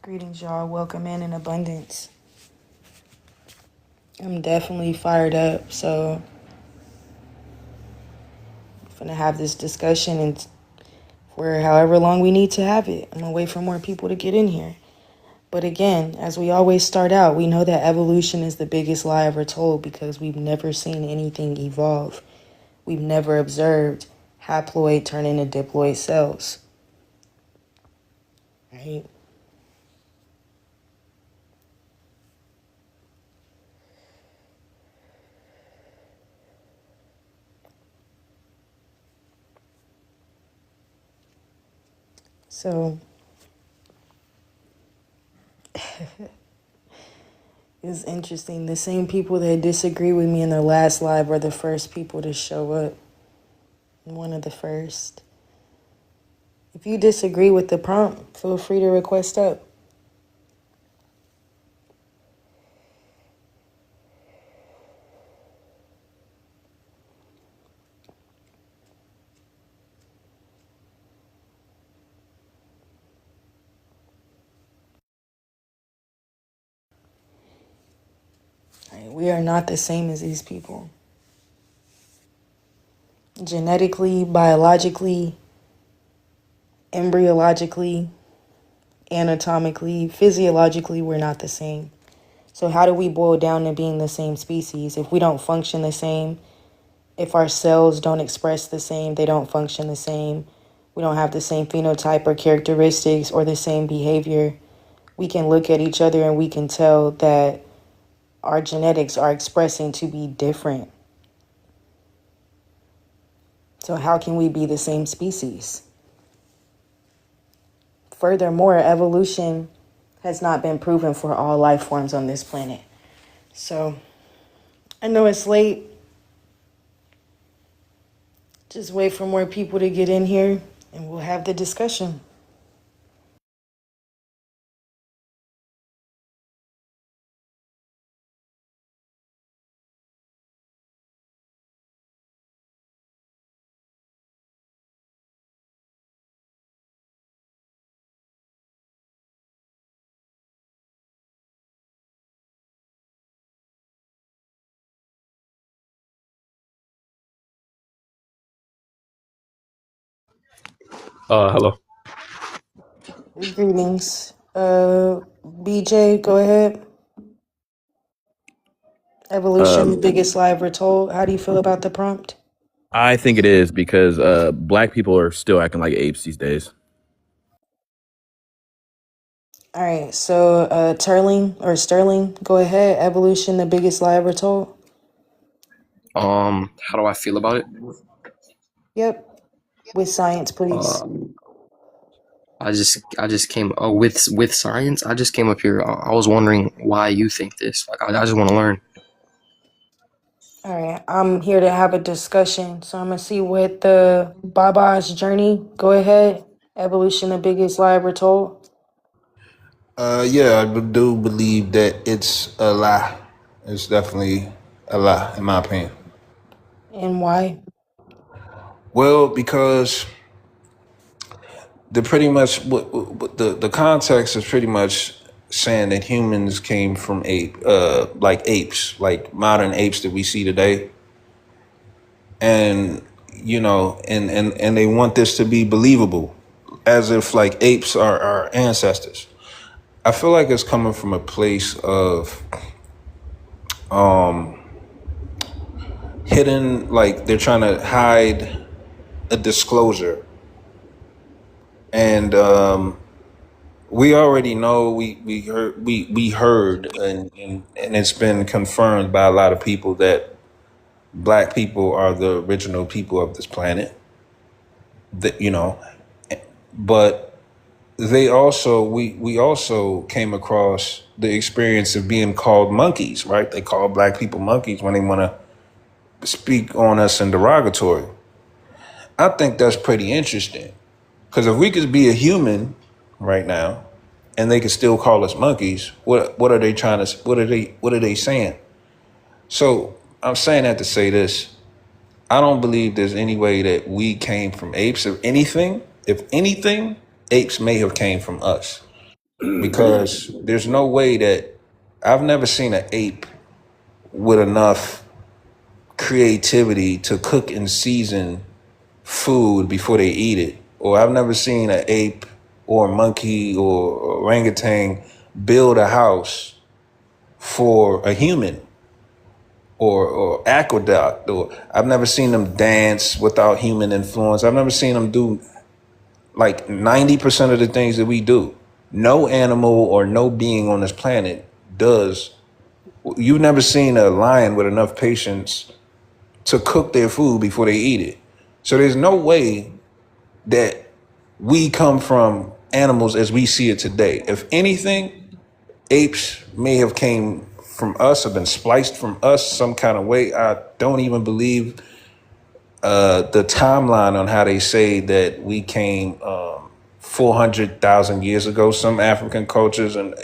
Greetings, y'all. Welcome in abundance. I'm definitely fired up, so I'm gonna have this discussion and for however long we need to have it. I'm gonna wait for more people to get in here. But again, as we always start out, we know that evolution is the biggest lie ever told because we've never seen anything evolve. We've never observed haploid turn into diploid cells, right? So it's interesting. The same people that disagree with me in the last live are the first people to show up. One of the first. If you disagree with the prompt, feel free to request up. Right, we are not the same as these people. Genetically, biologically, embryologically, anatomically, physiologically, we're not the same. So how do we boil down to being the same species? If we don't function the same, if our cells don't express the same, they don't function the same, we don't have the same phenotype or characteristics or the same behavior, we can look at each other and we can tell that our genetics are expressing to be different. So how can we be the same species? Furthermore, evolution has not been proven for all life forms on this planet. So I know it's late. Just wait for more people to get in here and we'll have the discussion. Hello. Greetings. BJ, go ahead. Evolution, the biggest lie ever told. How do you feel about the prompt? I think it is because black people are still acting like apes these days. All right, so Sterling, go ahead. Evolution, the biggest lie ever told. How do I feel about it? Yep. With science, please. Um, I just came with science. I just came up here. I was wondering why you think this. Like, I just want to learn. All right, I'm here to have a discussion. So I'm gonna see what the Baba's journey. Go ahead. Evolution, the biggest lie ever told. Yeah, I do believe that it's a lie. It's definitely a lie, in my opinion. And why? Well, because the pretty much what the context is pretty much saying that humans came from like apes, like modern apes that we see today, and and they want this to be believable, as if like apes are our ancestors. I feel like it's coming from a place of hidden, like they're trying to hide a disclosure. And we already know, we heard and it's been confirmed by a lot of people that black people are the original people of this planet. That but they also we also came across the experience of being called monkeys, right? They call black people monkeys when they want to speak on us in derogatory. I think that's pretty interesting. Because if we could be a human right now, and they could still call us monkeys, what are they trying to? What are they saying? So I'm saying that to say this: I don't believe there's any way that we came from apes. If anything, apes may have came from us. because there's no way that I've never seen an ape with enough creativity to cook and season food before they eat it. Or I've never seen an ape or a monkey or orangutan build a house for a human or aqueduct. Or I've never seen them dance without human influence. I've never seen them do like 90% of the things that we do. No animal or no being on this planet does. You've never seen a lion with enough patience to cook their food before they eat it. So there's no way that we come from animals as we see it today. If anything, apes may have came from us, have been spliced from us some kind of way. I don't even believe the timeline on how they say that we came 400,000 years ago. Some African cultures and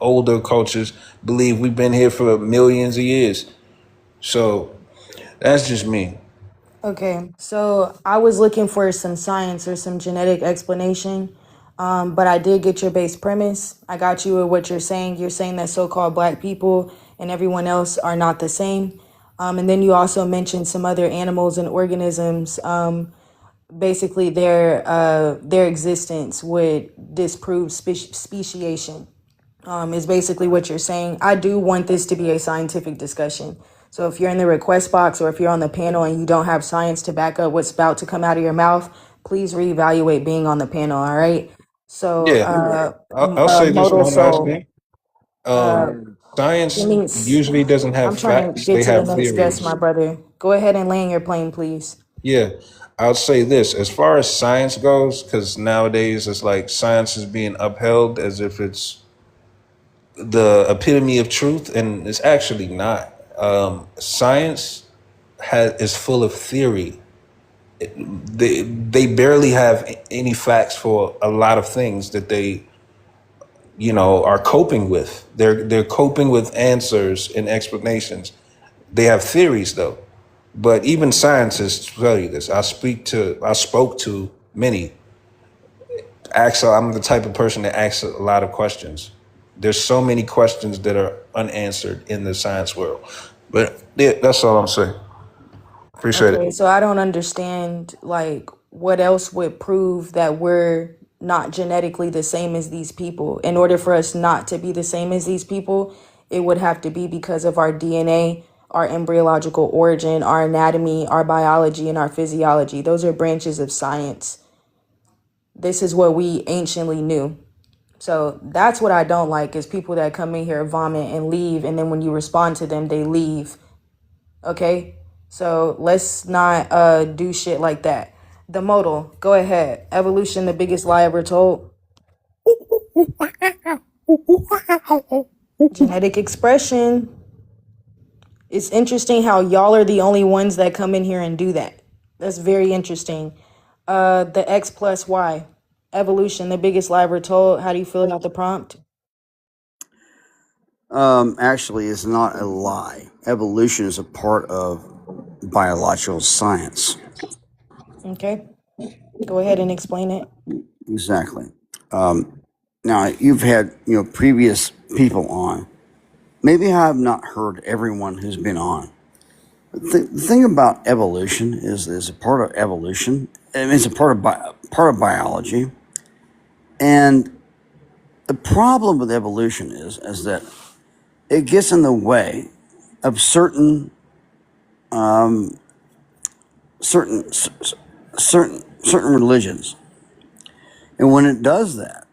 older cultures believe we've been here for millions of years. So that's just me. Okay, so I was looking for some science or some genetic explanation, but I did get your base premise. I got you with what you're saying. You're saying that so-called black people and everyone else are not the same. And then you also mentioned some other animals and organisms. Basically, their existence would disprove speciation. Is basically what you're saying. I do want this to be a scientific discussion. So if you're in the request box or if you're on the panel and you don't have science to back up what's about to come out of your mouth, please reevaluate being on the panel. All right. So, Yeah, I'll say this modal one last soul. thing. Uh, Science let me. usually doesn't have I'm trying to facts; get they to the have next guest, theories. my brother. Go ahead and land your plane, please. Yeah, I'll say this: as far as science goes, because nowadays it's like science is being upheld as if it's the epitome of truth, and it's actually not. Science is full of theory. They barely have any facts for a lot of things that they are coping with. They're coping with answers and explanations. They have theories though, but even scientists tell you this. I spoke to many. I'm the type of person that asks a lot of questions. There's so many questions that are unanswered in the science world. But yeah, that's all I'm saying. Appreciate Okay, it. so I don't understand like what else would prove that we're not genetically the same as these people. In order for us not to be the same as these people, it would have to be because of our DNA, our embryological origin, our anatomy, our biology, and our physiology. Those are branches of science. This is what we anciently knew. So that's what I don't like is people that come in here, vomit, and leave, and then when you respond to them, they leave. Okay, so let's not do shit like that. The modal, go ahead. Evolution, the biggest lie ever told. Genetic expression. It's interesting how y'all are the only ones that come in here and do that. That's very interesting. The X plus Y. Evolution, the biggest lie ever told. How do you feel about the prompt? Actually, it's not a lie. Evolution is a part of biological science. Okay, go ahead and explain it. Exactly. Now, you've had previous people on. Maybe I have not heard everyone who's been on. The thing about evolution is a part of evolution. I mean, it's a part of biology, and the problem with evolution is that it gets in the way of certain certain religions, and when it does that,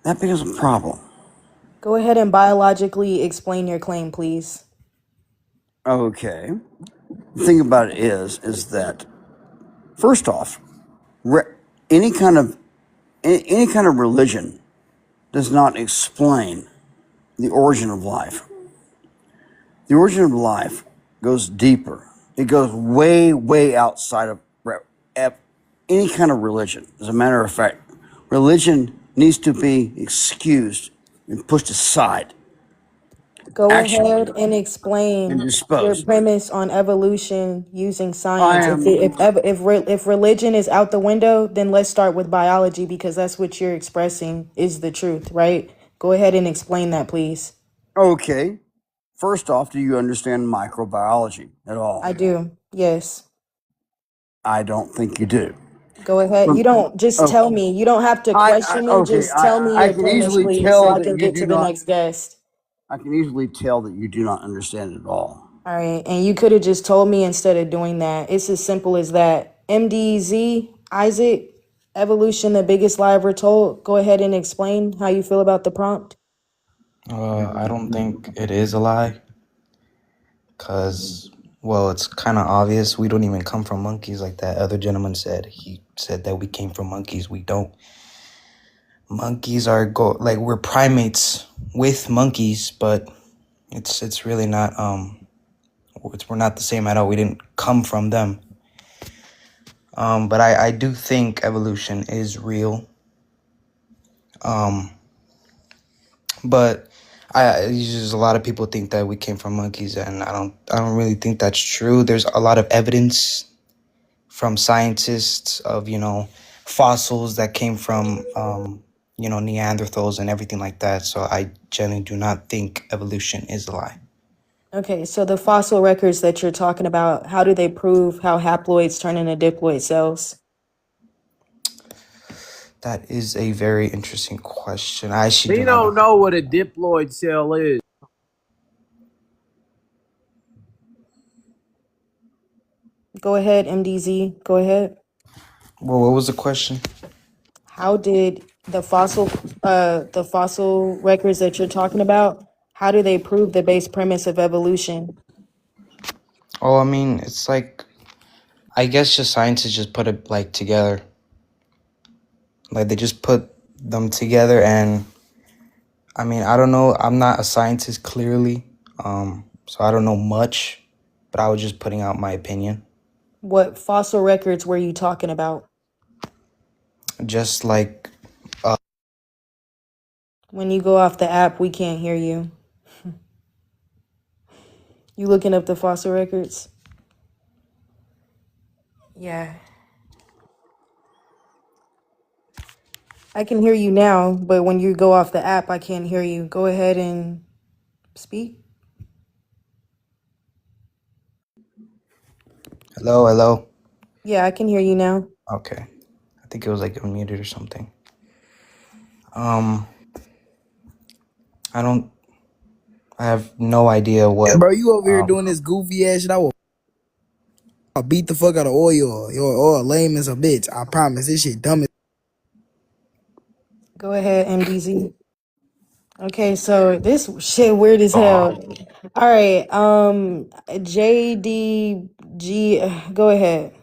that becomes a problem. Go ahead and biologically explain your claim, please. Okay. The thing about it is that first off, any kind of any kind of religion does not explain the origin of life. The origin of life goes deeper. It goes way outside of any kind of religion. As a matter of fact, religion needs to be excused and pushed aside. Go ahead actually and explain your indisposed. premise on evolution using I science. am If religion is out the window, then let's start with biology because that's what you're expressing is the truth, right? Go ahead and explain that, please. okay. First off, do you understand microbiology at I all? do. Yes. I don't think you do. Go ahead. You don't just tell Okay. me. You don't have to I question me. okay. Just tell me I your can premise, easily please, so tell I that can you get do to the not. next guest. I can easily tell that you do not understand it at all. All right. And you could have just told me instead of doing that. It's as simple as that. MDZ, Isaac, evolution, the biggest lie ever told. Go ahead and explain how you feel about the prompt. I don't think it is a lie, because, well, it's kind of obvious. We don't even come from monkeys like that other gentleman said. He said that we came from monkeys. We don't. Monkeys are like we're primates with monkeys, but it's really not we're not the same at all. We didn't come from them. But I do think evolution is real. But just a lot of people think that we came from monkeys, and I don't really think that's true. There's a lot of evidence from scientists of fossils that came from Neanderthals and everything like that. So I generally do not think evolution is a lie. Okay, so the fossil records that you're talking about, how do they prove how haploids turn into diploid cells? That is a very interesting question. I actually He do not don't know. know what a diploid cell is. Go ahead, MDZ. Go ahead. Well, what was the question? How did the fossil records that you're talking about, how do they prove the base premise of evolution? Oh, I mean, it's like, I guess just scientists just put it like together. Like they just put them together, and I mean, I don't know. I'm not a scientist clearly, so I don't know much, but I was just putting out my opinion. What fossil records were you talking about? Just like, When you go off the app, we can't hear you. You looking up the fossil records? Yeah. I can hear you now, but when you go off the app, I can't hear you. Go ahead and speak. hello. Yeah, I can hear you now. Okay, I think it was like unmuted or something. Um, I don't. I have no idea what. Bro, you over here Um, doing this goofy ass shit. I'll beat the fuck out of oil. Your oil lame as a bitch. I promise. This shit dumb as. Go ahead, MDZ. Okay, so this shit weird as hell. All right, JDG, go ahead.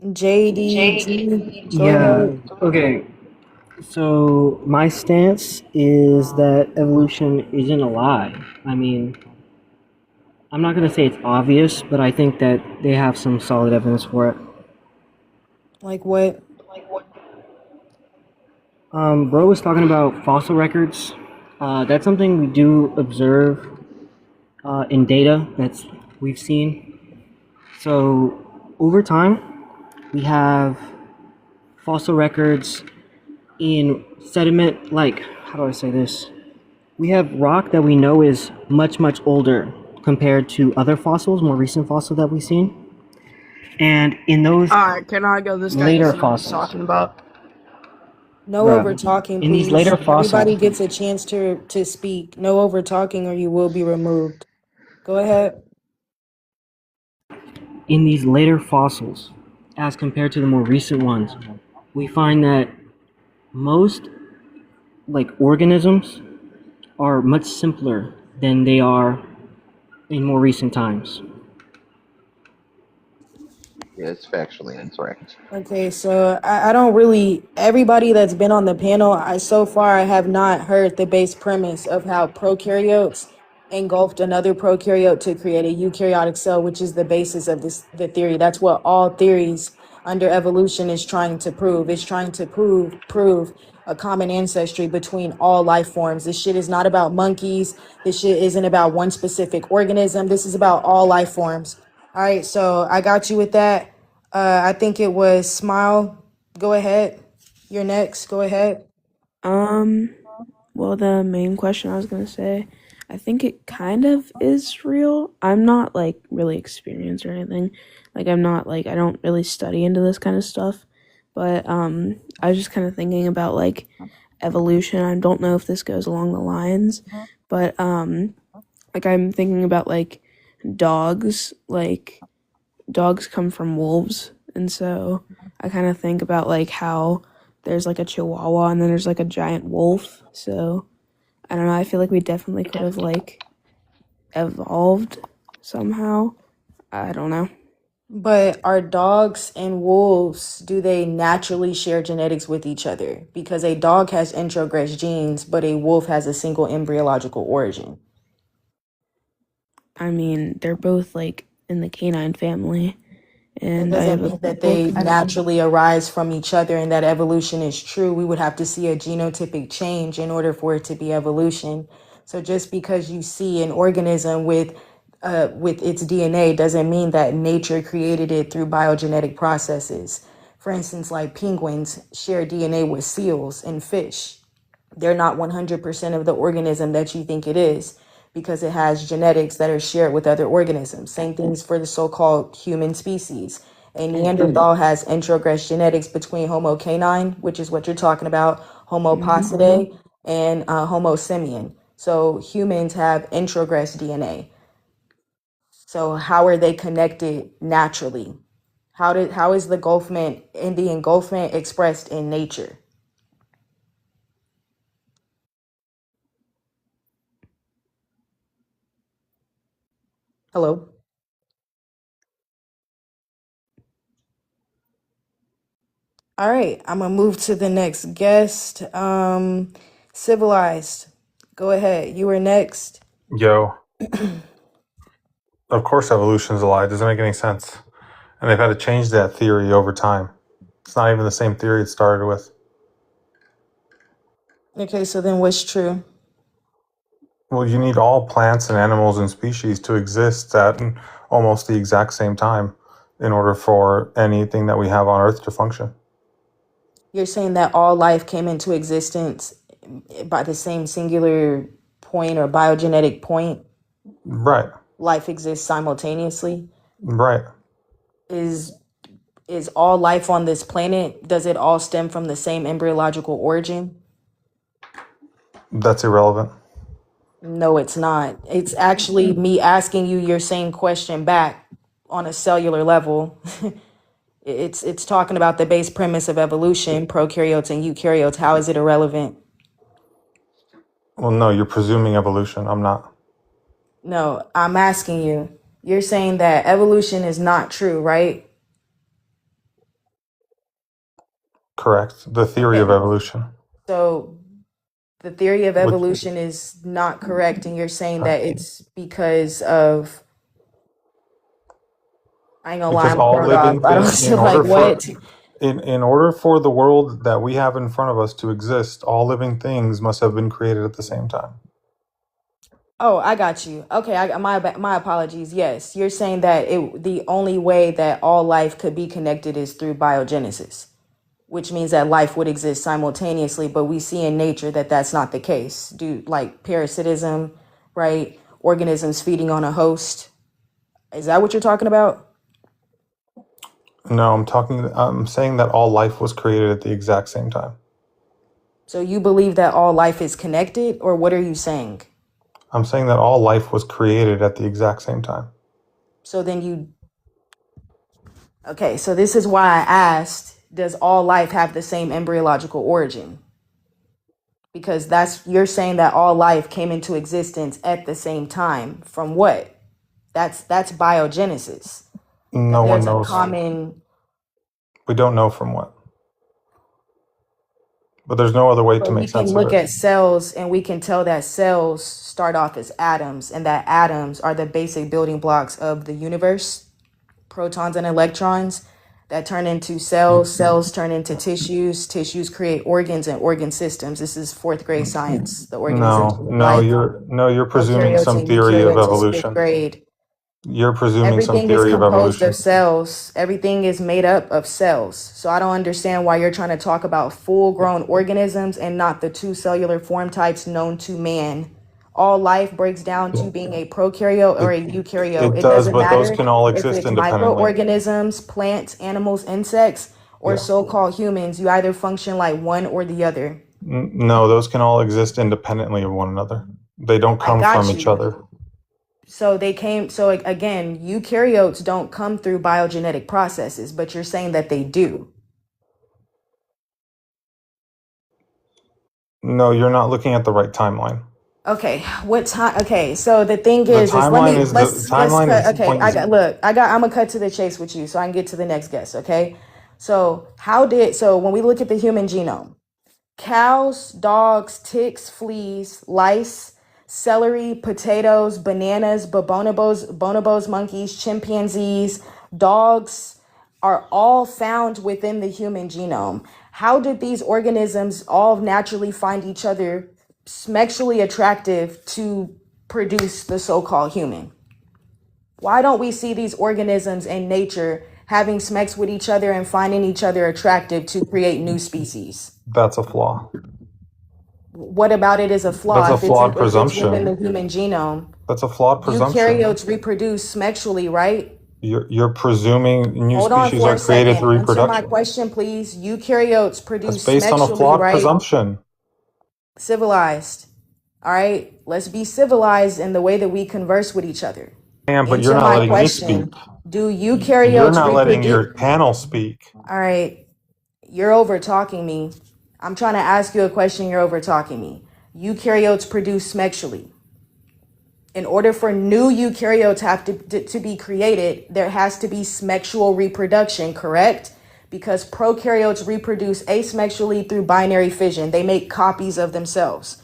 JDG, go Yeah, ahead. okay. So my stance is that evolution isn't a lie. I mean, I'm not going to say it's obvious, but I think that they have some solid evidence for it. Like what? Bro was talking about fossil records. That's something we do observe in data that's we've seen. So over time, we have fossil records in sediment, like, how do I say this? We have rock that we know is much, much older compared to other fossils, more recent fossils that we've seen. And in those Alright, can I go? This guy later doesn't know what he's fossils, talking about. No over bruh, talking, in these please. later fossils, Everybody gets a chance to speak. No over talking, or you will be removed. Go ahead. in these later fossils, as compared to the more recent ones, we find that most like organisms are much simpler than they are in more recent times. Yeah, it's factually incorrect. Okay, so I don't really, everybody that's been on the panel, so far I have not heard the base premise of how prokaryotes engulfed another prokaryote to create a eukaryotic cell, which is the basis of the theory. That's what all theories under evolution is trying to prove. It's trying to prove a common ancestry between all life forms. This shit is not about monkeys. This shit isn't about one specific organism. This is about all life forms. All right, so I got you with that. I think it was Smile. Go ahead. You're next. Go ahead. Well, the main question I was gonna say, I think it kind of is real. I'm not like really experienced or anything. Like I'm not like I don't really study into this kind of stuff. But I was just kind of thinking about like evolution. I don't know if this goes along the lines, but like I'm thinking about like dogs. Like dogs come from wolves, and so I kind of think about like how there's like a chihuahua and then there's like a giant wolf. So I don't know, I feel like we definitely could have like evolved somehow. I don't know. But are dogs and wolves, do they naturally share genetics with each other? Because a dog has introgress genes, but a wolf has a single embryological origin. I mean, they're both like in the canine family, That and I have doesn't a mean that they book. naturally arise from each other and that evolution is true. We would have to see a genotypic change in order for it to be evolution. So just because you see an organism with its DNA doesn't mean that nature created it through biogenetic processes. For instance, like penguins share DNA with seals and fish. They're not 100% of the organism that you think it is because it has genetics that are shared with other organisms. Same things for the so-called human species. A Neanderthal has introgress genetics between Homo canine, which is what you're talking about, Homo possidae, and Homo simian. So humans have introgress DNA. So how are they connected naturally? How is the engulfment expressed in nature? Hello. All right, I'm gonna move to the next guest. Civilized. Go ahead. You were next. Yo, of course evolution's a lie. It doesn't make any sense. And they've had to change that theory over time. It's not even the same theory it started with. Okay, so then what's true? Well, you need all plants and animals and species to exist at almost the exact same time in order for anything that we have on Earth to function. You're saying that all life came into existence by the same singular point or biogenetic point? Right, Life exists simultaneously? right. Is all life on this planet, does it all stem from the same embryological origin? That's irrelevant. No, it's not. It's actually me asking you your same question back on a cellular level. It's talking about the base premise of evolution, prokaryotes and eukaryotes. How is it irrelevant? Well, no, you're presuming evolution. I'm not. No, I'm asking you. You're saying that evolution is not true, right? Correct. The theory Okay. of evolution. So the theory of Which, evolution is not correct, and you're saying that it's because of, I ain't gonna lie, because I'm all thrown off. living I don't things, in feel like order for what? in order for the world that we have in front of us to exist, all living things must have been created at the same time. Oh, I got you. Okay, my apologies. Yes, you're saying that the only way that all life could be connected is through biogenesis, which means that life would exist simultaneously, but we see in nature that that's not the case. Do like parasitism, right? Organisms feeding on a host. Is that what you're talking about? No, I'm saying that all life was created at the exact same time. So you believe that all life is connected, or what are you saying? I'm saying that all life was created at the exact same time. So then okay, so this is why I asked, does all life have the same embryological origin? Because you're saying that all life came into existence at the same time. From what? That's biogenesis. No That one there's a knows. common. We don't know from what. But there's no other way to But we make can sense of look it. at cells and we can tell that cells start off as atoms, and that atoms are the basic building blocks of the universe, protons and electrons. that turn into cells, cells turn into tissues, tissues create organs and organ systems. This is fourth grade science, the organisms of life. You're presuming Prokaryotes some and theory of eukaryotes is fifth evolution. grade. You're presuming some Everything is theory of composed evolution. of cells. Everything is made up of cells. So I don't understand why you're trying to talk about full-grown organisms and not the two cellular form types known to man. All life breaks down to being a prokaryote or a eukaryote. It It does, doesn't but those matter can all if exist it's independently. microorganisms, plants, animals, insects, or Yeah. so-called humans. You either function like one or the other. No, those can all exist independently of one another. They don't I come got from each you. other. So again, eukaryotes don't come through biogenetic processes, but you're saying that they do. No, you're not looking at the right timeline. Okay, what time? Okay, so the thing The is timeline is let's the cut. Okay, point is I'm gonna cut to the chase with you so I can get to the next guest. Okay, so when we look at the human genome, cows, dogs, ticks, fleas, lice, celery, potatoes, bananas, bonobos, monkeys, chimpanzees, dogs are all found within the human genome. How did these organisms all naturally find each other sexually attractive to produce the so-called human? Why don't we see these organisms in nature having sex with each other and finding each other attractive to create new species? that's a flaw. What about it is a flaw? That's a If flawed it's within the presumption. human genome, That's a flawed presumption. eukaryotes reproduce sexually, right? You're presuming new Hold on species for are a created second. through Answer my reproduction. question, please. Eukaryotes produce That's based on a sexually, flawed right? presumption. Civilized. All right. Let's be civilized in the way that we converse with each other. But you're Answer not my letting me speak. question. Do You're eukaryotes not letting your reproduce? panel speak. All right. You're over talking me. I'm trying to ask you a question. You're over talking me. Eukaryotes produce sexually. In order for new eukaryotes have to be created, there has to be sexual reproduction, correct? Because prokaryotes reproduce asexually through binary fission. They make copies of themselves.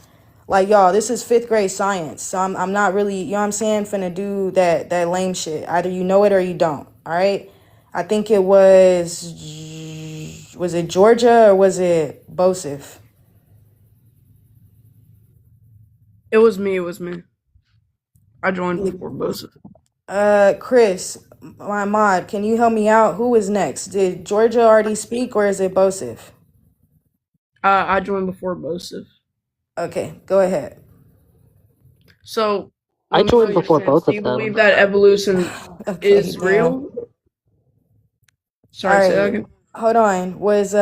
Like, y'all, this is fifth grade science. So I'm not really, you know what I'm saying, finna do that lame shit. Either you know it or you don't. All right. I think it was it Georgia or was it Bosif? It was me. I joined before Bosa. Chris, my mod, can you help me out? Who is next? Did Georgia already speak or is it Bosif? I joined before Bosa. Okay, go ahead. So I let me joined know your before stance. both Do of you them. believe that evolution Okay, is damn. real? Sorry, All say that right, again. hold on. Was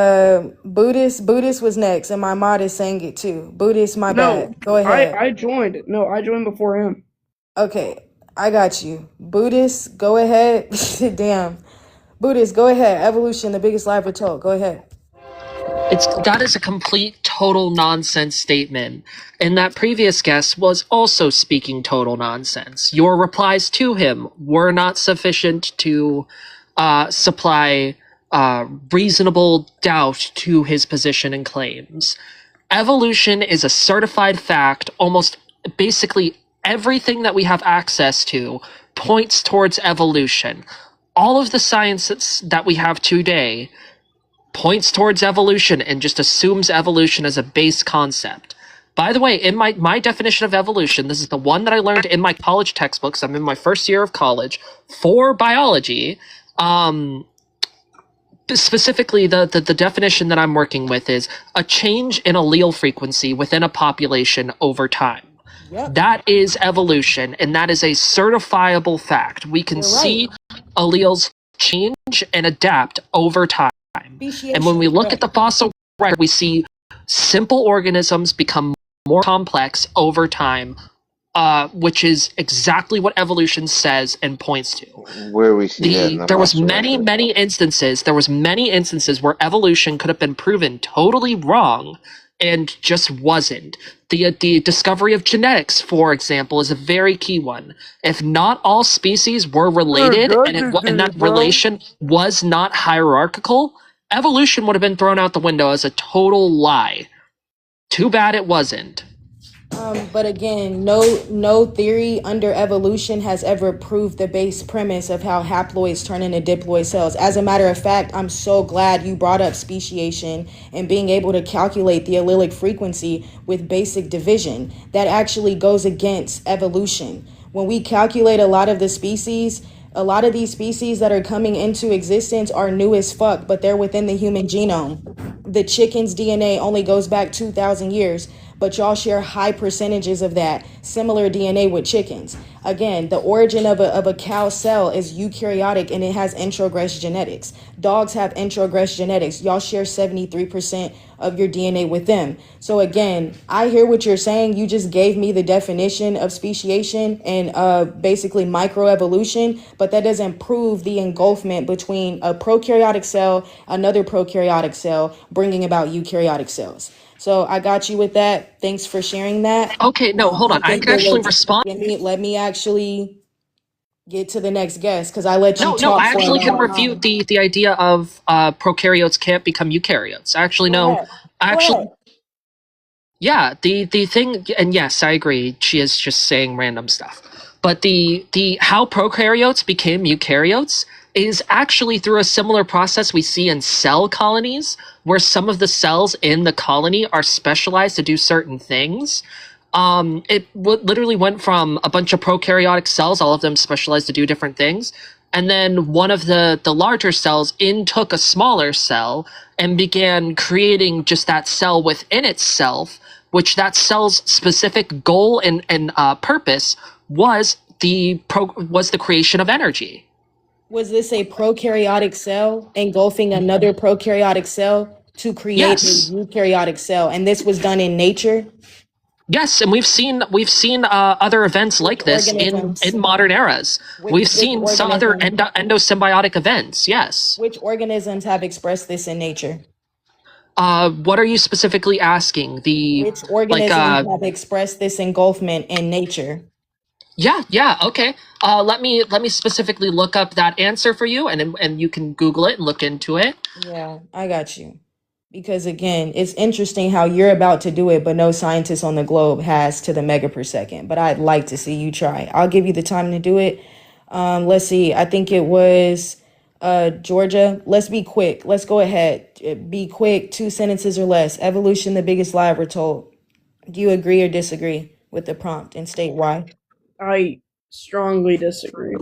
Buddhist was next, and my mod is saying it too. Buddhist, my No, bad. Go ahead. I joined. No, I joined before him. Okay, I got you. Buddhist, go ahead. Damn. Buddhist, go ahead. Evolution, the biggest lie ever told. Go ahead. That is a complete total nonsense statement. And that previous guest was also speaking total nonsense. Your replies to him were not sufficient to supply reasonable doubt to his position and claims. Evolution is a certified fact. Almost basically everything that we have access to points towards evolution. All of the science that we have today points towards evolution and just assumes evolution as a base concept. By the way, in my definition of evolution, this is the one that I learned in my college textbooks. I'm in my first year of college for biology. Specifically, the definition that I'm working with is a change in allele frequency within a population over time. Yep. That is evolution, and that is a certifiable fact. We can You're see right. alleles change and adapt over time. And when we look at the fossil record, we see simple organisms become more complex over time, which is exactly what evolution says and points to. Where we see that in the There was fossil many, record. many instances. There was many instances where evolution could have been proven totally wrong and just wasn't. The discovery of genetics, for example, is a very key one. If not all species were related and that relation was not hierarchical, evolution would have been thrown out the window as a total lie. Too bad it wasn't. But again, no theory under evolution has ever proved the base premise of how haploids turn into diploid cells. As a matter of fact, I'm so glad you brought up speciation and being able to calculate the allelic frequency with basic division. That actually goes against evolution. When we calculate a lot of the species, a lot of these species that are coming into existence are new as fuck, but they're within the human genome. The chicken's DNA only goes back 2,000 years, but y'all share high percentages of that similar DNA with chickens. Again, the origin of a cow cell is eukaryotic and it has introgress genetics. Dogs have introgress genetics. Y'all share 73% of your DNA with them. So again, I hear what you're saying. You just gave me the definition of speciation and basically microevolution, but that doesn't prove the engulfment between a prokaryotic cell, another prokaryotic cell, bringing about eukaryotic cells. So I got you with that. Thanks for sharing that. Okay, no, hold I on. I think can it actually was, respond. let me actually get to the next guest because I let you No, talk I for a actually can long refute time. the idea of prokaryotes can't become eukaryotes. Actually, Go no. ahead. Go Actually, ahead. yeah, the thing, and yes, I agree. She is just saying random stuff. But the how prokaryotes became eukaryotes is actually through a similar process we see in cell colonies, where some of the cells in the colony are specialized to do certain things. Literally went from a bunch of prokaryotic cells, all of them specialized to do different things, and then one of the larger cells took a smaller cell and began creating just that cell within itself, which that cell's specific goal and purpose was the creation of energy. Was this a prokaryotic cell engulfing another prokaryotic cell to create a Yes. eukaryotic cell? And this was done in nature? Yes, and we've seen other events Which like this organisms? in modern eras. We've Which seen some other organisms? endosymbiotic events. Yes. Which organisms have expressed this in nature? What are you specifically asking? The Which like organisms have expressed this engulfment in nature? yeah, okay. Let me specifically look up that answer for you, and you can Google it and look into it. Yeah, I got you. Because again, it's interesting how you're about to do it, but no scientist on the globe has to the mega per second. But I'd like to see you try. I'll give you the time to do it. Let's see. I think it was Georgia. Let's be quick. Let's go ahead. Be quick. 2 sentences or less. Evolution, the biggest lie ever told. Do you agree or disagree with the prompt and state why? I strongly disagree.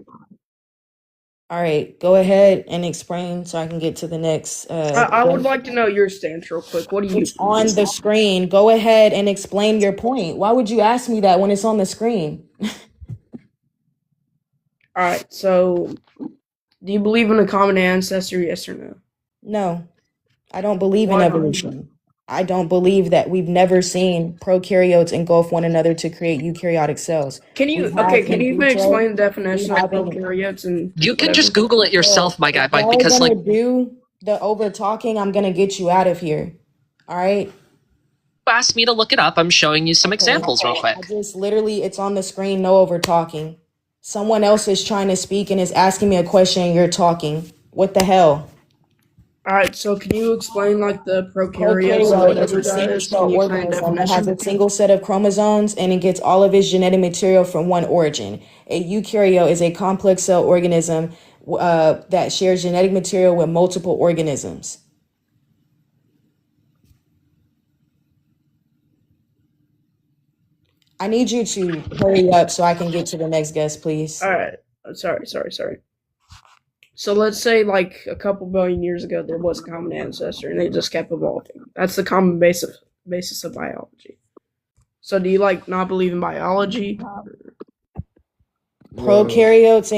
All right, go ahead and explain so I can get to the next. I would like to know your stance real quick. What do you It's on the screen. Go ahead and explain your point. Why would you ask me that when it's on the screen? All right, so do you believe in a common ancestor, yes or no? No, I don't believe in Why? evolution. I don't believe that we've never seen prokaryotes engulf one another to create eukaryotic cells. Can We you have can in you vitro, explain the we definition of have in prokaryotes and You can whatever? just Google it yourself, my guy, If y'all are because gonna do the over talking, I'm gonna get you out of here. All right? asked me to look it up. I'm showing you some Okay. examples real quick. I just literally, it's on the screen, no over talking. Someone else is trying to speak and is asking me a question and you're talking. What the hell? All right, so can you explain like the prokaryotes and Prokaryote is whatever a that single is? Can cell you explain the organism that has definition? a single set of chromosomes and it gets all of its genetic material from one origin. A eukaryote is a complex cell organism that shares genetic material with multiple organisms. I need you to hurry up so I can get to the next guest, please. All right, sorry. So let's say like a couple billion years ago there was a common ancestor and it just kept evolving. That's the common basis of biology. So do you like not believe in biology? Prokaryotes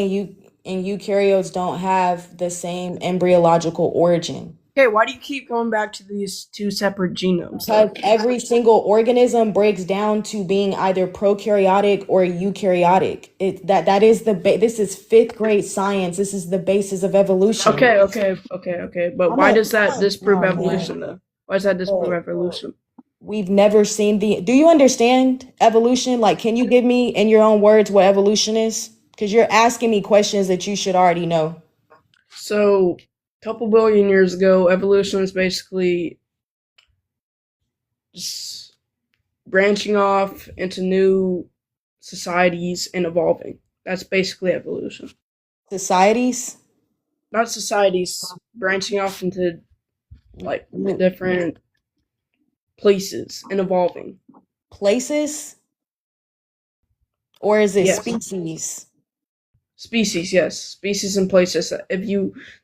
and eukaryotes don't have the same embryological origin. Okay, why do you keep going back to these two separate genomes? Because every single organism breaks down to being either prokaryotic or eukaryotic. That is this is 5th grade science. This is the basis of evolution. Okay. But why does that disprove evolution though? Why does that disprove evolution? We've never seen do you understand evolution? Like, can you give me in your own words what evolution is? Because you're asking me questions that you should already know. So, a couple billion years ago, evolution was basically just branching off into new societies and evolving. That's basically evolution. Societies? Not societies, branching off into like different places and evolving. Places? Or is it Yes. species? Species, yes. Species and places.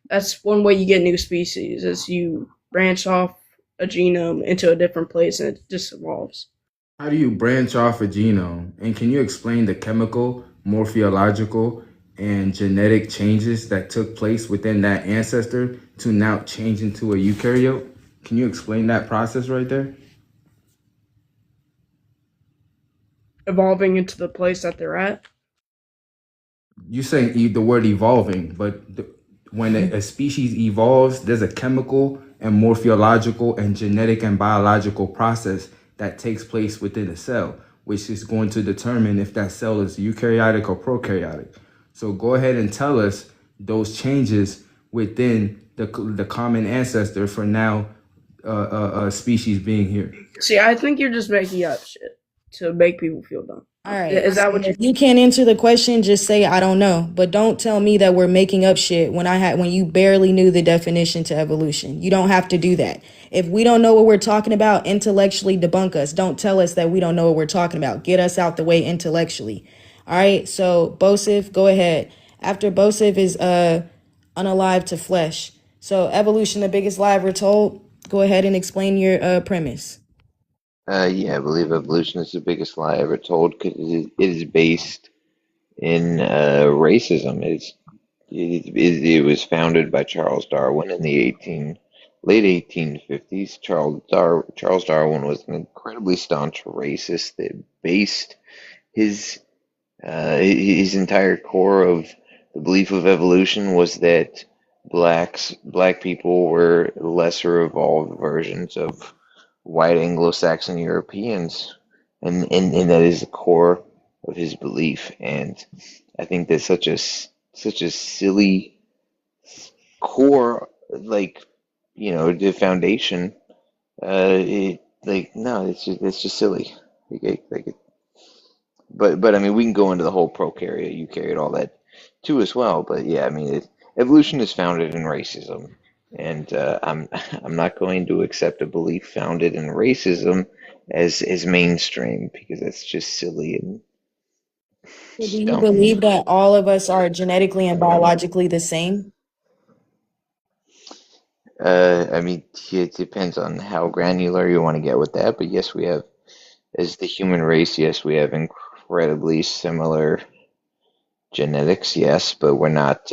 That's one way you get new species, is you branch off a genome into a different place and it just evolves. How do you branch off a genome? And can you explain the chemical, morphological, and genetic changes that took place within that ancestor to now change into a eukaryote? Can you explain that process right there? Evolving into the place that they're at. You say the word evolving, but when a species evolves, there's a chemical and morphological and genetic and biological process that takes place within a cell, which is going to determine if that cell is eukaryotic or prokaryotic. So go ahead and tell us those changes within the common ancestor for now a species being here. See, I think you're just making up shit to make people feel dumb. All right. Is that what If you can't answer the question, just say I don't know. But don't tell me that we're making up shit when you barely knew the definition to evolution. You don't have to do that. If we don't know what we're talking about, intellectually debunk us. Don't tell us that we don't know what we're talking about. Get us out the way intellectually. All right. So Bosif, go ahead. After Bosif is unalive to flesh. So evolution, the biggest lie ever told. Go ahead and explain your premise. Yeah, I believe evolution is the biggest lie ever told because it is based in racism. It was founded by Charles Darwin in the late 1850s. Charles Darwin was an incredibly staunch racist that based his entire core of the belief of evolution was that black people were lesser evolved versions of white Anglo-Saxon Europeans, and that is the core of his belief. And I think that's such a silly core, like, the foundation. No, it's just silly. But I mean, we can go into the whole prokaryote, eukaryote, all that too as well. But yeah, I mean, evolution is founded in racism, and I'm not going to accept a belief founded in racism as mainstream because that's just silly and So do you dumb. believe that all of us are genetically and biologically the same? I mean, it depends on how granular you want to get with that. But yes, we have, as the human race, yes, we have incredibly similar genetics, yes, but we're not.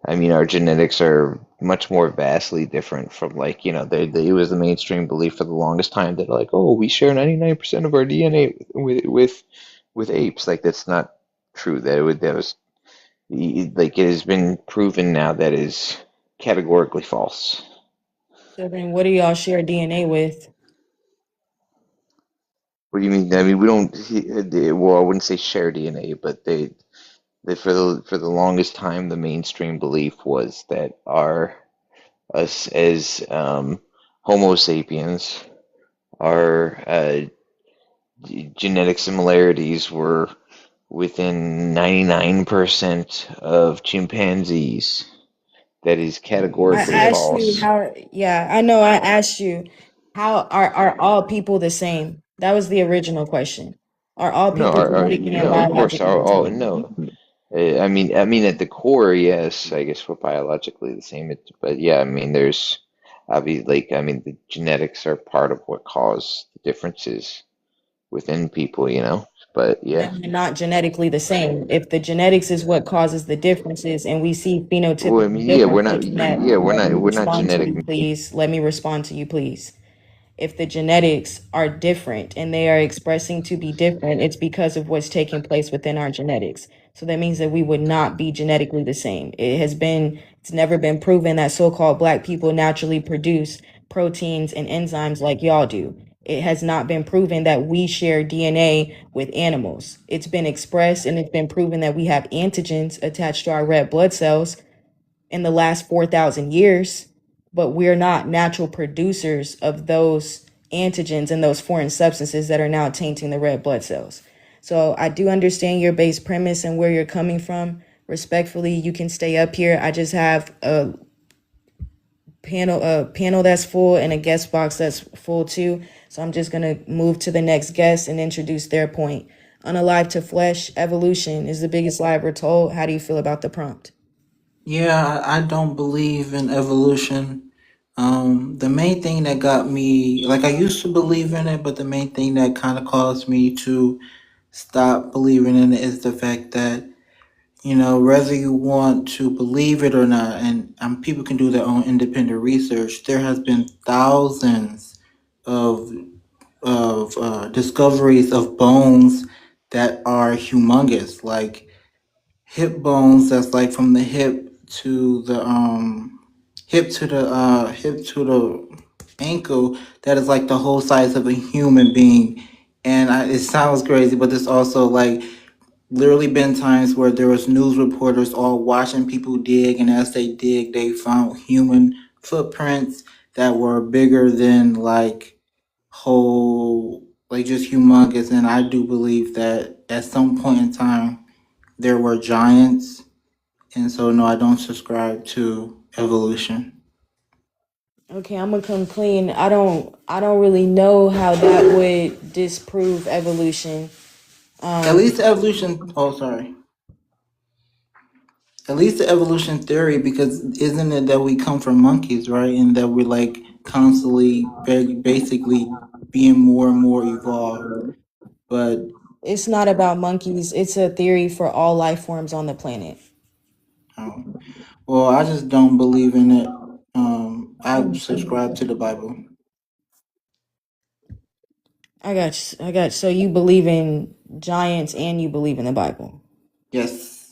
I mean, our genetics are much more vastly different from, like, it was the mainstream belief for the longest time that, like, oh, we share 99% of our DNA with apes. Like, that's not true. That was like, it has been proven now that is categorically false. So then what do y'all share DNA with? What do you mean? I mean, we don't. Well, I wouldn't say share DNA, but they for the longest time, the mainstream belief was that us as Homo sapiens, our genetic similarities were within 99% of chimpanzees. That is I categorically asked you false. how, yeah, I know I asked you how are all people the same? That was the original question. Are all No, people genetically and no, of course, biologically the all same? no. I mean, at the core, yes, I guess we're biologically the same. But yeah, I mean, there's obviously, like, I mean, the genetics are part of what cause the differences within people. But yeah, Then they're not genetically the same. If the genetics is what causes the differences and we see well, I phenotypical mean, yeah, differences in that, let me we're not respond to genetic. you, please. Let me respond to you, please. If the genetics are different and they are expressing to be different, it's because of what's taking place within our genetics. So that means that we would not be genetically the same. It's never been proven that so-called black people naturally produce proteins and enzymes like y'all do. It has not been proven that we share DNA with animals. It's been expressed and it's been proven that we have antigens attached to our red blood cells in the last 4,000 years, but we're not natural producers of those antigens and those foreign substances that are now tainting the red blood cells. So I do understand your base premise and where you're coming from. Respectfully, you can stay up here. I just have a panel that's full and a guest box that's full too. So I'm just gonna move to the next guest and introduce their point. Unalive to flesh, evolution is the biggest lie ever told. How do you feel about the prompt? Yeah, I don't believe in evolution. The main thing that got me, like, I used to believe in it, but the main thing that kind of caused me to stop believing in it is the fact that, whether you want to believe it or not, and people can do their own independent research, there has been thousands of discoveries of bones that are humongous, like hip bones that's like from the hip to the ankle, that is like the whole size of a human being. And it sounds crazy, but there's also like literally been times where there was news reporters all watching people dig, and as they dig, they found human footprints that were bigger than like whole, like just humongous. And I do believe that at some point in time there were giants. And so no, I don't subscribe to evolution. Okay, I'm gonna come clean. I don't really know how that would disprove evolution. At least evolution. Oh, sorry. At least the evolution theory, because isn't it that we come from monkeys, right? And that we're like constantly, basically being more and more evolved. But It's not about monkeys. It's a theory for all life forms on the planet. well, I just don't believe in it. I subscribe to the Bible. I got you. I got you. So you believe in giants and you believe in the Bible. Yes.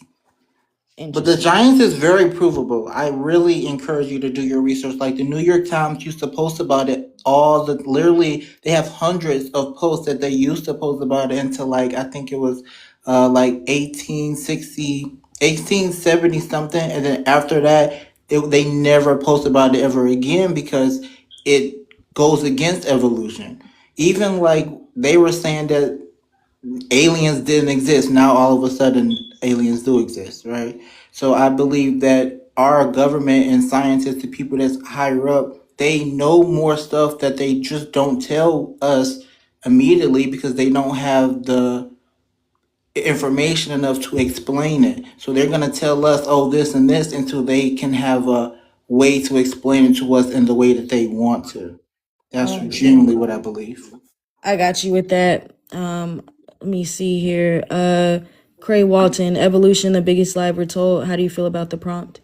But the Interesting. Giants is very provable. I really encourage you to do your research. Like the New York Times used to post about it literally they have hundreds of posts that they used to post about it until like I think it was like 1860, 1870 something. And then after that, they never post about it ever again because it goes against evolution. Even like they were saying that aliens didn't exist. Now all of a sudden aliens do exist, right? So I believe that our government and scientists, the people that's higher up, they know more stuff that they just don't tell us immediately because they don't have the information enough to explain it. So they're going to tell us, oh, this and this, until they can have a way to explain it to us in the way that they want to. That's generally what I believe. I got you with that. Let me see here. Cray Walton, evolution, the biggest lie we're told. How do you feel about the prompt?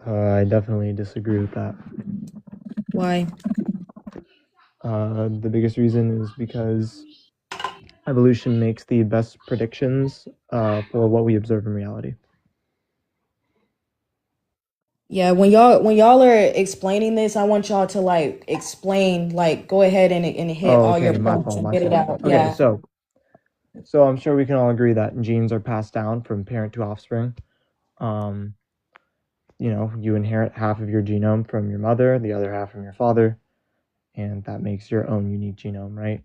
I definitely disagree with that. Why? The biggest reason is because evolution makes the best predictions for what we observe in reality. Yeah, when y'all are explaining this, I want y'all to like explain, like go ahead and hit all your My points fault, and get it out. Okay, Yeah. so I'm sure we can all agree that genes are passed down from parent to offspring. You inherit half of your genome from your mother, the other half from your father, and that makes your own unique genome, right?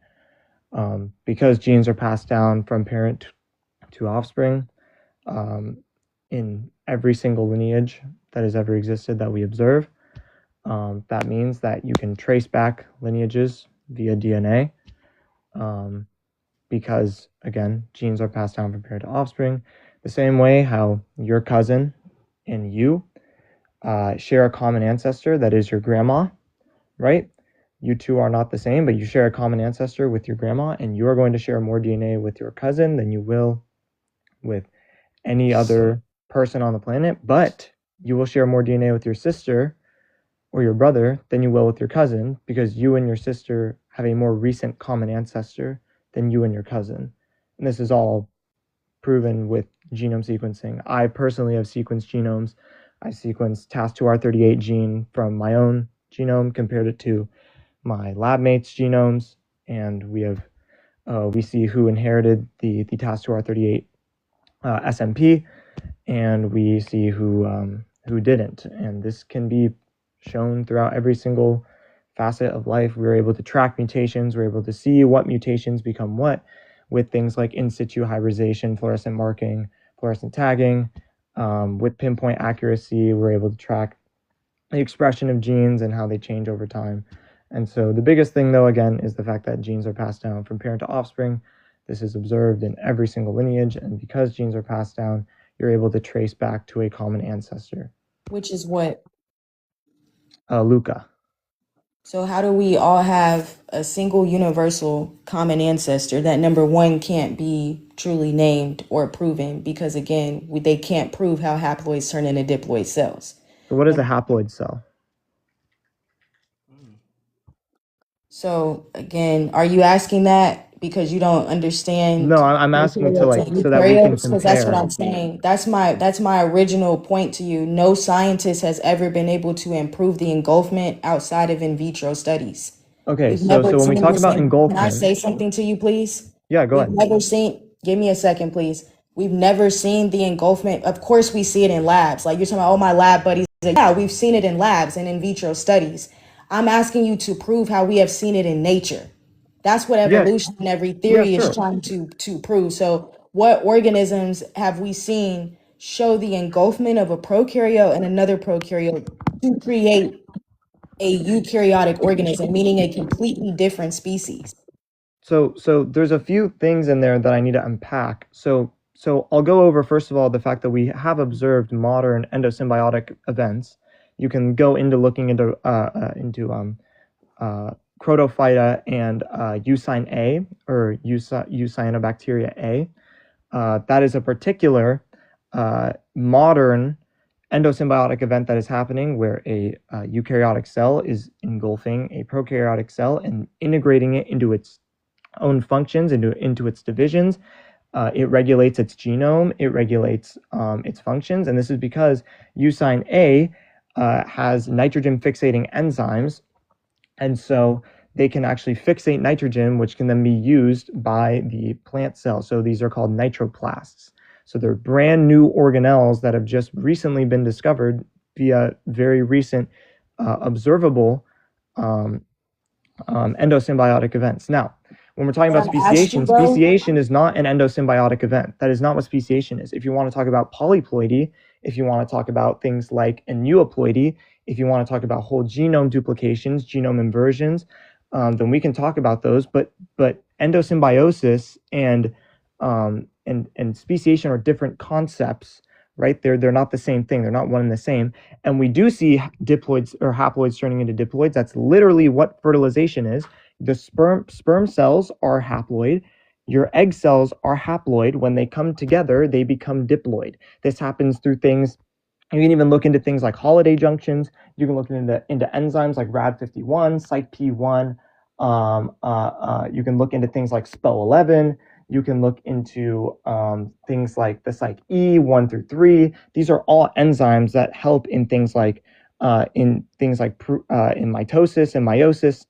Because genes are passed down from parent to offspring, in every single lineage that has ever existed that we observe, that means that you can trace back lineages via DNA, because, again, genes are passed down from parent to offspring, the same way how your cousin and you share a common ancestor that is your grandma, right? You two are not the same, but you share a common ancestor with your grandma, and you are going to share more DNA with your cousin than you will with any other person on the planet, but you will share more DNA with your sister or your brother than you will with your cousin because you and your sister have a more recent common ancestor than you and your cousin. And this is all proven with genome sequencing. I personally have sequenced genomes. I sequenced TAS2R38 gene from my own genome, compared it to my lab mates' genomes, and we see who inherited the TAS2R38 SMP, and we see who didn't. And this can be shown throughout every single facet of life. We were able to track mutations. We were able to see what mutations become what with things like in situ hybridization, fluorescent marking, fluorescent tagging. With pinpoint accuracy, we're able to track the expression of genes and how they change over time. And so the biggest thing, though, again, is the fact that genes are passed down from parent to offspring. This is observed in every single lineage. And because genes are passed down, you're able to trace back to a common ancestor. Which is what? Luca. So how do we all have a single universal common ancestor that number one can't be truly named or proven because again, they can't prove how haploids turn into diploid cells. So what is a haploid cell? So again, are you asking that because you don't understand? No, I'm asking to eukaryotes and so that we can eukaryotes? Because that's what compare. I'm saying. That's my original point to you. No scientist has ever been able to improve the engulfment outside of in vitro studies. Okay, We've so never when we seen talk this about in, can I engulfment, say something to you, please? yeah, go We've ahead. never seen, give me a second, please. We've never seen the engulfment. Of course, we see it in labs. Like you're talking about, oh, my lab buddies. Yeah, we've seen it in labs and in vitro studies. I'm asking you to prove how we have seen it in nature. That's what Yeah, evolutionary yeah, theory is sure. trying to prove. So what organisms have we seen show the engulfment of a prokaryote and another prokaryote to create a eukaryotic organism, meaning a completely different species? So there's a few things in there that I need to unpack. So I'll go over first of all the fact that we have observed modern endosymbiotic events. You can go into looking into Crotophyta and Eucyn A or Eucyanobacteria A. That is a particular modern endosymbiotic event that is happening where a eukaryotic cell is engulfing a prokaryotic cell and integrating it into its own functions, into its divisions. It regulates its genome, it regulates its functions, and this is because Eucyn A has nitrogen fixating enzymes, and so they can actually fixate nitrogen, which can then be used by the plant cell. So these are called nitroplasts. So they're brand new organelles that have just recently been discovered via very recent observable endosymbiotic events. Now, when we're talking about speciation, speciation is not an endosymbiotic event. That is not what speciation is. If you want to talk about polyploidy, if you want to talk about things like aneuploidy, if you want to talk about whole genome duplications, genome inversions, then we can talk about those. But endosymbiosis and speciation are different concepts, right? They're not the same thing. They're not one and the same. And we do see diploids or haploids turning into diploids. That's literally what fertilization is. The sperm cells are haploid. Your egg cells are haploid. When they come together, they become diploid. This happens through things. You can even look into things like holiday junctions. You can look into enzymes like RAD51, CYP1. You can look into things like SPO11. You can look into things like the Psych E 1 through 3. These are all enzymes that help in things like in mitosis and meiosis,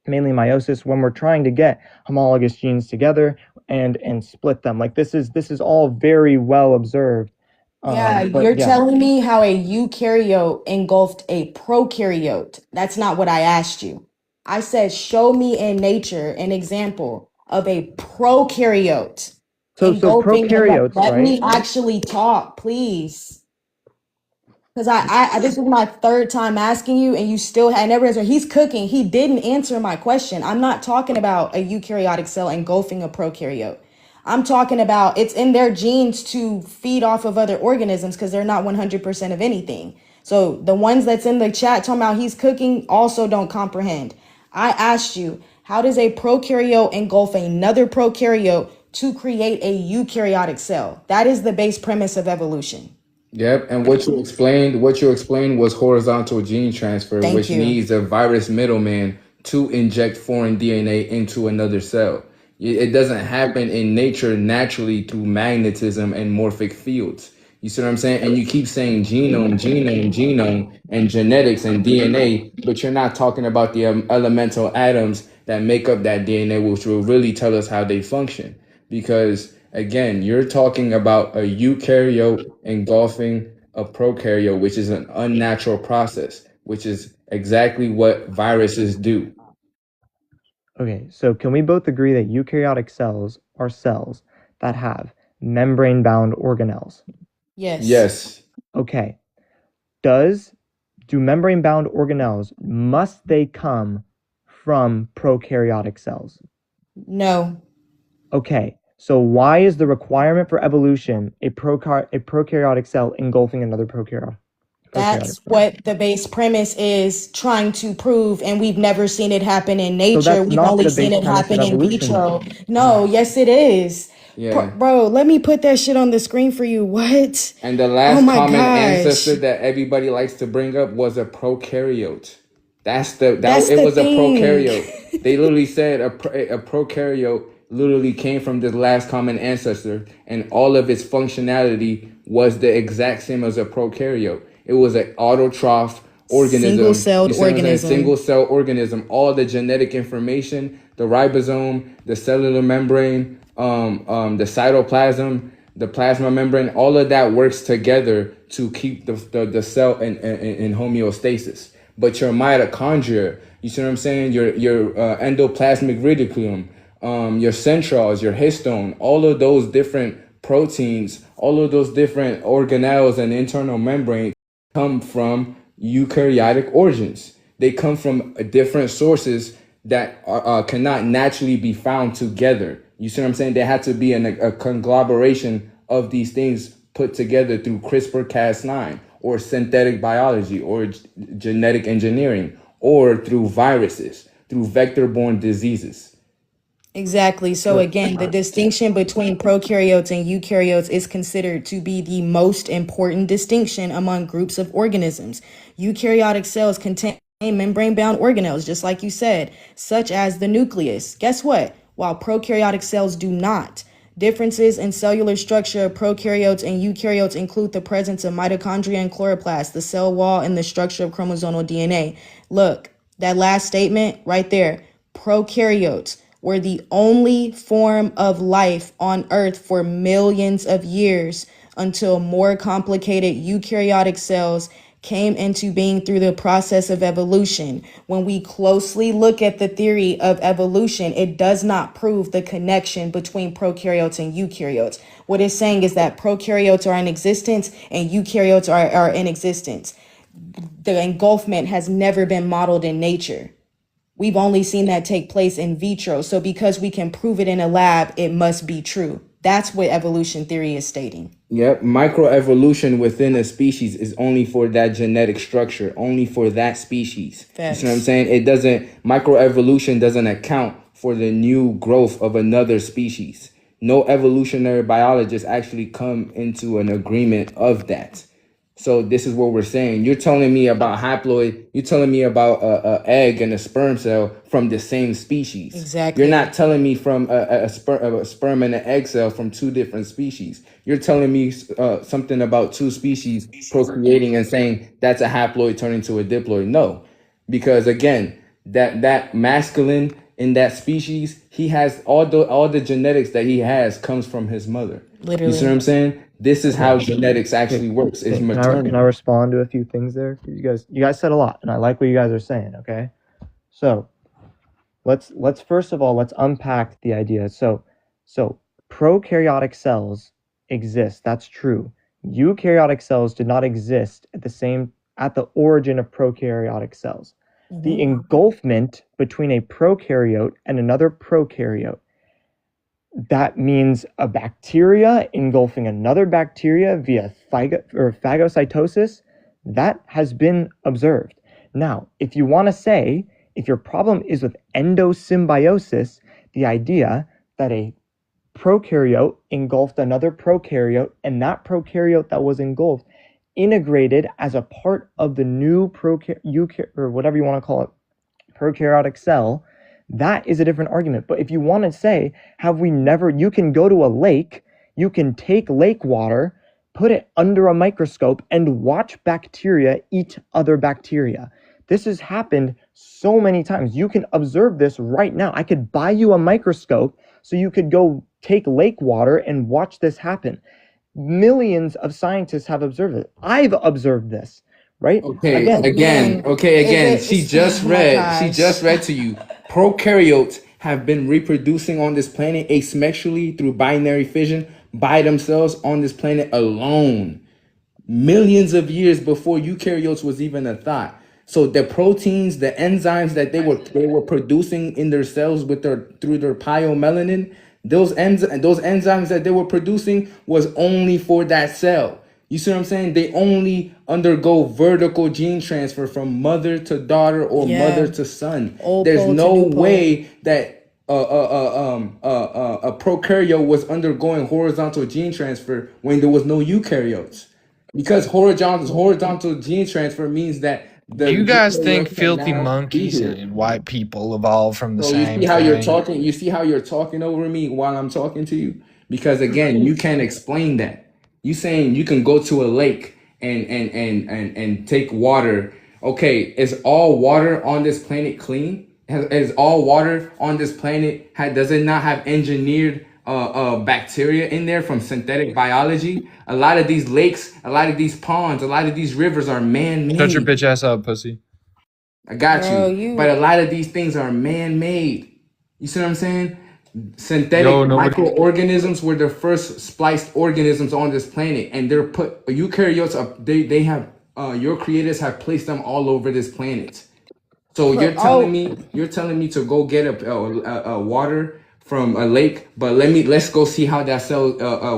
mainly meiosis, when we're trying to get homologous genes together and split them. Like this is all very well observed. You're telling me how a eukaryote engulfed a prokaryote. That's not what I asked you. I said, show me in nature an example of a prokaryote engulfing. Prokaryotes, let right? me actually talk, please. Because I this is my third time asking you, and you still had never answered. He's cooking. He didn't answer my question. I'm not talking about a eukaryotic cell engulfing a prokaryote. I'm talking about it's in their genes to feed off of other organisms because they're not 100% of anything. So the ones that's in the chat talking about he's cooking also don't comprehend. I asked you, how does a prokaryote engulf another prokaryote to create a eukaryotic cell? That is the base premise of evolution. Yep, and what you explained was horizontal gene transfer, which needs a virus middleman to inject foreign DNA into another cell. It doesn't happen in nature naturally through magnetism and morphic fields. You see what I'm saying? And you keep saying genome, and genetics and DNA, but you're not talking about the elemental atoms that make up that DNA, which will really tell us how they function. Because again, you're talking about a eukaryote engulfing a prokaryote, which is an unnatural process. which is exactly what viruses do. Okay, so can we both agree that eukaryotic cells are cells that have membrane-bound organelles? Yes. Yes. Okay. Do membrane-bound organelles, must they come from prokaryotic cells? No. Okay, so why is the requirement for evolution a prokaryotic cell engulfing another prokaryotic That's cell? what the base premise is trying to prove, and we've never seen it happen in nature. that's We've not only the seen base it premise happen of in evolution. vitro. No, yes, it is. Yeah. Bro, let me put that shit on the screen for you. What? And the Oh last my common gosh. ancestor that everybody likes to bring up was a prokaryote. That's it the was thing. a prokaryote. They literally said a prokaryote literally came from this last common ancestor, and all of its functionality was the exact same as a prokaryote. It was an autotroph organism. Single-celled You see what I'm saying? organism. Single-cell organism. All the genetic information, the ribosome, the cellular membrane, the cytoplasm, the plasma membrane, all of that works together to keep the cell in homeostasis. But your mitochondria, you see what I'm saying? Your endoplasmic reticulum, your centrals, your histone, all of those different proteins, all of those different organelles and internal membrane come from eukaryotic origins. They come from different sources that cannot naturally be found together. You see what I'm saying? There had to be a conglomeration of these things put together through CRISPR-Cas9 or synthetic biology or genetic engineering or through viruses, through vector-borne diseases. Exactly. So again, the distinction between prokaryotes and eukaryotes is considered to be the most important distinction among groups of organisms. Eukaryotic cells contain membrane-bound organelles, just like you said, such as the nucleus. Guess what? While prokaryotic cells do not. Differences in cellular structure of prokaryotes and eukaryotes include the presence of mitochondria and chloroplasts, the cell wall, and the structure of chromosomal DNA. Look, that last statement right there, prokaryotes were the only form of life on Earth for millions of years until more complicated eukaryotic cells came into being through the process of evolution. When we closely look at the theory of evolution, it does not prove the connection between prokaryotes and eukaryotes. What it's saying is that prokaryotes are in existence and eukaryotes are in existence. The engulfment has never been modeled in nature. We've only seen that take place in vitro. So because we can prove it in a lab, it must be true. That's what evolution theory is stating. Yep, microevolution within a species is only for that genetic structure, only for that species. Facts. You see what I'm saying? Microevolution doesn't account for the new growth of another species. No evolutionary biologists actually come into an agreement of that. So this is what we're saying. You're telling me about haploid. You're telling me about a egg and a sperm cell from the same species. Exactly. You're not telling me from a sperm and an egg cell from two different species. You're telling me something about two species procreating and saying that's a haploid turning to a diploid. No, because again, that masculine in that species, he has all the genetics that he has comes from his mother. Literally. You see what I'm saying? This is how genetics actually works. It's maternal. Can I respond to a few things there? You guys said a lot, and I like what you guys are saying. Okay, so let's first of all let's unpack the idea. So prokaryotic cells exist. That's true. Eukaryotic cells did not exist at the origin of prokaryotic cells. The engulfment between a prokaryote and another prokaryote, that means a bacteria engulfing another bacteria via phagocytosis, that has been observed. Now, if you want to say, if your problem is with endosymbiosis, the idea that a prokaryote engulfed another prokaryote and that prokaryote that was engulfed integrated as a part of the new or whatever you want to call it, prokaryotic cell, that is a different argument. But if you want to say, you can go to a lake, you can take lake water, put it under a microscope and watch bacteria eat other bacteria. This has happened so many times. You can observe this right now. I could buy you a microscope so you could go take lake water and watch this happen. Millions of scientists have observed it. I've observed this, right? Okay, Again, again, she Oh my just gosh. read to you. Prokaryotes have been reproducing on this planet asexually through binary fission by themselves on this planet alone, millions of years before eukaryotes was even a thought. So the proteins, the enzymes that they were producing in their cells with their through their melanin, those enzymes that they were producing was only for that cell. You see what I'm saying? They only undergo vertical gene transfer from mother to daughter or mother Yeah. to son. Old There's pole to no new pole. way that a prokaryote was undergoing horizontal gene transfer when there was no eukaryotes. Because horizontal gene transfer means that the You guys think eukaryote can filthy now be monkeys here. and white people evolved from the So you same see how you're thing? talking, you see how you're talking over me while I'm talking to you? Because again, you can't explain that. You saying you can go to a lake and take water. Okay, is all water on this planet clean? Is all water on this planet does it not have engineered bacteria in there from synthetic biology? A lot of these lakes, a lot of these ponds, a lot of these rivers are Shut your man-made. bitch ass up, pussy. I got Bro, you. But you a lot of these things are man-made. You see what I'm saying? Yo, Synthetic nobody. microorganisms were the first spliced organisms on this planet, and they're put eukaryotes up. They have your creators have placed them all over this planet. So oh you're telling me to go get a water from a lake, but let's go see how that cell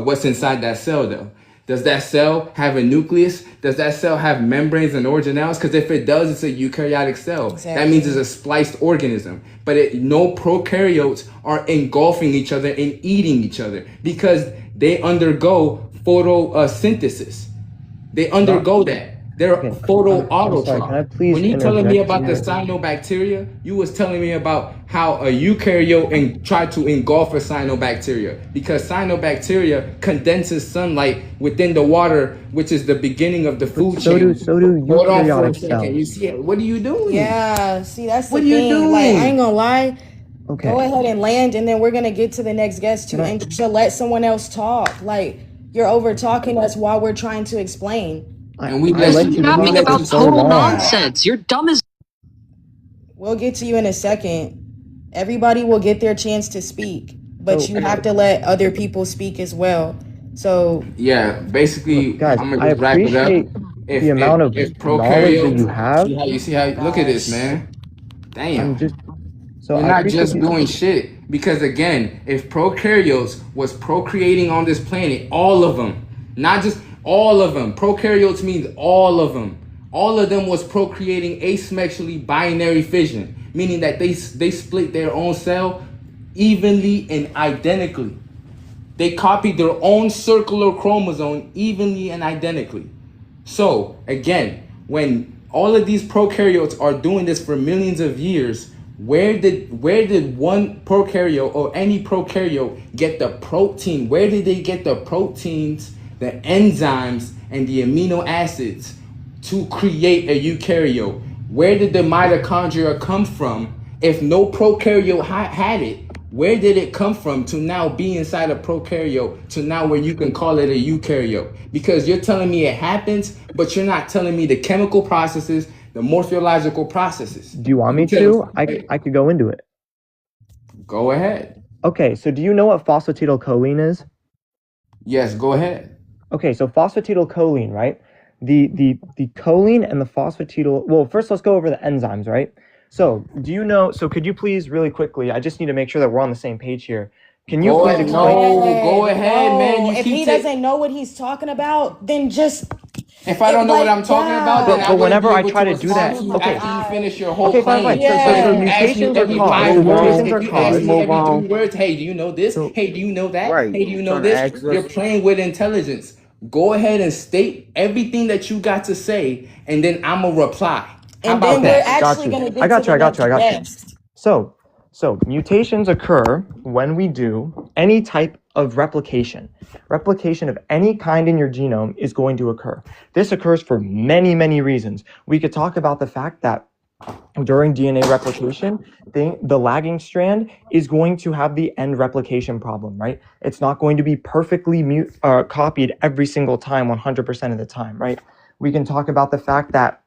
what's inside that cell though. Does that cell have a nucleus? Does that cell have membranes and organelles? Because if it does, it's a eukaryotic cell. That means it's exactly. a spliced organism. But no prokaryotes are engulfing each other and eating each other because they undergo photosynthesis. They Not undergo that. They're okay. I'm sorry. Can I photoautotroph. please When you telling me interject about the here? cyanobacteria, you was telling me about how a eukaryote tried to engulf a cyanobacteria because cyanobacteria condenses sunlight within the water, which is the beginning of the But food chain. so do Hold on for a eukaryotic second. You cells. see, what are you doing? Yeah, see, that's the What are you thing. Like, I ain't doing? gonna lie. Go Okay. ahead and land, and then we're gonna get to the next guest Can too, I? and to let someone else talk. Like, you're over talking us while we're trying to explain. And we I let let you. you And we talk Yapping let for you. about so total long. nonsense. You're dumb as. We'll get to you in a second. Everybody will get their chance to speak, but So you have to let other people speak as well. So, Yeah, look, basically, guys, I'm gonna I just wrap it up. appreciate the amount of If knowledge that you prokaryotes, have. you see how oh look at this, gosh. man. I'm Damn. just so You're I not appreciate just you. doing shit. Because again, if prokaryotes was procreating on this planet, all of them, not just all of them. Prokaryotes means all of them. All of them was procreating asexually binary fission, meaning that they split their own cell evenly and identically. They copied their own circular chromosome evenly and identically. So again, when all of these prokaryotes are doing this for millions of years, where did one prokaryote or any prokaryote get the protein? Where did they get the proteins, the enzymes, and the amino acids to create a eukaryote? Where did the mitochondria come from if no prokaryote had it? Where did it come from to now be inside a prokaryote to now where you can call it a eukaryote? Because you're telling me it happens, but you're not telling me the chemical processes, the morphological processes. Do you want me Because to? I could go into it. go ahead. Okay, so do you know what phosphatidylcholine is? Yes, go ahead. Okay, so phosphatidylcholine, right? The choline and the phosphatidyl. Well, first let's go over the enzymes, right? So do you know? So could you please really quickly? I just need to make sure that we're on the same page here. Can you Go please ahead. explain? Go ahead, man. No, You if keep he doesn't know what he's talking about, then just If I don't know what I'm talking about, then I But wouldn't whenever be I able try to to do respond that, to you okay, after you finish your whole okay, fine, claim. fine. But if So you ask me mutations are every caused. 5 words, Mutations are if you ask caused. me every 3 words, hey, do you know this? So, Hey, do you know that? right, Hey, do you know trying to this? ask You're us. playing with intelligence. Go ahead and state everything that you got to say, and then I'm going to reply. How and about then we're Okay, that? got actually you. gonna I get to got you. the I got you. next I got you. guest. So mutations occur when we do any type of replication. Replication of any kind in your genome is going to occur. This occurs for many, many reasons. We could talk about the fact that during DNA replication, the lagging strand is going to have the end replication problem, right? It's not going to be perfectly copied every single time, 100% of the time, right? We can talk about the fact that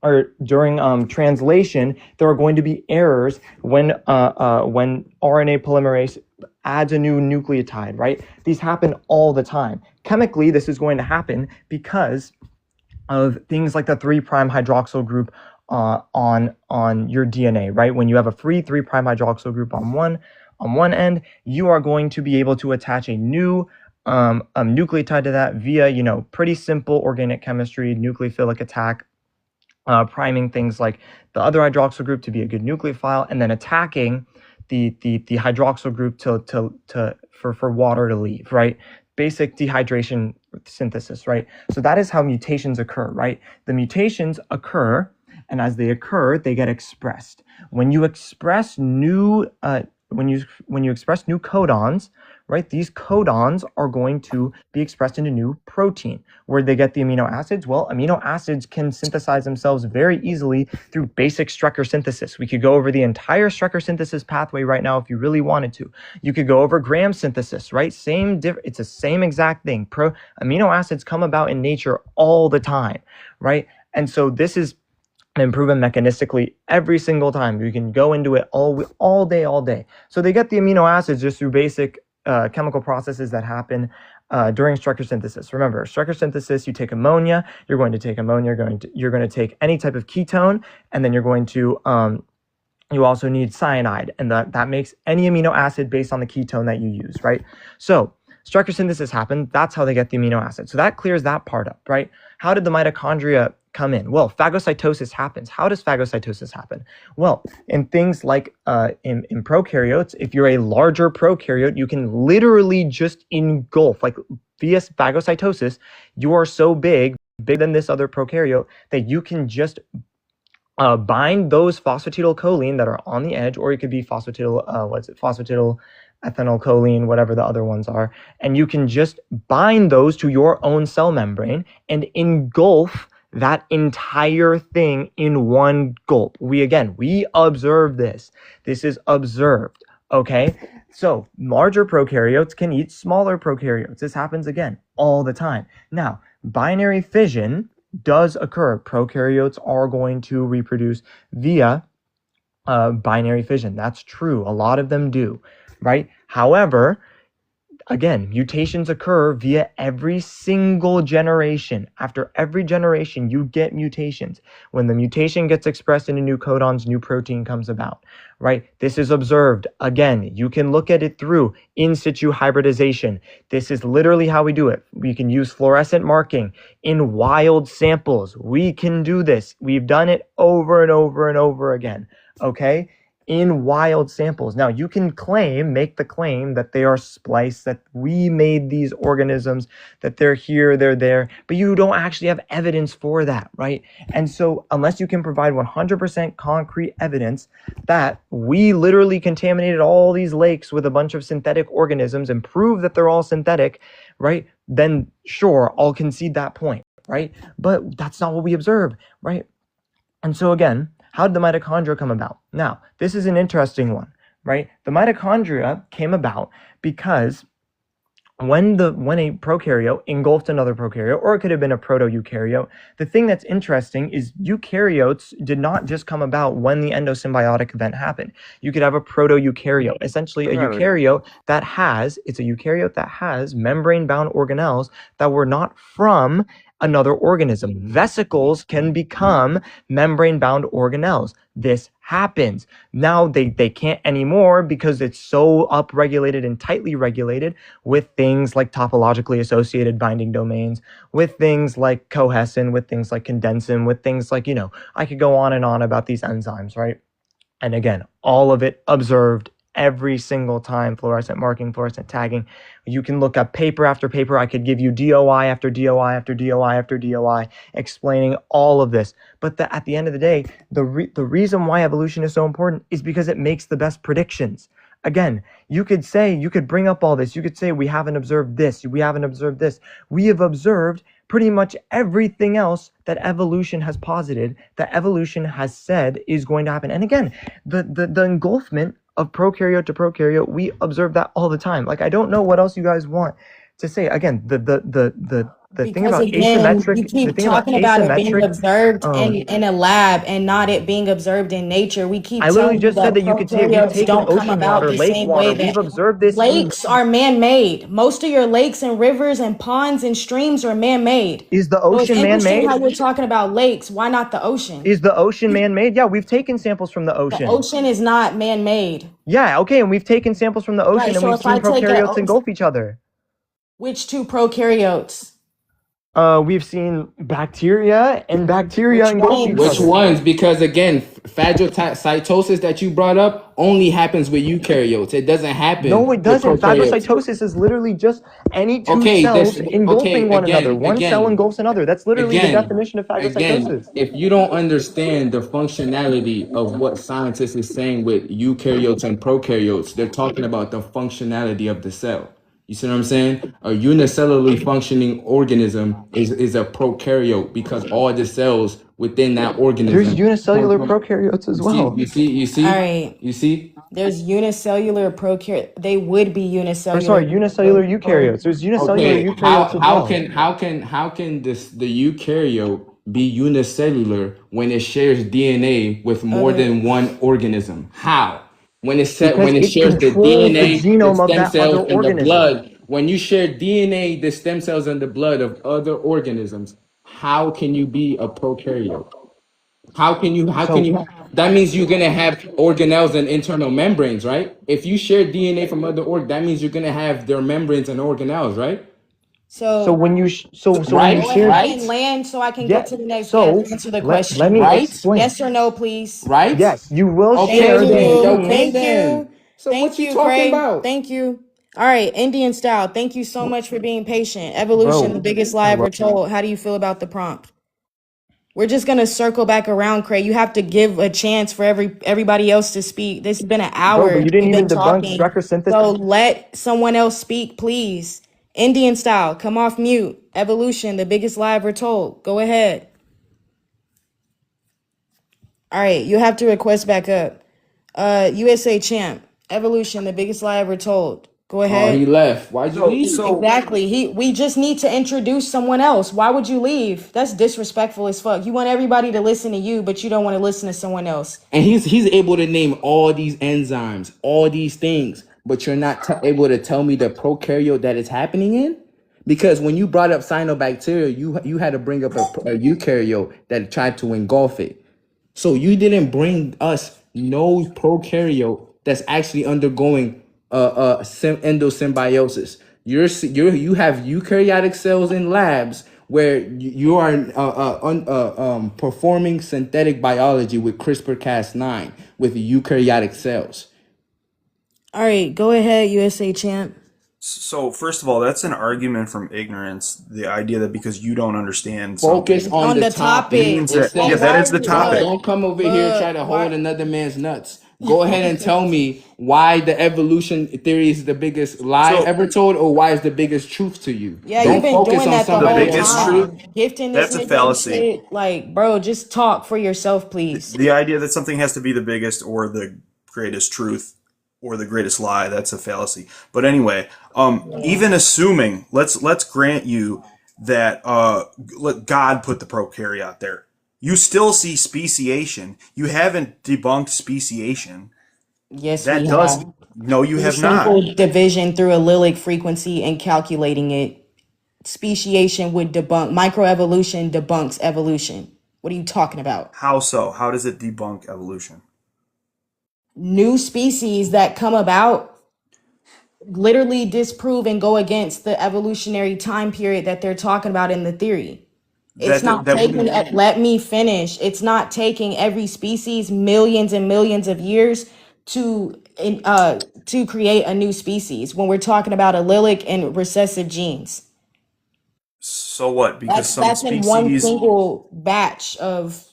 or during translation, there are going to be errors when RNA polymerase adds a new nucleotide, right? These happen all the time. Chemically, this is going to happen because of things like the 3' hydroxyl group on your DNA, right? When you have a free 3' hydroxyl group on one end, you are going to be able to attach a new nucleotide to that via, pretty simple organic chemistry, nucleophilic attack, priming things like the other hydroxyl group to be a good nucleophile, and then attacking the hydroxyl group for water to leave, right? Basic dehydration synthesis, right? So that is how mutations occur, right? The mutations occur, and as they occur, they get expressed. When you express new when you express new codons, right? These codons are going to be expressed in a new protein. Where they get the amino acids? Well, amino acids can synthesize themselves very easily through basic Strecker synthesis. We could go over the entire Strecker synthesis pathway right now if you really wanted to. You could go over Gram synthesis, right? It's the same exact thing. Amino acids come about in nature all the time, right? And so this is and proven mechanistically every single time. You can go into it all day. So they get the amino acids just through basic chemical processes that happen during Strecker synthesis. Remember, Strecker synthesis, you take ammonia, you're going to take take any type of ketone, and then you're going to you also need cyanide, and that makes any amino acid based on the ketone that you use, right? So Strecker synthesis happened. That's how they get the amino acid. So that clears that part up, right? How did the mitochondria come in? Well, phagocytosis happens. How does phagocytosis happen? Well, in things like in prokaryotes, if you're a larger prokaryote, you can literally just engulf, like via phagocytosis, you are so bigger than this other prokaryote that you can just bind those phosphatidylcholine that are on the edge, or it could be phosphatidylethylcholine, whatever the other ones are, and you can just bind those to your own cell membrane and engulf that entire thing in one gulp. We observe this. This is observed, okay? So larger prokaryotes can eat smaller prokaryotes. This happens again all the time. Now, binary fission does occur. Prokaryotes are going to reproduce via binary fission. That's true. A lot of them do, right? However, again, mutations occur via every single generation. After every generation, you get mutations. When the mutation gets expressed into new codons, new protein comes about, right? This is observed. Again, you can look at it through in situ hybridization. This is literally how we do it. We can use fluorescent marking in wild samples. We can do this. We've done it over and over and over again, okay? In wild samples. Now, you can make the claim that they are spliced, that we made these organisms, that they're here, they're there, but you don't actually have evidence for that, right? And so, unless you can provide 100% concrete evidence that we literally contaminated all these lakes with a bunch of synthetic organisms and prove that they're all synthetic, right? Then sure, I'll concede that point, right? But that's not what we observed, right? And so again, how did the mitochondria come about? Now, this is an interesting one, right? The mitochondria came about because when a prokaryote engulfed another prokaryote, or it could have been a proto-eukaryote, the thing that's interesting is eukaryotes did not just come about when the endosymbiotic event happened. You could have a proto-eukaryote, essentially a eukaryote that has membrane-bound organelles that were not from another organism. Vesicles can become membrane-bound organelles. This happens. Now they can't anymore because it's so upregulated and tightly regulated with things like topologically associated binding domains, with things like cohesin, with things like condensin, with things like, I could go on and on about these enzymes, right? And again, all of it observed every single time, fluorescent marking, fluorescent tagging. You can look up paper after paper. I could give you DOI after DOI after DOI after DOI explaining all of this. But at the end of the day, the reason why evolution is so important is because it makes the best predictions. Again, you could bring up all this. You could say, we haven't observed this. We haven't observed this. We have observed pretty much everything else that evolution has posited, that evolution has said is going to happen. And again, the engulfment of prokaryote to prokaryote, we observe that all the time. Like, I don't know what else you guys want to say again the thing Because about again, you asymmetric the keep thing about talking about it being asymmetric observed in a lab and not it being observed in nature. We keep I literally telling you just said that that we've prokaryotes taken don't come ocean about water, the lake same way water. that We've observed this in lakes are man-made. Most of your lakes and rivers and ponds and streams are man-made. Is the So it's ocean interesting how man-made? you're talking about lakes. Why not the ocean? Is the ocean man-made? Yeah, we've taken samples from the The ocean. ocean is not man-made. Yeah, okay, and we've taken samples from the Right. ocean and So we've if I seen take prokaryotes engulf each other. which two prokaryotes? We've seen bacteria and bacteria Which engulf each Which other. ones? Because again, phagocytosis that you brought up only happens with eukaryotes. It doesn't happen No, it with doesn't. prokaryotes. Phagocytosis is literally just any two Okay, cells engulfing one another. One cell again, engulfs another. That's literally the definition of again, phagocytosis. if you don't understand the functionality of what scientists is saying with eukaryotes and prokaryotes, they're talking about the functionality of the cell. You see what I'm saying? A unicellularly functioning organism is a prokaryote because all the cells within that organism. There's unicellular prokaryotes as well. All right. You see? There's unicellular prokaryote. They would be unicellular. Or sorry, unicellular eukaryotes. There's unicellular Okay, eukaryotes as well. how can the eukaryote be unicellular when it shares DNA with more than one organism? How? When Because it it shares the controls the DNA, the genome of stem that other cells, and the organism. blood. When you share DNA, the stem cells, and the blood of other organisms, how can you be a prokaryote? How can you that means you're gonna have organelles and internal membranes, right? If you share DNA from other that means you're gonna have their membranes and organelles, right? So when you so when Right, you Go share, ahead and land so I can yeah. get to the next So guest. Answer the let question. me Right? explain. Yes or no, please. Right? Yes, you will Thank share the you. DNA. Thank you. So Thank what you you, talking Craig. about? Thank you. All right, Indian style. Thank you so much for being patient. Evolution, the Bro, biggest lie ever told. How do you feel about the prompt? We're just gonna circle back around, Craig. You have to give a chance for everybody else to speak. This has been an bro, hour. but you didn't We've even been debunk talking. Strecker synthesis. So let someone else speak, please. Indian style, come off mute. Evolution, the biggest lie ever told. Go ahead. All right, you have to request back up. USA champ. Evolution, the biggest lie ever told. Go Oh, he ahead. left. Why'd you leave? Exactly. We just need to introduce someone else. Why would you leave? That's disrespectful as fuck. You want everybody to listen to you, but you don't want to listen to someone else. And he's able to name all these enzymes, all these things, but you're not able to tell me the prokaryote that it's happening in. Because when you brought up cyanobacteria, you had to bring up a eukaryote that tried to engulf it. So you didn't bring us no prokaryote that's actually undergoing endosymbiosis. You have eukaryotic cells in labs where you are performing synthetic biology with CRISPR-Cas9 with eukaryotic cells. All right, go ahead, USA champ. So first of all, that's an argument from ignorance. The idea that because you don't understand Focus something, on the topic. means that It that is the says, topic. don't come over here and try to hold another man's nuts. Go ahead and tell me why the evolution theory is the biggest lie ever told, or why is the biggest truth to you. Yeah, Don't you've been focus doing on that the somebody whole else's time. truth. Gifting this That's a nigga and fallacy. shit. Like, bro, just talk for yourself, please. The idea that something has to be the biggest or the greatest truth or the greatest lie, that's a fallacy. But anyway, even assuming, let's grant you that God put the prokaryote there. You still see speciation. You haven't debunked speciation. Yes, That we does have. no, you Through have not. simple division through allelic frequency and calculating it. Speciation would debunk microevolution debunks evolution. What are you talking about? How so? How does it debunk evolution? New species that come about literally disprove and go against the evolutionary time period that they're talking about in the theory. It's not taking, let me finish. It's not taking every species millions and millions of years to create a new species when we're talking about allelic and recessive genes. So what? Because some That's in one species. single batch of.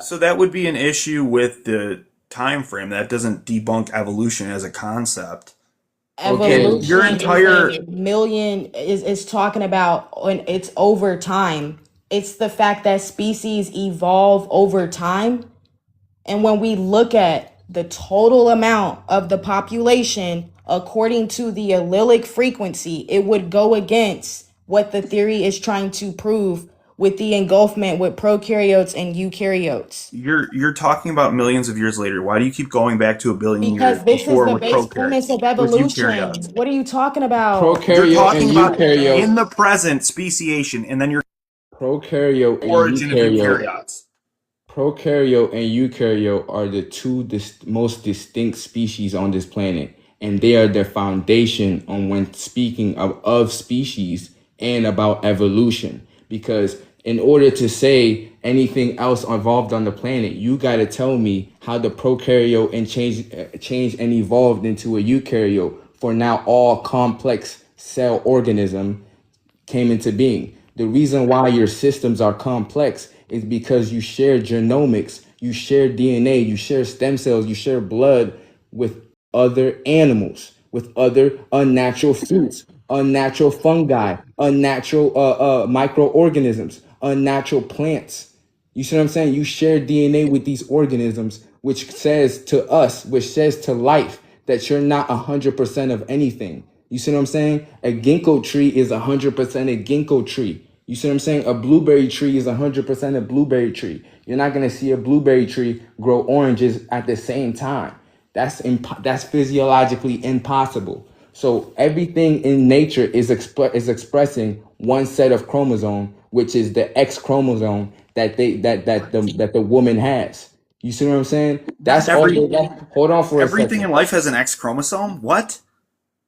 So that would be an issue with the time frame. That doesn't debunk evolution as a concept. Evolution Your entire is a million is talking about, and it's over time. It's the fact that species evolve over time. And when we look at the total amount of the population according to the allelic frequency, it would go against what the theory is trying to prove with the engulfment with prokaryotes and eukaryotes. You're talking about millions of years later. Why do you keep going back to a billion years Because this is before the with base premise of with evolution. eukaryotes? What are you talking about? You're Prokaryote talking and about eukaryote. in the present speciation, and then you're Prokaryote and origin of eukaryote. eukaryotes. Prokaryote and eukaryote are the two most distinct species on this planet, and they are the foundation on when speaking of species and about evolution. Because in order to say anything else evolved on the planet, you got to tell me how the prokaryote and changed and evolved into a eukaryote for now all complex cell organism came into being. The reason why your systems are complex is because you share genomics, you share DNA, you share stem cells, you share blood with other animals, with other unnatural fruits, unnatural fungi, unnatural microorganisms, unnatural plants. You see what I'm saying? You share DNA with these organisms, which says to us, which says to life that you're not 100% of anything. You see what I'm saying? A ginkgo tree is 100% a ginkgo tree. You see what I'm saying? A blueberry tree is 100% a blueberry tree. You're not going to see a blueberry tree grow oranges at the same time. That's physiologically impossible. So everything in nature is expressing one set of chromosome, which is the X chromosome that the woman has. You see what I'm saying? That's all. Hold on for a Everything second. in life has an X chromosome. What?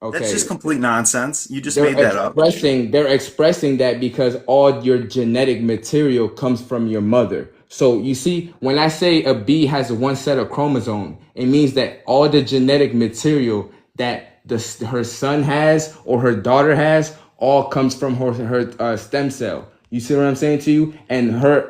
That's just Okay. complete nonsense. You just They're made that up. expressing that because all your genetic material comes from your mother. So you see, when I say a bee has one set of chromosome, it means that all the genetic material that her son has or her daughter has all comes from her stem cell. You see what I'm saying to you? And her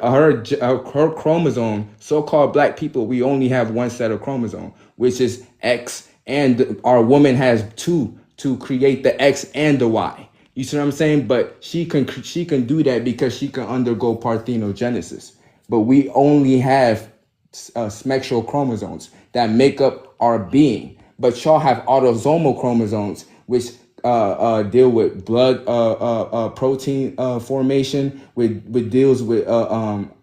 chromosome, so-called black people, we only have one set of chromosome, which is X, and our woman has two to create the X and the Y. You see what I'm saying? But she can do that because she can undergo parthenogenesis. But we only have smexual chromosomes that make up our being. But y'all have autosomal chromosomes, which deal with blood protein formation, with deals with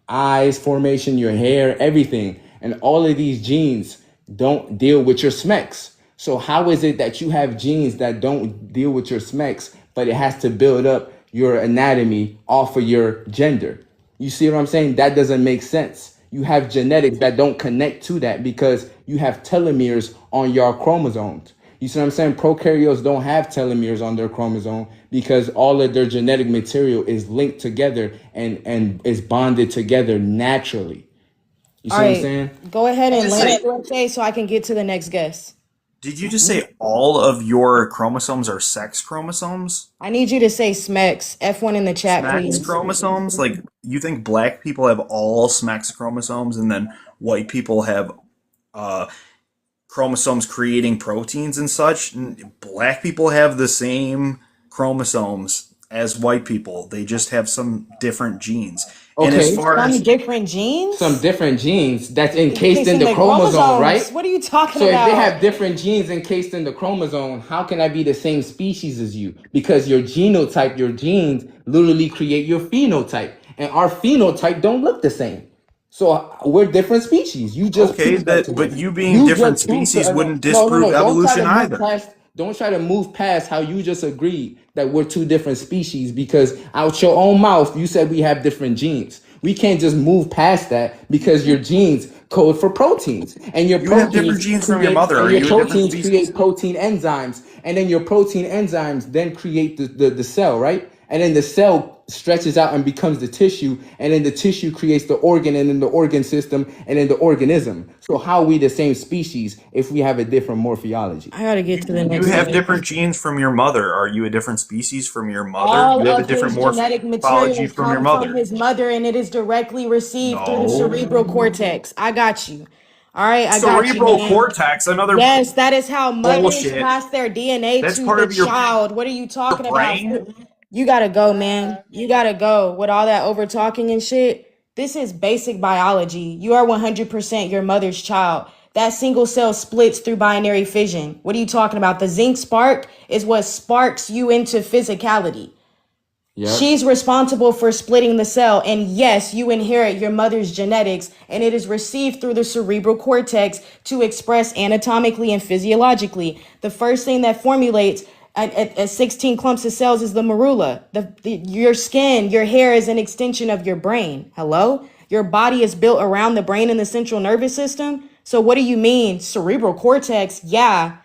eyes formation, your hair, everything. And all of these genes don't deal with your SMEX. So how is it that you have genes that don't deal with your SMEX, but it has to build up your anatomy off of your gender? You see what I'm saying? That doesn't make sense. You have genetics that don't connect to that because you have telomeres on your chromosomes. You see what I'm saying? Prokaryotes don't have telomeres on their chromosome because all of their genetic material is linked together and is bonded together naturally. You see All what I'm right, saying? go ahead and land your say so I can get to the next guest. Did you just say all of your chromosomes are sex chromosomes? I need you to say SMEX. F1 in the chat, SMEX please. chromosomes? Like, you think black people have all SMEX chromosomes and then white people have chromosomes creating proteins and such? Black people have the same chromosomes as white people. They just have some different genes. And as Okay. far as different genes? Some different genes that's encased in the chromosome, right? What are you talking So about? if they have different genes encased in the chromosome, how can I be the same species as you? Because your genotype, your genes literally create your phenotype. And our phenotype don't look the same. So we're different species. You just okay, proved that to but me. you being different just proved species wouldn't no. disprove Don't try evolution to move either. past. Don't try to move past how you just agreed that we're two different species because out your own mouth you said we have different genes. We can't just move past that because your genes code for proteins and your You have different proteins genes from your mother. Are your you a different proteins species? create protein enzymes, and then your protein enzymes then create the cell, right? And then the cell stretches out and becomes the tissue, and then the tissue creates the organ, and then the organ system, and then the organism. So how are we the same species if we have a different morphology? I gotta get to the You next have one. different genes from your mother. Are you a different species from your mother? All You have a of different his genetic morphology material from your come from mother. his mother, and it is directly received through the No. cerebral cortex. I got you. All right, I got you, Cerebral man. cortex, another Yes, that is how mothers bullshit. pass their DNA That's to part the of your child. What are you talking about? brain. You gotta go, man. You gotta go with all that over talking and shit. This is basic biology. You are 100% your mother's child. That single cell splits through binary fission. What are you talking about? The zinc spark is what sparks you into physicality. Yep. She's responsible for splitting the cell. And yes, you inherit your mother's genetics, and it is received through the cerebral cortex to express anatomically and physiologically. The first thing that formulates at 16 clumps of cells is the medulla. Your skin, your hair is an extension of your brain. Hello? Your body is built around the brain and the central nervous system. So what do you mean? Cerebral cortex? Yeah.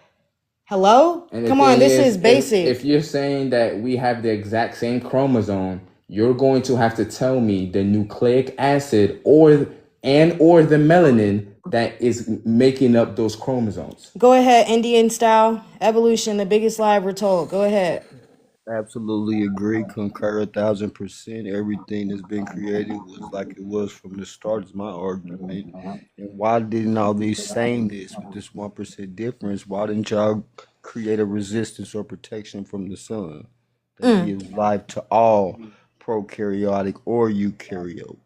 Hello? And the Come on, thing this is basic. if you're saying that we have the exact same chromosome, you're going to have to tell me the nucleic acid or the melanin that is making up those chromosomes. Go ahead, Indian style. Evolution, the biggest lie ever told. Go ahead. Absolutely agree, concur 1,000%. Everything that's been created was like it was from the start, is my argument. And why didn't all these sameness with this 1% difference? Why didn't y'all create a resistance or protection from the sun that gives life to all prokaryotic or eukaryotes?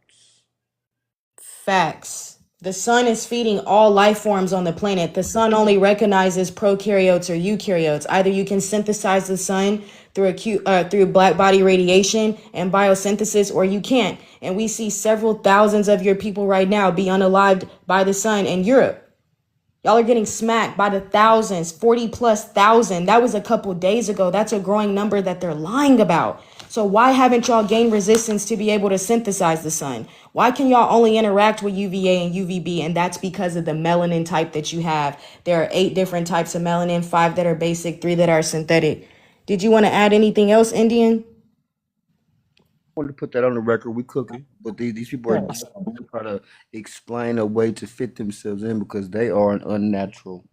Facts. The sun is feeding all life forms on the planet. The sun only recognizes prokaryotes or eukaryotes. Either you can synthesize the sun through black body radiation and biosynthesis, or you can't. And we see several thousands of your people right now be unalived by the sun in Europe. Y'all are getting smacked by the thousands, 40 plus thousand. That was a couple days ago. That's a growing number that they're lying about. So why haven't y'all gained resistance to be able to synthesize the sun? Why can y'all only interact with UVA and UVB? And that's because of the melanin type that you have. There are 8 different types of melanin, 5 that are basic, 3 that are synthetic. Did you want to add anything else, Indian? I wanted to put that on the record. We cooking, but these people are trying to explain a way to fit themselves in because they are an unnatural.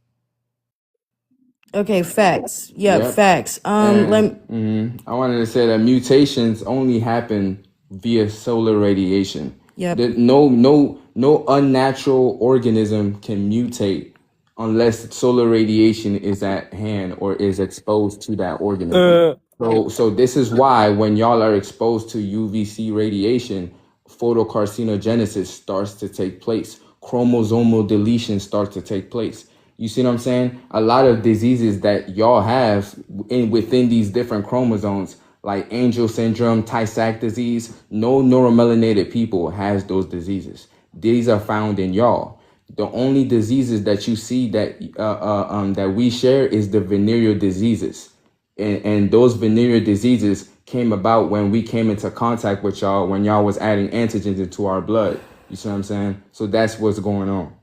Okay, facts. Yep, Yep. facts. I wanted to say that mutations only happen via solar radiation. Yep. No unnatural organism can mutate unless solar radiation is at hand or is exposed to that organism. So this is why when y'all are exposed to UVC radiation, photocarcinogenesis starts to take place. Chromosomal deletion starts to take place. You see what I'm saying? A lot of diseases that y'all have within these different chromosomes, like Angel syndrome, Tay-Sachs disease, no neuromelanated people has those diseases. These are found in y'all. The only diseases that you see that that we share is the venereal diseases, and those venereal diseases came about when we came into contact with y'all when y'all was adding antigens into our blood. You see what I'm saying? So that's what's going on.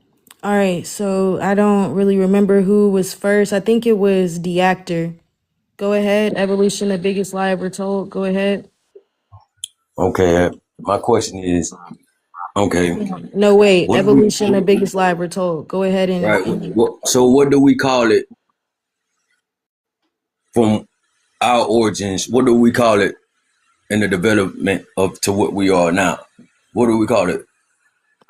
All right, so I don't really remember who was first. I think it was the actor. Go ahead. Evolution, the biggest lie ever told. Go ahead. Okay, my question is, okay. No, wait. What do Evolution, the we, biggest lie ever told. Go ahead right? and So what do we call it from our origins? What do we call it in the development of to what we are now? What do we call it?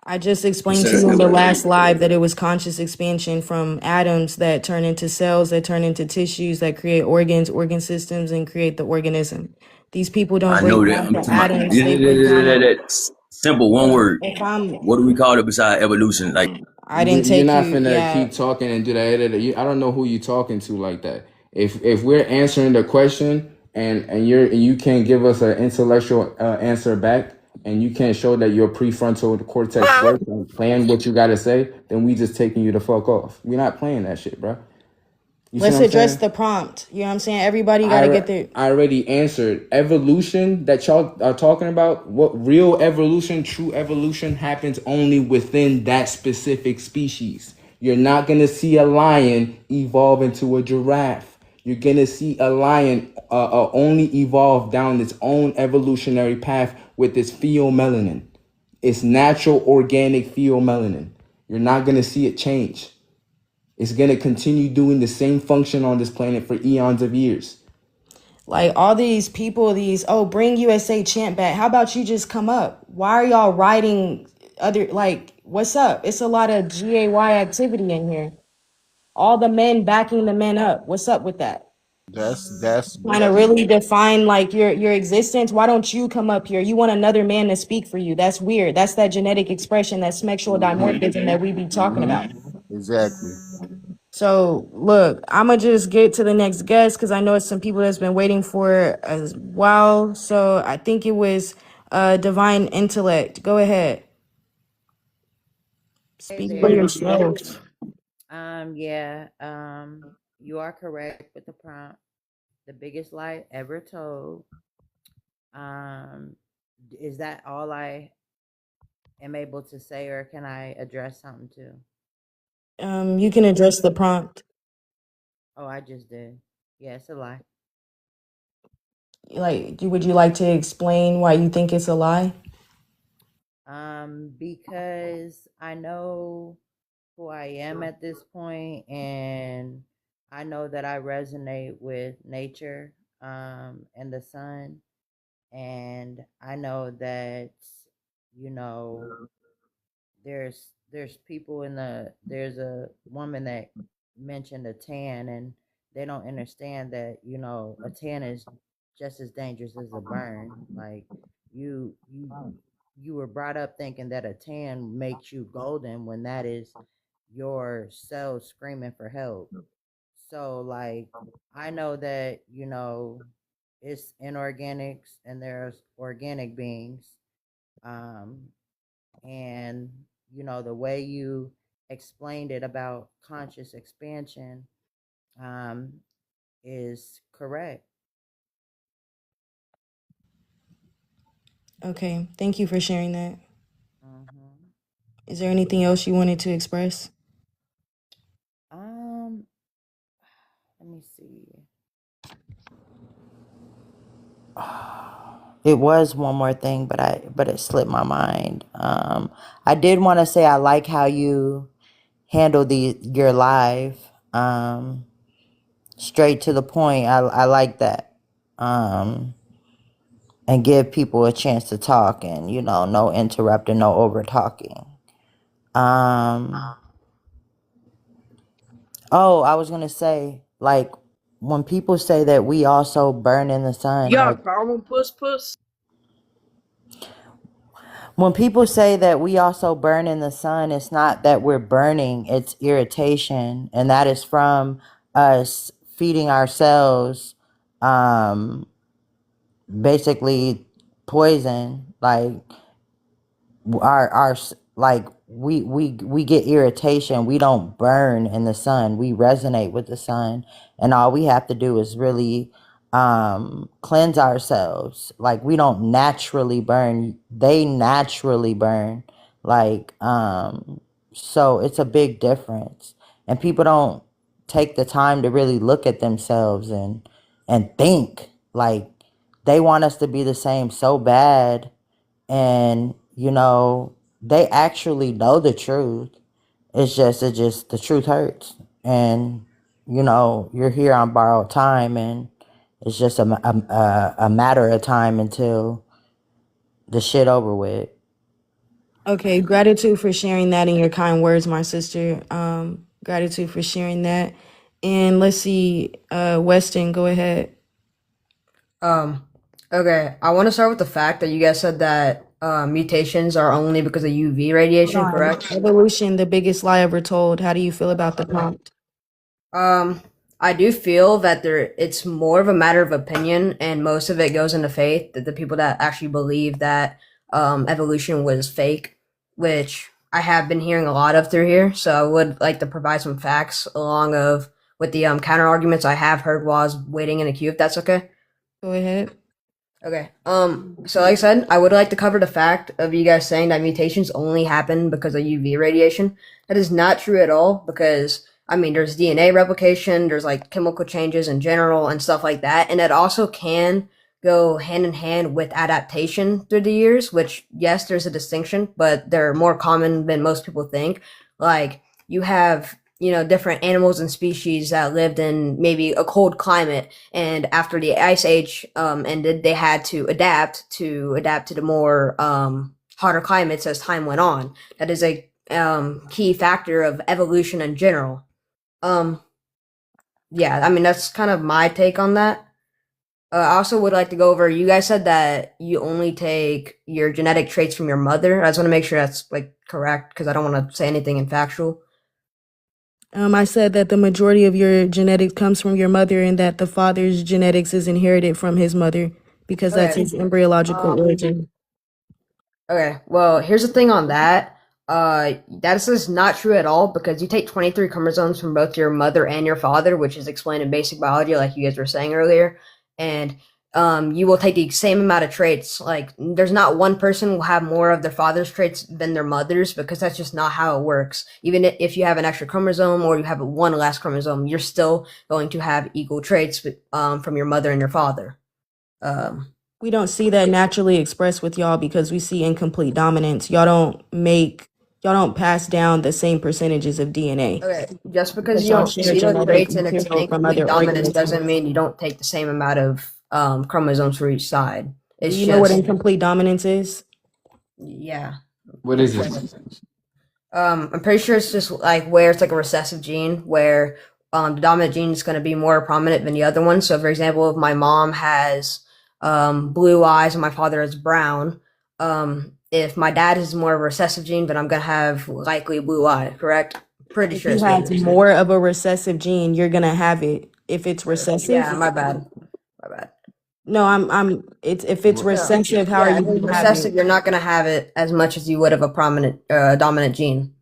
I just explained to you in the last live that it was conscious expansion from atoms that turn into cells, that turn into tissues, that create organs, organ systems, and create the organism. These people don't I break know that. down I'm the talking about atoms, they break down the. that simple one word. If I'm, What do we call it besides evolution? Like I didn't You're take not you, finna yeah. keep talking and do that. I don't know who you talking to like that. If we're answering the question and you can't give us an intellectual answer back, and you can't show that your prefrontal cortex works and playing what you gotta say, then we just taking you the fuck off. We're not playing that shit, bro. You see Let's what I'm address saying? the prompt. You know what I'm saying? Everybody got to get their. I already answered. Evolution that y'all are talking about, what real evolution, true evolution happens only within that specific species. You're not going to see a lion evolve into a giraffe. You're going to see a lion only evolve down its own evolutionary path with its pheomelanin. It's natural organic pheomelanin. You're not going to see it change. It's going to continue doing the same function on this planet for eons of years. Like all these people, bring USA chant back. How about you just come up? Why are y'all writing what's up? It's a lot of GAY activity in here. All the men backing the men up. What's up with that? That's Trying to really define like your existence. Why don't you come up here? You want another man to speak for you. That's weird. That's that genetic expression, that sexual dimorphism that we be talking about. Exactly. So look, I'ma just get to the next guest because I know it's some people that's been waiting for a while. So I think it was Divine Intellect. Go ahead. Hey Speak for there. yourself. Yeah, you are correct with the prompt. The biggest lie ever told. Um, is that all I am able to say, or can I address something too? You can address the prompt. Oh, I just did. Yeah, it's a lie. Like, would you like to explain why you think it's a lie? Because I know who I am at this point, and I know that I resonate with nature, and the sun, and I know that, you know, there's people there's a woman that mentioned a tan, and they don't understand that, a tan is just as dangerous as a burn. Like, you you you were brought up thinking that a tan makes you golden, when that is your cells screaming for help. So, like, I know that, it's inorganics and there's organic beings. Um, and, the way you explained it about conscious expansion, um, is correct. Okay, thank you for sharing that. hmm Is there anything else you wanted to express? Um, Let me see. It was one more thing, but it slipped my mind. I did want to say I like how you handle your live, straight to the point. I like that, and give people a chance to talk, and, no interrupting, no over talking. Um, oh, I was gonna say, like, when people say that we also burn in the You sun, got like, a problem, puss? when people say that we also burn in the sun, it's not that we're burning, it's irritation. And that is from us feeding ourselves, um, basically poison. Like, like, we get irritation. We don't burn in the sun. We resonate with the sun, and all we have to do is really cleanse ourselves. Like, we don't naturally burn. They naturally burn. Like, so it's a big difference, and people don't take the time to really look at themselves and think. Like, they want us to be the same so bad, and, they actually know the truth. It just the truth hurts. And, you're here on borrowed time, and it's just a matter of time until the shit over with. Okay, gratitude for sharing that in your kind words, my sister. Gratitude for sharing that. And let's see, Weston, go ahead. Um, okay, I want to start with the fact that you guys said that mutations are only because of UV Hold radiation, on. correct? Evolution, the biggest lie ever told. How do you feel about the prompt? Um, I do feel that it's more of a matter of opinion, and most of it goes into faith. That the people that actually believe that evolution was fake, which I have been hearing a lot of through here. So I would like to provide some facts along of with the counter arguments I have heard while I was waiting in a queue. If that's okay. Go ahead. Okay. So like I said, I would like to cover the fact of you guys saying that mutations only happen because of UV radiation. That is not true at all, because I mean there's DNA replication, there's like chemical changes in general and stuff like that, and it also can go hand in hand with adaptation through the years, which yes, there's a distinction, but they're more common than most people think. Like, you have, different animals and species that lived in maybe a cold climate, and after the ice age ended, they had to adapt to the more hotter climates as time went on. That is a key factor of evolution in general. Um, yeah, I mean that's kind of my take on that. I also would like to go over. You guys said that you only take your genetic traits from your mother. I just want to make sure that's like correct, because I don't want to say anything infactual. I said that the majority of your genetics comes from your mother and that the father's genetics is inherited from his mother because that's Okay. his embryological origin. Okay, well, here's the thing on that. That is not true at all because you take 23 chromosomes from both your mother and your father, which is explained in basic biology, like you guys were saying earlier, and you will take the same amount of traits. Like, there's not one person will have more of their father's traits than their mother's because that's just not how it works. Even if you have an extra chromosome or you have one less chromosome, you're still going to have equal traits from your mother and your father. We don't see that naturally expressed with y'all because we see incomplete dominance. Y'all don't pass down the same percentages of DNA. Okay, just because Because you y'all don't share see those genetic traits in material from incomplete other dominance organisms. doesn't mean you don't take the same amount of chromosomes for each side. Do It's you know what just incomplete dominance is? yeah. What is it? I'm pretty sure it's just like where it's like a recessive gene where the dominant gene is going to be more prominent than the other one. So, for example, if my mom has blue eyes and my father is brown, if my dad is more of a recessive gene, then I'm going to have likely blue eye. Correct? Pretty If sure he it's what has you're saying. more of a recessive gene, you're gonna have it. If it's recessive, Yeah, my bad. My bad. no, it's if it's recessive, how are Yeah, you if it's gonna have recessive, it? you're not going to have it as much as you would of a prominent dominant gene.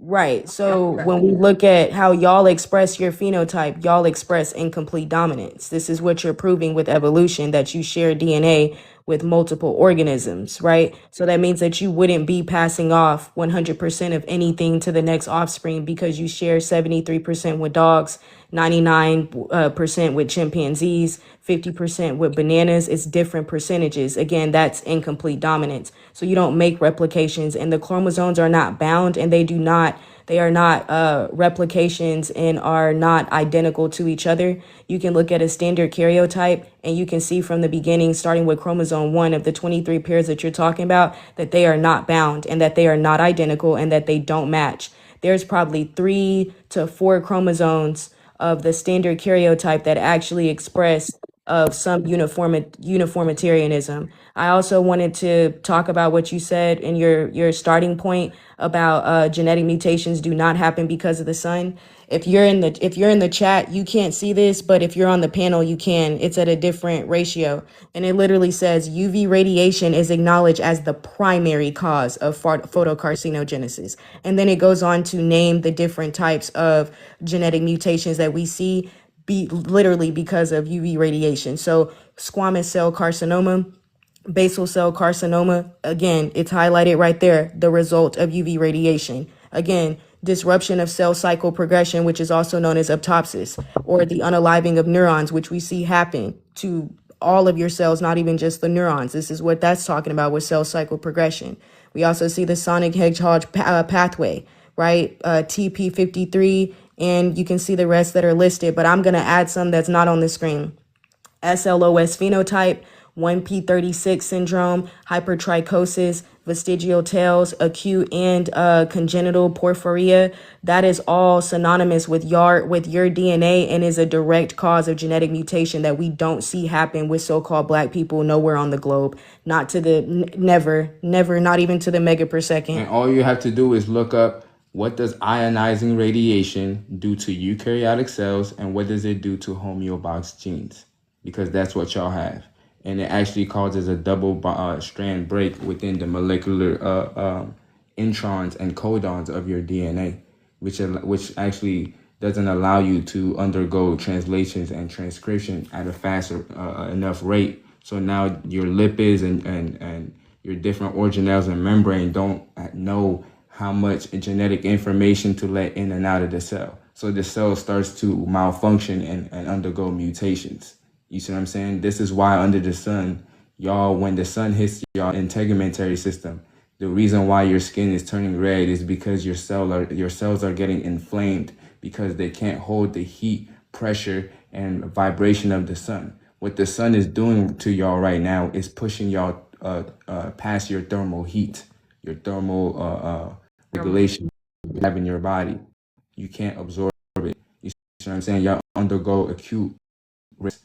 Right. So when we look at how y'all express your phenotype, y'all express incomplete dominance. This is what you're proving with evolution, that you share DNA with multiple organisms, right? So that means that you wouldn't be passing off 100% of anything to the next offspring because you share 73% with dogs, 99% with chimpanzees, 50% with bananas. It's different percentages. Again, that's incomplete dominance. So you don't make replications, and the chromosomes are not bound, and they are not replications and are not identical to each other. You can look at a standard karyotype and you can see from the beginning, starting with chromosome 1 of the 23 pairs that you're talking about, that they are not bound and that they are not identical and that they don't match. There's probably 3 to 4 chromosomes of the standard karyotype that actually express of some uniformitarianism. I also wanted to talk about what you said in your starting point about genetic mutations do not happen because of the sun. If you're in the chat, you can't see this, but if you're on the panel, you can. It's at a different ratio, and it literally says UV radiation is acknowledged as the primary cause of photocarcinogenesis, and then it goes on to name the different types of genetic mutations that we see be literally because of UV radiation. So squamous cell carcinoma, basal cell carcinoma, again, it's highlighted right there, the result of UV radiation. Again, disruption of cell cycle progression, which is also known as apoptosis, or the unaliving of neurons, which we see happen to all of your cells, not even just the neurons. This is what that's talking about with cell cycle progression. We also see the sonic hedgehog pathway, right? TP53, and you can see the rest that are listed, but I'm going to add some that's not on the screen. SLOS phenotype, 1p36 syndrome, hypertrichosis, vestigial tails, acute and congenital porphyria. That is all synonymous with your DNA and is a direct cause of genetic mutation that we don't see happen with so-called Black people nowhere on the globe. Not to the never, not even to the mega per second. And all you have to do is look up what does ionizing radiation do to eukaryotic cells and what does it do to homeobox genes? Because that's what y'all have. And it actually causes a double strand break within the molecular introns and codons of your DNA, which actually doesn't allow you to undergo translations and transcription at a faster enough rate. So now your lipids and your different organelles and membrane don't know how much genetic information to let in and out of the cell. So the cell starts to malfunction and undergo mutations. You see what I'm saying? This is why under the sun, y'all, when the sun hits your integumentary system, the reason why your skin is turning red is because your cells are getting inflamed because they can't hold the heat, pressure, and vibration of the sun. What the sun is doing to y'all right now is pushing y'all past your thermal heat, your thermal regulation you have in your body. You can't absorb it. You see what I'm saying? Y'all undergo acute risk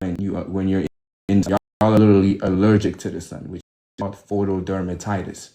when you're in. Y'all are literally allergic to the sun, which is called photodermatitis.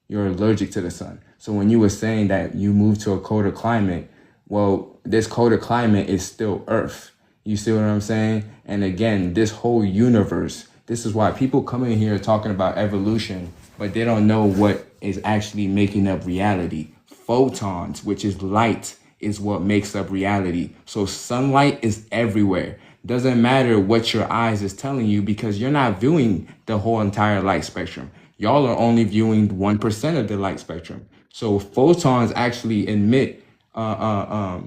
You're allergic to the sun. So when you were saying that you moved to a colder climate, Well, this colder climate is still Earth. You see what I'm saying? And again, this whole universe, this is why people come in here talking about evolution, but they don't know what is actually making up reality. Photons, which is light, is what makes up reality. So sunlight is everywhere. Doesn't matter what your eyes is telling you because you're not viewing the whole entire light spectrum. Y'all are only viewing 1% of the light spectrum. So photons actually emit light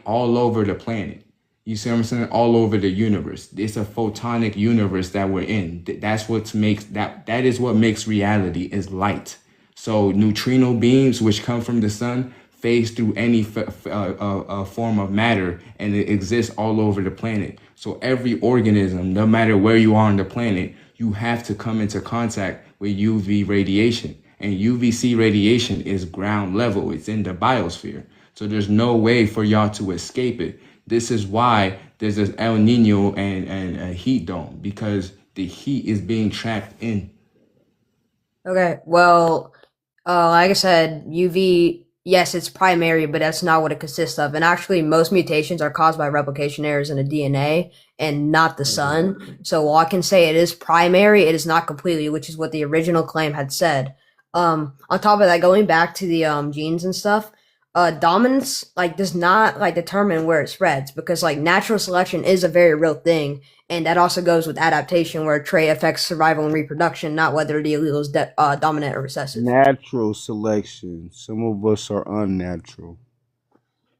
all over the planet. You see what I'm saying? All over the universe. It's a photonic universe that we're in. That's what makes that is what makes reality is light. So neutrino beams, which come from the sun, phase through any form of matter, and it exists all over the planet. So every organism, no matter where you are on the planet, you have to come into contact with UV radiation. And UVC radiation is ground level. It's in the biosphere. So there's no way for y'all to escape it. This is why there's this El Nino and a heat dome, because the heat is being trapped in. Okay, well, like I said, UV, yes, it's primary, but that's not what it consists of. And actually, most mutations are caused by replication errors in the DNA and not the sun. So while I can say it is primary, it is not completely, which is what the original claim had said. On top of that, going back to the genes and stuff, dominance like does not like determine where it spreads because like natural selection is a very real thing, and that also goes with adaptation, where a trait affects survival and reproduction, not whether the allele is dominant or recessive. Natural selection. Some of us are unnatural.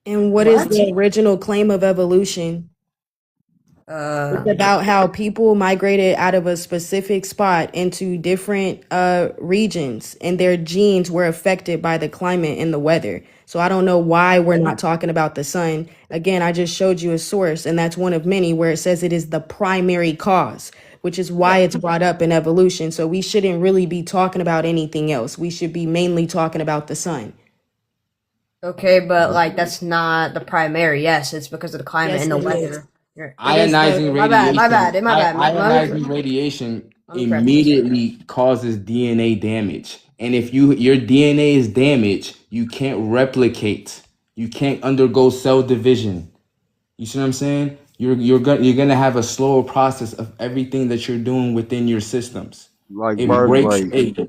And what is the original claim of evolution? It's about how people migrated out of a specific spot into different regions, and their genes were affected by the climate and the weather. So I don't know why we're not talking about the sun. Again, I just showed you a source, and that's one of many where it says it is the primary cause, which is why it's brought up in evolution. So we shouldn't really be talking about anything else. We should be mainly talking about the sun. Okay, but like that's not the primary. Yes, it's because of the climate Yes, and the it is. weather. Ionizing My bad. radiation. My bad. Ionizing radiation Let me correct myself. immediately causes DNA damage. And if your DNA is damaged, you can't replicate. You can't undergo cell division. You see what I'm saying? You're gonna have a slower process of everything that you're doing within your systems. Like It birth breaks. rates.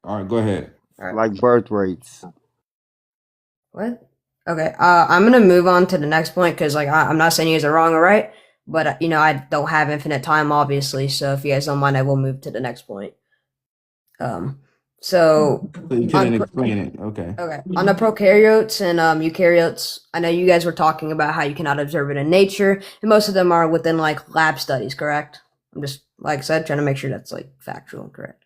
All right, go ahead. Like birth rates. What? Okay. I'm gonna move on to the next point because like I'm not saying you guys are wrong or right, but you know I don't have infinite time, obviously. So if you guys don't mind, I will move to the next point. So So you couldn't explain it. Okay. Okay. On the prokaryotes and eukaryotes, I know you guys were talking about how you cannot observe it in nature, and most of them are within like lab studies, correct? I'm just like I said, trying to make sure that's like factual and correct.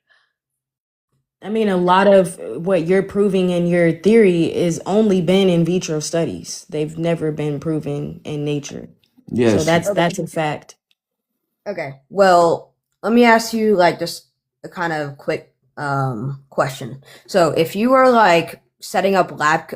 I mean, a lot of what you're proving in your theory is only been in vitro studies. They've never been proven in nature. Yes. So that's a fact. Okay. Well, let me ask you like just a kind of quick question. So if you were like setting up lab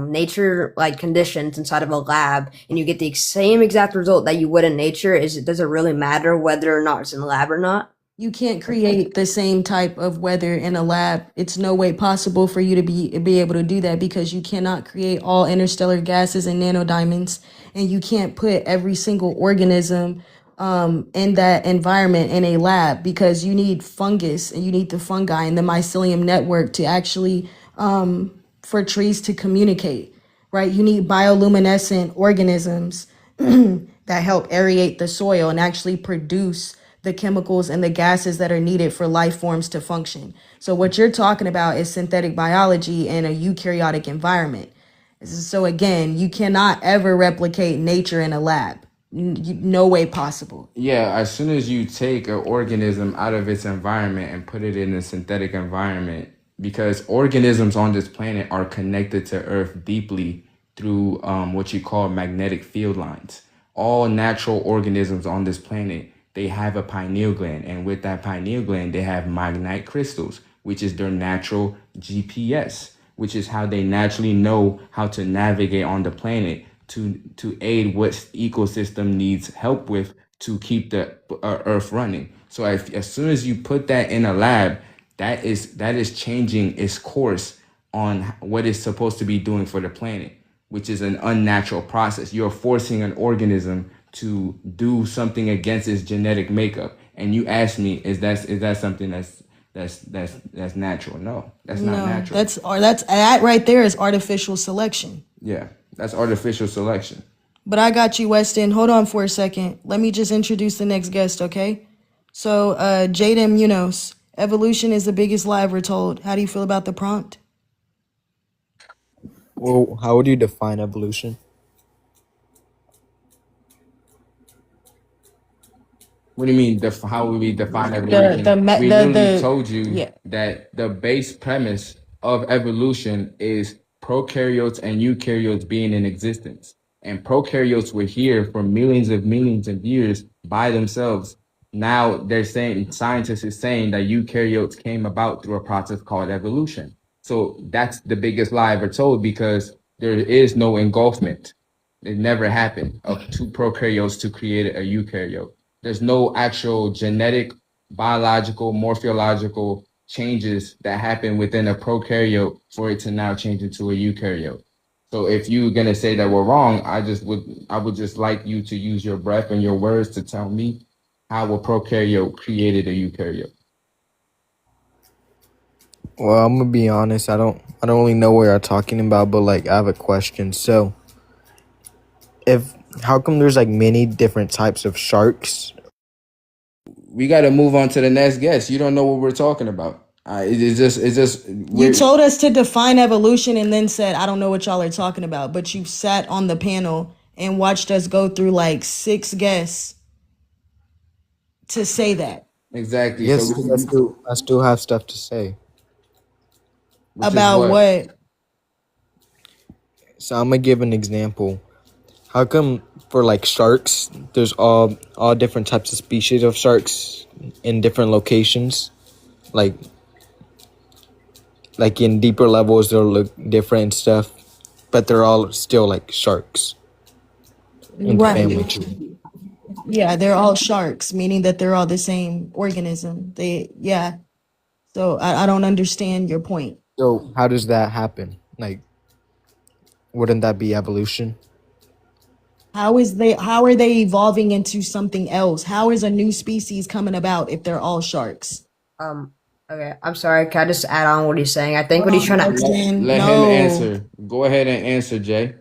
nature like conditions inside of a lab and you get the same exact result that you would in nature, does it really matter whether or not it's in the lab or not? You can't create the same type of weather in a lab. It's no way possible for you to be able to do that because you cannot create all interstellar gases and nanodiamonds, and you can't put every single organism in that environment in a lab because you need fungus and you need the fungi and the mycelium network to actually for trees to communicate, right? You need bioluminescent organisms that help aerate the soil and actually produce the chemicals and the gases that are needed for life forms to function. So what you're talking about is synthetic biology in a eukaryotic environment. So again, you cannot ever replicate nature in a lab. No way possible. Yeah, as soon as you take an organism out of its environment and put it in a synthetic environment, because organisms on this planet are connected to Earth deeply through what you call magnetic field lines. All natural organisms on this planet, they have a pineal gland, and with that pineal gland, they have magnetite crystals, which is their natural GPS, which is how they naturally know how to navigate on the planet to aid what ecosystem needs help with to keep the Earth running. So as soon as you put that in a lab, that is changing its course on what it's supposed to be doing for the planet. which is an unnatural process. You're forcing an organism to do something against its genetic makeup. And you ask me, is that something that's natural? No, that's not No, natural. that right there is artificial selection. Yeah, that's artificial selection. But I got you, Weston. Hold on for a second. Let me just introduce the next guest, okay? So, Jaden Munoz, evolution is the biggest lie ever told. How do you feel about the prompt? Well, how would you define evolution? What do you mean? How would we define evolution? We literally told you yeah. that the base premise of evolution is prokaryotes and eukaryotes being in existence. And prokaryotes were here for millions of years by themselves. Now they're saying, scientists are saying that eukaryotes came about through a process called evolution. So that's the biggest lie ever told, because there is no engulfment. It never happened of two prokaryotes to create a eukaryote. There's no actual genetic, biological, morphological changes that happen within a prokaryote for it to now change into a eukaryote. So if you're gonna say that we're wrong, I would just like you to use your breath and your words to tell me how a prokaryote created a eukaryote. Well, I'm gonna be honest. I don't really know what you're talking about, but like I have a question. So, how come there's like many different types of sharks? We got to move on to the next guest. You don't know what we're talking about. It's just. You told us to define evolution and then said, I don't know what y'all are talking about. But you sat on the panel and watched us go through like 6 guests to say that. Exactly. Yes, so I still have stuff to say. About what? So I'm gonna give an example. How come for like sharks, there's all different types of species of sharks in different locations, like in deeper levels they'll look different and stuff, but they're all still like sharks in the family tree. Yeah, they're all sharks, meaning that they're all the same organism. So I don't understand your point. So how does that happen? Like, wouldn't that be evolution? How are they evolving into something else? How is a new species coming about if they're all sharks? Okay, I'm sorry. Can I just add on what he's saying? I think what he's trying to let him answer. Go ahead and answer, Jay.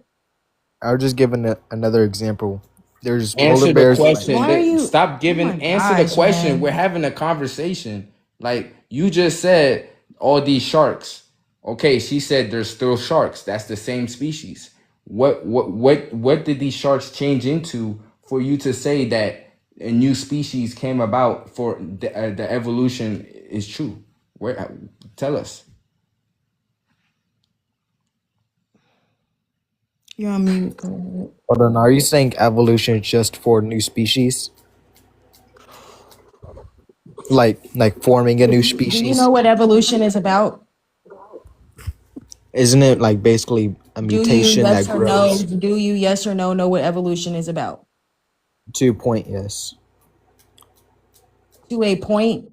I was just giving another example. There's answer polar bears. The question. Why are you? Stop giving. Answer the question. Man. We're having a conversation. Like you just said, all these sharks. Okay, she said there's still sharks. That's the same species. What did these sharks change into for you to say that a new species came about for the evolution is true? Tell us. You're on mute. Hold on, are you saying evolution is just for new species? Like forming a new species? Do you know what evolution is about? Isn't it like basically a mutation that grows? Do you, yes or no, know what evolution is about? To a point, yes. To a point?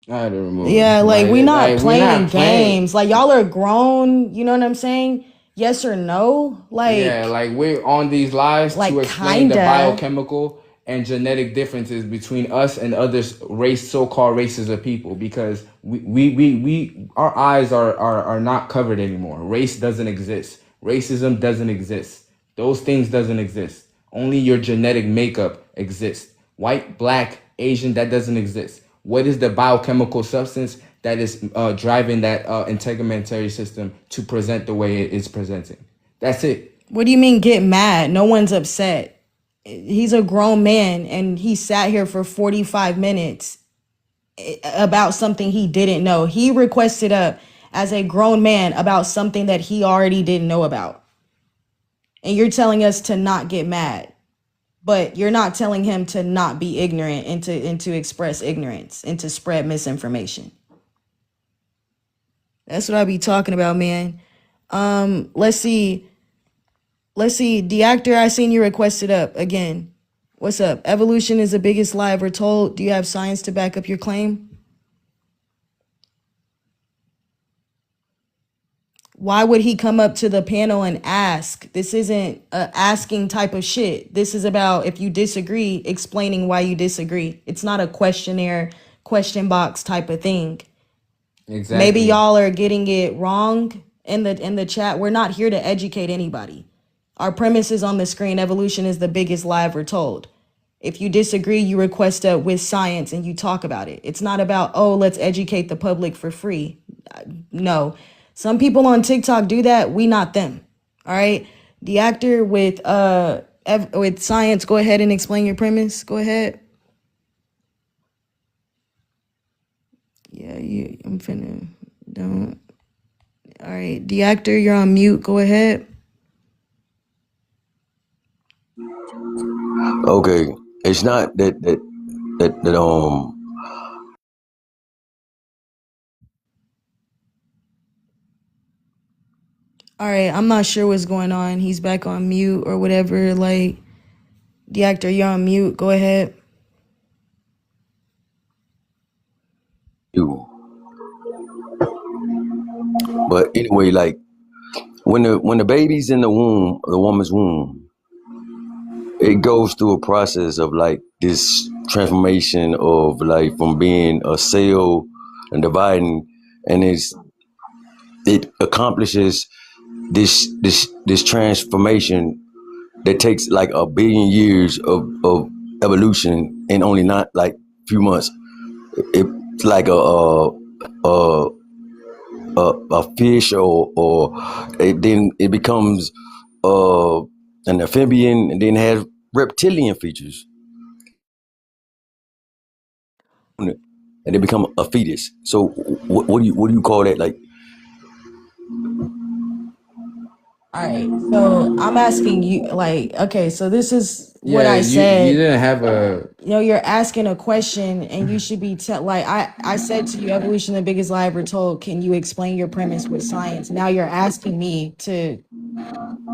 I don't know. Yeah, like we're not playing games. Like y'all are grown, you know what I'm saying? Yes or no? Like yeah, like we're on these lives to explain the biochemical and genetic differences between us and other so-called races of people, because we our eyes are not covered anymore. Race doesn't exist. Racism doesn't exist. Those things doesn't exist. Only your genetic makeup exists. White, black, Asian, that doesn't exist. What is the biochemical substance that is driving that integumentary system to present the way it is presenting? That's it. What do you mean get mad? No one's upset. He's a grown man and he sat here for 45 minutes about something he didn't know. He requested up as a grown man about something that he already didn't know about. And you're telling us to not get mad. But you're not telling him to not be ignorant and to express ignorance and to spread misinformation. That's what I be talking about, man. Let's see. The actor, I seen you requested up again. What's up? Evolution is the biggest lie ever told. Do you have science to back up your claim? Why would he come up to the panel and ask? This isn't a asking type of shit. This is about, if you disagree, explaining why you disagree. It's not a questionnaire, question box type of thing. Maybe Exactly. y'all are getting it wrong in the chat. We're not here to educate anybody. Our premise is on the screen. Evolution is the biggest lie ever told. If you disagree, you request it with science and you talk about it. It's not about, oh, let's educate the public for free. No. Some people on TikTok do that. We not them. All right. The actor with science, go ahead and explain your premise. Go ahead. Yeah, I'm finna don't. All right. The actor, you're on mute. Go ahead. Okay, it's not that All right. I'm not sure what's going on. He's back on mute or whatever. Like, the actor, you're on mute. Go ahead. you. But anyway, like when the baby's in the womb, the woman's womb, it goes through a process of like this transformation of like from being a cell and dividing, and it accomplishes this transformation that takes like a billion years of evolution in only not like few months. It's like a a fish or then it becomes an amphibian and then has reptilian features and they become a fetus. So what do you call that? Like, All right. So I'm asking you, like, okay, so this is what Yeah, I you said. didn't have a. You're asking a question and you should be like, I said to you, evolution, the biggest lie ever told. Can you explain your premise with science? Now you're asking me to,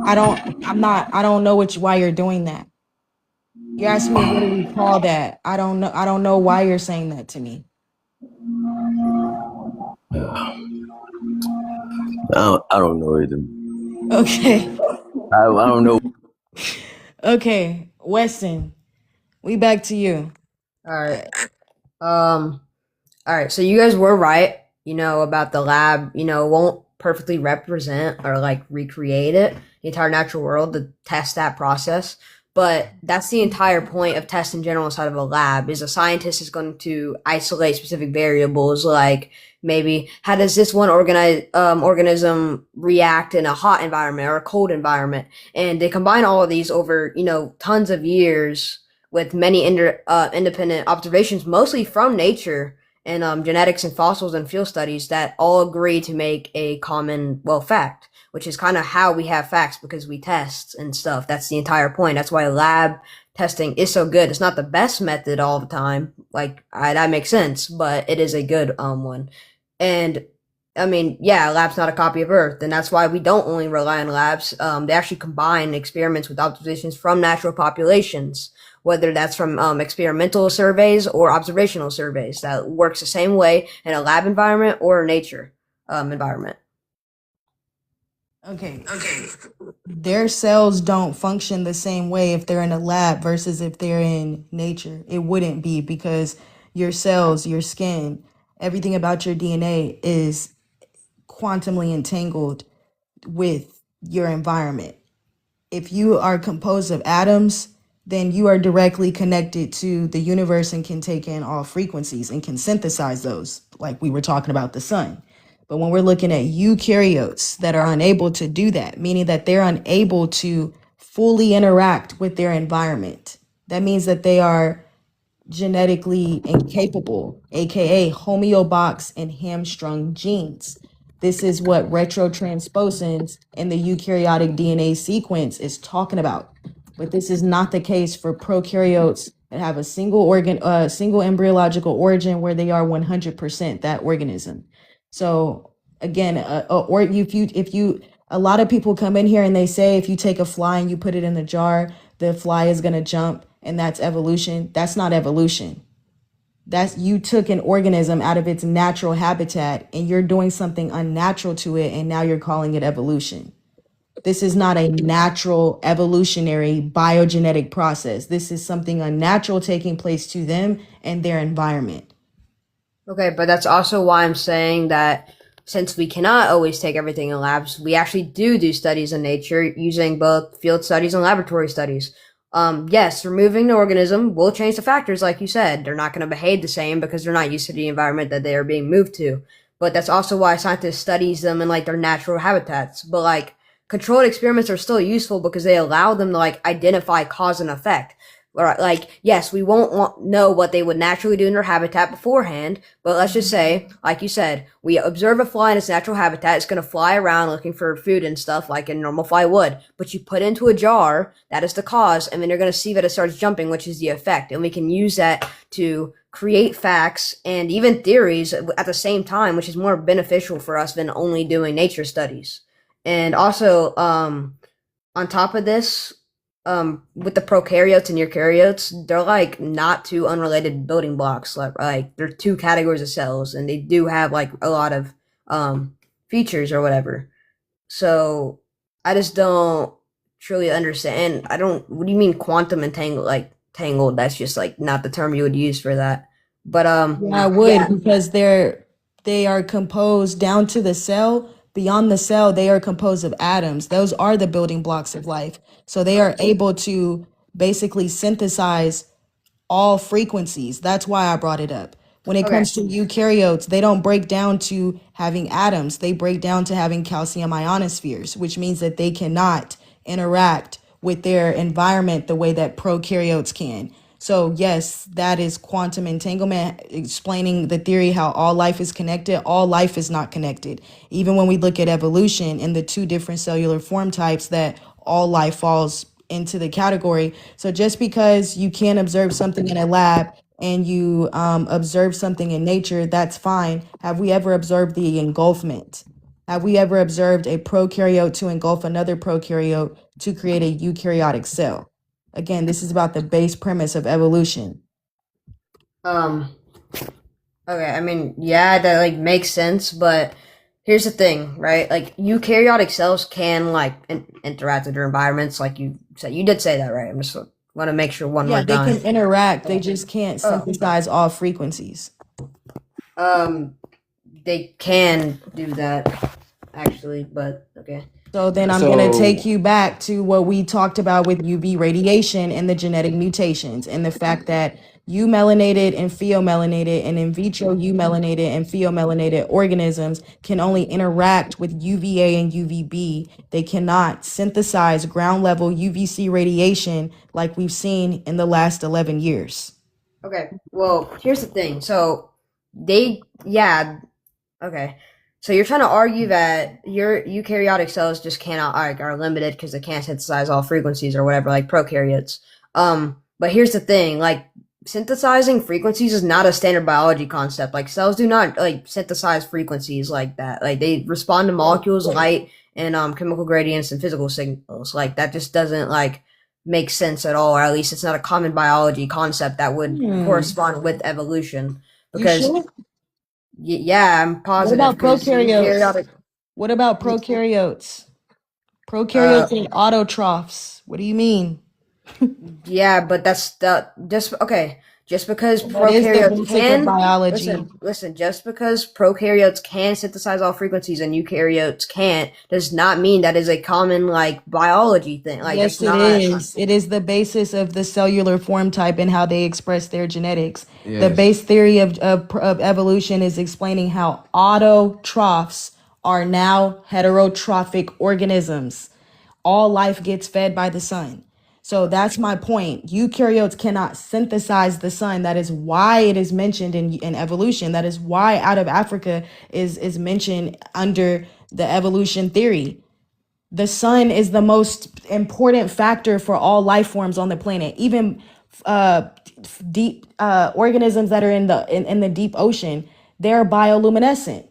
I don't know why you're doing that. You're asking me, what do we call that? I don't know. I don't know why you're saying that to me. I don't know either. Okay. I don't know. Okay. Weston, we back to you. All right. All right. So you guys were right, about the lab, won't perfectly represent or like recreate it, the entire natural world to test that process. But that's the entire point of tests in general inside of a lab is a scientist is going to isolate specific variables like maybe how does this one organism react in a hot environment or a cold environment, and they combine all of these over tons of years with many independent observations, mostly from nature and genetics and fossils and field studies that all agree to make a common, fact, which is kind of how we have facts because we test and stuff. That's the entire point. That's why lab testing is so good. It's not the best method all the time. Like, that makes sense, but it is a good one. And I mean, yeah, a lab's not a copy of Earth, and that's why we don't only rely on labs. They actually combine experiments with observations from natural populations, whether that's from experimental surveys or observational surveys. That works the same way in a lab environment or a nature environment. Okay. Their cells don't function the same way if they're in a lab versus if they're in nature. It wouldn't be because your cells, your skin, everything about your DNA is quantumly entangled with your environment. If you are composed of atoms, then you are directly connected to the universe and can take in all frequencies and can synthesize those, like we were talking about the sun. But when we're looking at eukaryotes that are unable to do that, meaning that they're unable to fully interact with their environment, that means that they are genetically incapable, aka homeobox and hamstrung genes. This is what retrotransposons in the eukaryotic DNA sequence is talking about. But this is not the case for prokaryotes that have a single embryological origin where they are 100% that organism. So again, or if you a lot of people come in here and they say if you take a fly and you put it in a jar, the fly is going to jump and that's evolution. That's not evolution. That's you took an organism out of its natural habitat and you're doing something unnatural to it, and now you're calling it evolution. This is not a natural evolutionary biogenetic process. This is something unnatural taking place to them and their environment. Okay, but that's also why I'm saying that since we cannot always take everything in labs, we actually do studies in nature using both field studies and laboratory studies. Yes, removing the organism will change the factors, like you said. They're not going to behave the same because they're not used to the environment that they are being moved to. But that's also why scientists studies them in like their natural habitats. But like controlled experiments are still useful because they allow them to like identify cause and effect. Like, yes, we won't know what they would naturally do in their habitat beforehand, but let's just say, like you said, we observe a fly in its natural habitat. It's going to fly around looking for food and stuff like a normal fly would. But you put it into a jar, that is the cause, and then you're going to see that it starts jumping, which is the effect. And we can use that to create facts and even theories at the same time, which is more beneficial for us than only doing nature studies. And also, on top of this, with the prokaryotes and eukaryotes, they're like not two unrelated building blocks. Like they're two categories of cells, and they do have like a lot of features or whatever. So I just don't truly understand. I don't. What do you mean quantum entangled? Like tangled? That's just like not the term you would use for that. But Yeah, I would, because they are composed down to the cell. Beyond the cell, they are composed of atoms. Those are the building blocks of life. So they are able to basically synthesize all frequencies. That's why I brought it up. When it Okay. comes to eukaryotes, they don't break down to having atoms. They break down to having calcium ionospheres, which means that they cannot interact with their environment the way that prokaryotes can. So yes, that is quantum entanglement, explaining the theory how all life is connected. All life is not connected. Even when we look at evolution and the two different cellular form types, that all life falls into the category. So just because you can't observe something in a lab and you observe something in nature, that's fine. Have we ever observed the engulfment? Have we ever observed a prokaryote to engulf another prokaryote to create a eukaryotic cell? Again, this is about the base premise of evolution. Okay, I mean, yeah, that like makes sense, but here's the thing, right? Like eukaryotic cells can like interact with their environments, like you said. You did say that, right? I'm just want to make sure one Yeah, more they time. can interact. They just can't synthesize all frequencies. They can do that actually, but okay. So then I'm So- going to take you back to what we talked about with UV radiation and the genetic mutations, and the fact that eumelanated and pheomelanated and in vitro eumelanated and pheomelanated organisms can only interact with UVA and UVB. They cannot synthesize ground level UVC radiation like we've seen in the last 11 years. Okay, well, here's the thing. So okay. So you're trying to argue that your eukaryotic cells just cannot are limited because they can't synthesize all frequencies or whatever, like prokaryotes. But here's the thing, like synthesizing frequencies is not a standard biology concept. Like cells do not like synthesize frequencies like that. Like they respond to molecules, light, and chemical gradients and physical signals. Like that just doesn't like make sense at all, or at least it's not a common biology concept that would correspond with evolution. Because You sure? Yeah, I'm What positive. about 'cause prokaryotes? What about prokaryotes? Prokaryotes and autotrophs. What do you mean? Yeah, but that's just okay. Just because That is the prokaryotes basic of can biology. listen. Just because prokaryotes can synthesize all frequencies and eukaryotes can't, does not mean that is a common like biology thing. Like Yes, that's it not. is. It is the basis of the cellular form type and how they express their genetics. The Yes. base theory of evolution is explaining how autotrophs are now heterotrophic organisms. All life gets fed by the sun. So that's my point. Eukaryotes cannot synthesize the sun. That is why it is mentioned in evolution. That is why out of Africa is mentioned under the evolution theory. The sun is the most important factor for all life forms on the planet. Even deep organisms that are in the deep ocean, they're bioluminescent.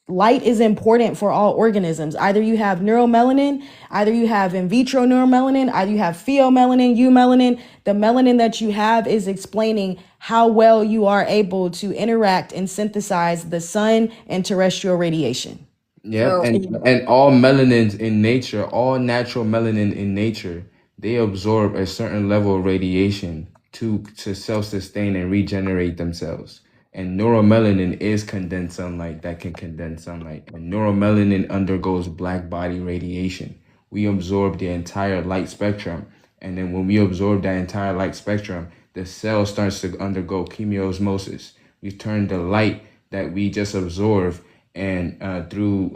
light is important for all organisms. Either you have neuromelanin, either you have in vitro neuromelanin, either you have pheomelanin, eumelanin. The melanin that you have is explaining how well you are able to interact and synthesize the sun and terrestrial radiation. Yep, and all melanins in nature, all natural melanin in nature, they absorb a certain level of radiation to self-sustain and regenerate themselves. And neuromelanin is condensed sunlight that can condense sunlight. And neuromelanin undergoes black body radiation. We absorb the entire light spectrum. And then when we absorb that entire light spectrum, the cell starts to undergo chemiosmosis. We turn the light that we just absorbed and through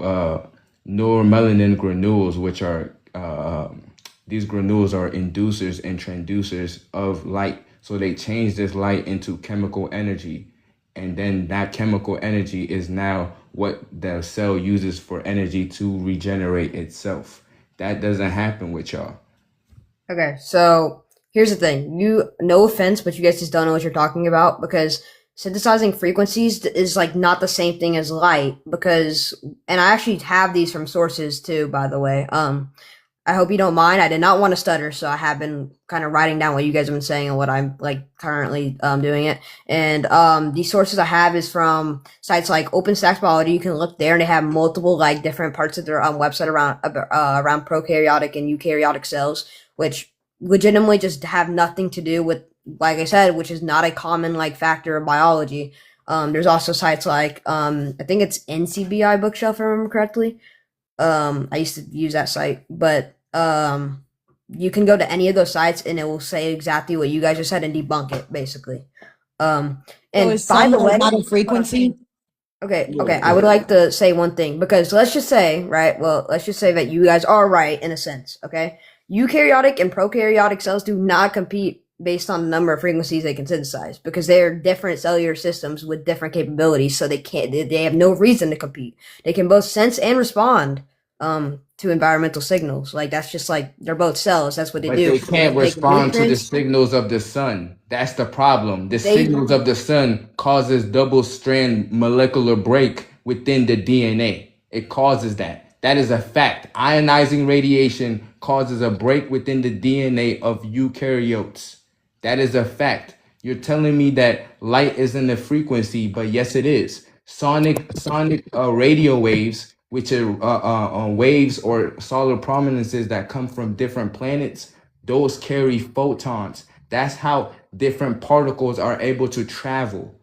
neuromelanin granules, which are these granules are inducers and transducers of light. So they change this light into chemical energy. And then that chemical energy is now what the cell uses for energy to regenerate itself. That doesn't happen with y'all. Okay, so here's the thing. No offense, but you guys just don't know what you're talking about, because synthesizing frequencies is like not the same thing as light, because, and I actually have these from sources too, by the way. I hope you don't mind. I did not want to stutter, so I have been kind of writing down what you guys have been saying and what I'm like currently doing it. And these sources I have is from sites like OpenStax Biology. You can look there, and they have multiple like different parts of their website around prokaryotic and eukaryotic cells, which legitimately just have nothing to do with, like I said, which is not a common like factor of biology. There's also sites like I think it's NCBI Bookshelf, if I remember correctly. I used to use that site, but you can go to any of those sites and it will say exactly what you guys just said and debunk it, basically. And So by the way, not a frequency. Okay, I would like to say one thing, because let's just say, let's just say that you guys are right in a sense, okay? Eukaryotic and prokaryotic cells do not compete based on the number of frequencies they can synthesize, because they are different cellular systems with different capabilities, so they have no reason to compete. They can both sense and respond to environmental signals. Like, that's just like, they're both cells, that's what they do. But they can't respond to the signals of the sun. That's the problem. The signals of the sun causes double strand molecular break within the DNA. It causes that. That is a fact. Ionizing radiation causes a break within the DNA of eukaryotes. That is a fact. You're telling me that light isn't a frequency, but yes, it is. Sonic radio waves, which are waves or solar prominences that come from different planets, those carry photons. That's how different particles are able to travel.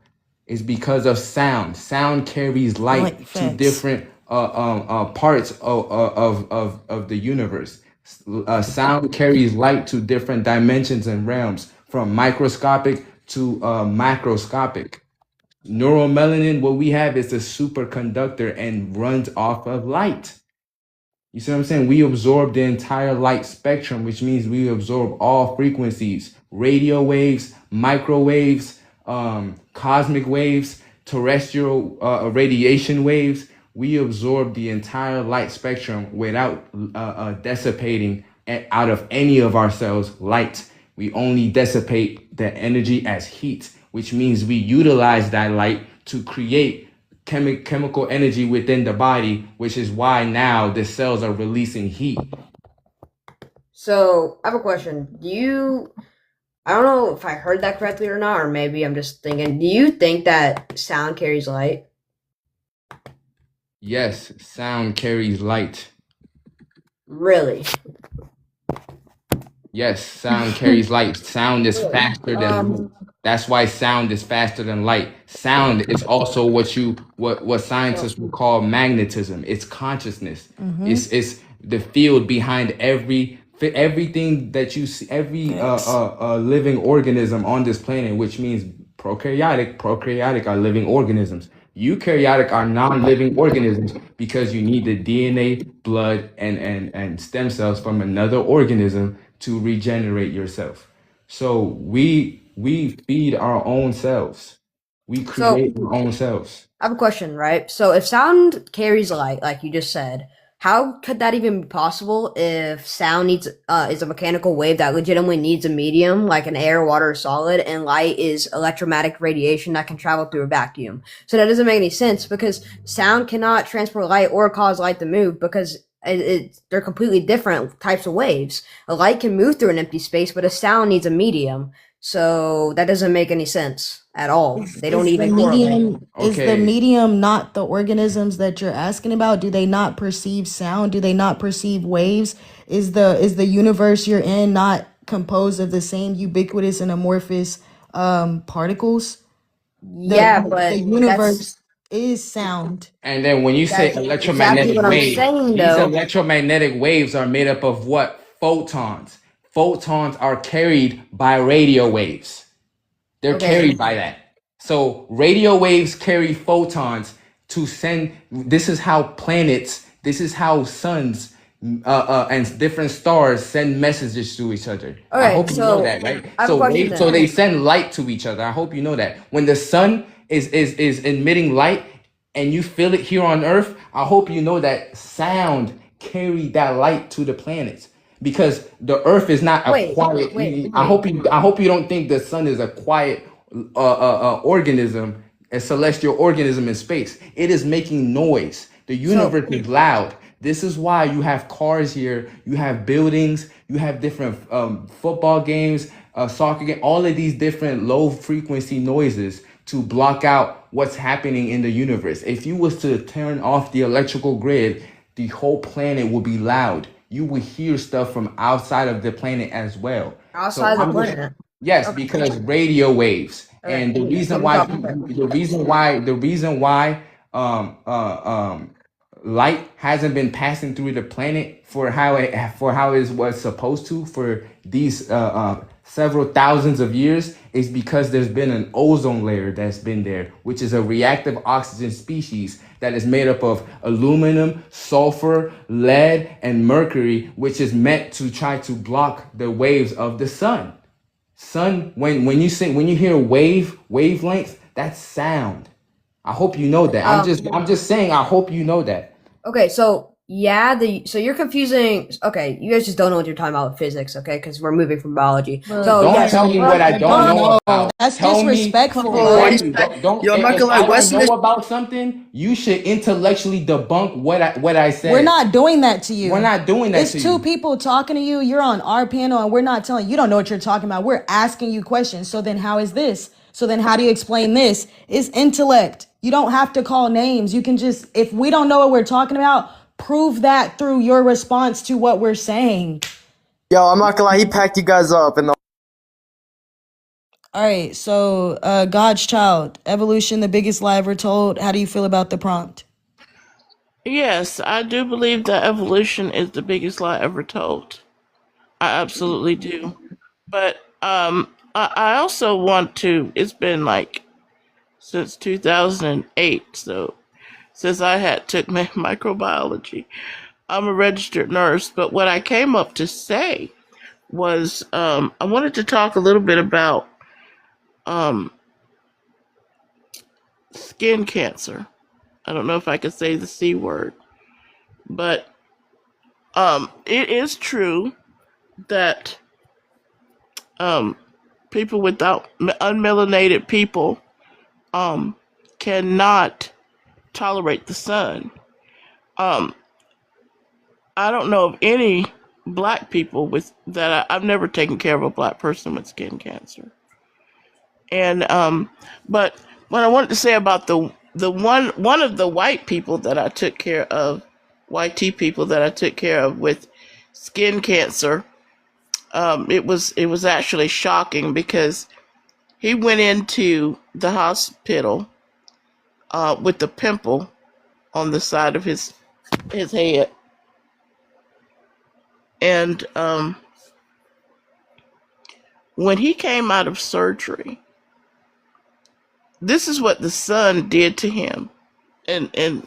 It's because of sound. Sound carries light to different parts of the universe. Sound carries light to different dimensions and realms, from microscopic to macroscopic. Neuromelanin, what we have is a superconductor and runs off of light. You see what I'm saying? We absorb the entire light spectrum, which means we absorb all frequencies: radio waves, microwaves, cosmic waves, terrestrial radiation waves. We absorb the entire light spectrum without dissipating out of any of our cells light. We only dissipate the energy as heat, which means we utilize that light to create chemical energy within the body, which is why now the cells are releasing heat. So I have a question. I don't know if I heard that correctly or not, or maybe I'm just thinking, do you think that sound carries light? Yes, sound carries light. Really? Yes, sound carries light. Sound is faster than that's why sound is faster than light. Sound is also what scientists would call magnetism. It's consciousness. It's the field behind everything that you see, every living organism on this planet, which means prokaryotic are living organisms. Eukaryotic are non-living organisms, because you need the DNA, blood, and stem cells from another organism to regenerate yourself. So we feed our own cells. We create our own cells. I have a question, right? So if sound carries light, like you just said, how could that even be possible if sound needs is a mechanical wave that legitimately needs a medium like an air, water, or solid, and light is electromagnetic radiation that can travel through a vacuum? So that doesn't make any sense because sound cannot transport light or cause light to move because they're completely different types of waves. A light can move through an empty space, but a sound needs a medium. So that doesn't make any sense at all. They don't Is the even correlate. medium is the Okay. medium not the organisms that you're asking about? Do they not perceive sound? Do they not perceive waves? Is the universe you're in not composed of the same ubiquitous and amorphous particles? Yeah, The but universe is sound. And then when you say that's exactly electromagnetic what I'm wave, saying, these though. electromagnetic waves are made up of what? Photons. Photons are carried by radio waves. They're Okay. carried by that. So radio waves carry photons to send. This is how planets, this is how suns and different stars send messages to each other. I Okay, hope you know so that, right? I have a question So then. they send light to each other. I hope you know that. When the sun is emitting light and you feel it here on Earth, I hope you know that sound carried that light to the planets because the Earth is not a quiet. I hope you don't think the sun is a quiet organism, a celestial organism in space. It is making noise. The universe is loud. This is why you have cars here, you have buildings, you have different football games, soccer game, all of these different low frequency noises to block out what's happening in the universe. If you was to turn off the electrical grid, the whole planet would be loud. You would hear stuff from outside of the planet as well. Outside the planet. Yes, because radio waves. Okay, And the so reason we why talk. um uh um light hasn't been passing through the planet for how it was supposed to for these several thousands of years is because there's been an ozone layer that's been there, which is a reactive oxygen species that is made up of aluminum, sulfur, lead, and mercury, which is meant to try to block the waves of the sun. Sun, when you hear wavelengths, that's sound. I hope you know that. I'm just saying. I hope you know that. Okay, so yeah, so you're confusing. Okay, you guys just don't know what you're talking about with physics, okay? Because we're moving from biology. So Don't yes, tell me what I don't know about. That's Tell me, disrespectful. exactly. Don't. Yo, I'm not If gonna lie, I don't Wesley. know about something, you should intellectually debunk what I said. We're not doing that to you. We're not doing that It's to two you. people talking to you. You're on our panel and we're not telling you don't know what you're talking about. We're asking you questions. So then how is this? So then how do you explain this? It's intellect. You don't have to call names. You can just, if we don't know what we're talking about, prove that through your response to what we're saying. Yo, I'm not gonna lie, he packed you guys up and All right. So God's child, evolution, the biggest lie ever told. How do you feel about the prompt? Yes, I do believe that evolution is the biggest lie ever told. I absolutely do. But I also want to. It's been like since 2008, so since I had took microbiology, I'm a registered nurse. But what I came up to say was I wanted to talk a little bit about um, skin cancer. I don't know if I could say the C word, but it is true that people without unmelanated people cannot tolerate the sun. Um, I don't know of any black people with that. I've never taken care of a black person with skin cancer. And but what I wanted to say about the one of the white people that I took care of, white T people that I took care of with skin cancer, it was actually shocking because he went into the hospital with a pimple on the side of his head, and when he came out of surgery, this is what the sun did to him, and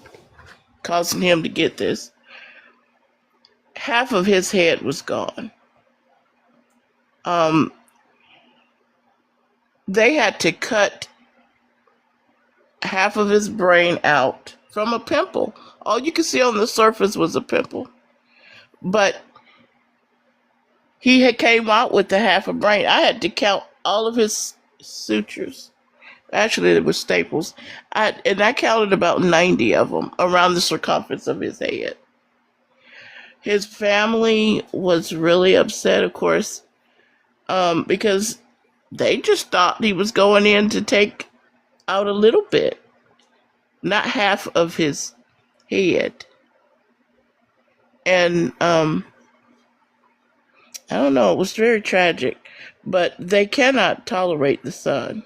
causing him to get this. Half of his head was gone. Um, they had to cut half of his brain out from a pimple All you could see on the surface was a pimple. But he had came out with the half a brain. I had to count all of his sutures. Actually, it was staples. I counted about 90 of them around the circumference of his head. His family was really upset, of course, because they just thought he was going in to take out a little bit, not half of his head. And I don't know, it was very tragic, but they cannot tolerate the sun.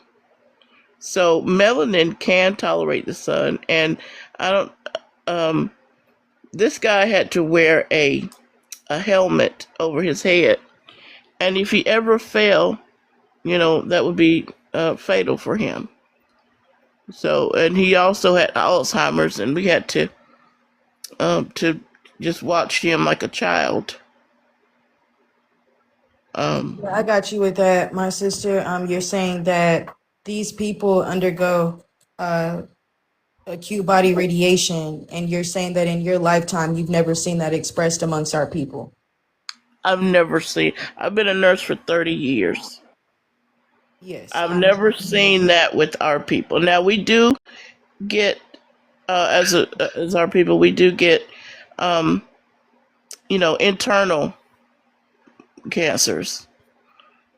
So melanin can tolerate the sun, and I don't. This guy had to wear a helmet over his head, and if he ever fell, that would be fatal for him. So, and he also had Alzheimer's, and we had to just watch him like a child. I got you with that, my sister. You're saying that these people undergo acute body radiation, and you're saying that in your lifetime you've never seen that expressed amongst our people. I've been a nurse for 30 years. Yes. I've never seen that with our people. Now we do get, as our people, we do get, internal cancers,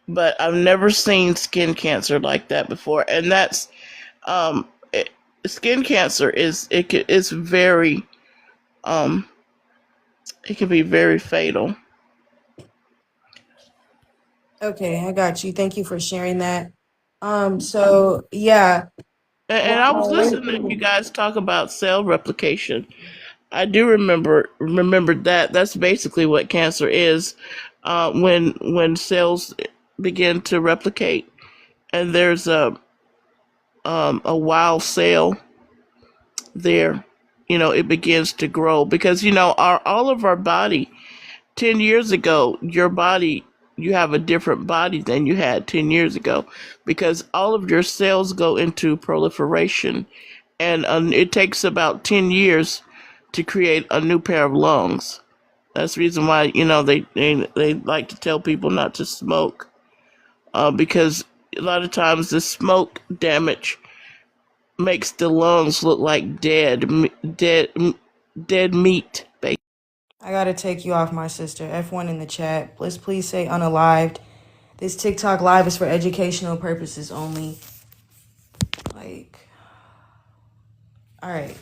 but I've never seen skin cancer like that before. And that's, skin cancer it's very, it can be very fatal. Okay, I got you. Thank you for sharing that. So yeah. And I was listening to you guys talk about cell replication. I do remember that. That's basically what cancer is. When cells begin to replicate, and there's a wild cell there, it begins to grow because all of our body. 10 years ago, you have a different body than you had 10 years ago because all of your cells go into proliferation, and it takes about 10 years to create a new pair of lungs. That's the reason why, they like to tell people not to smoke, because a lot of times the smoke damage makes the lungs look like dead meat, basically. I gotta take you off, my sister. F1 in the chat. Let's please say unalived. This TikTok live is for educational purposes only. All right.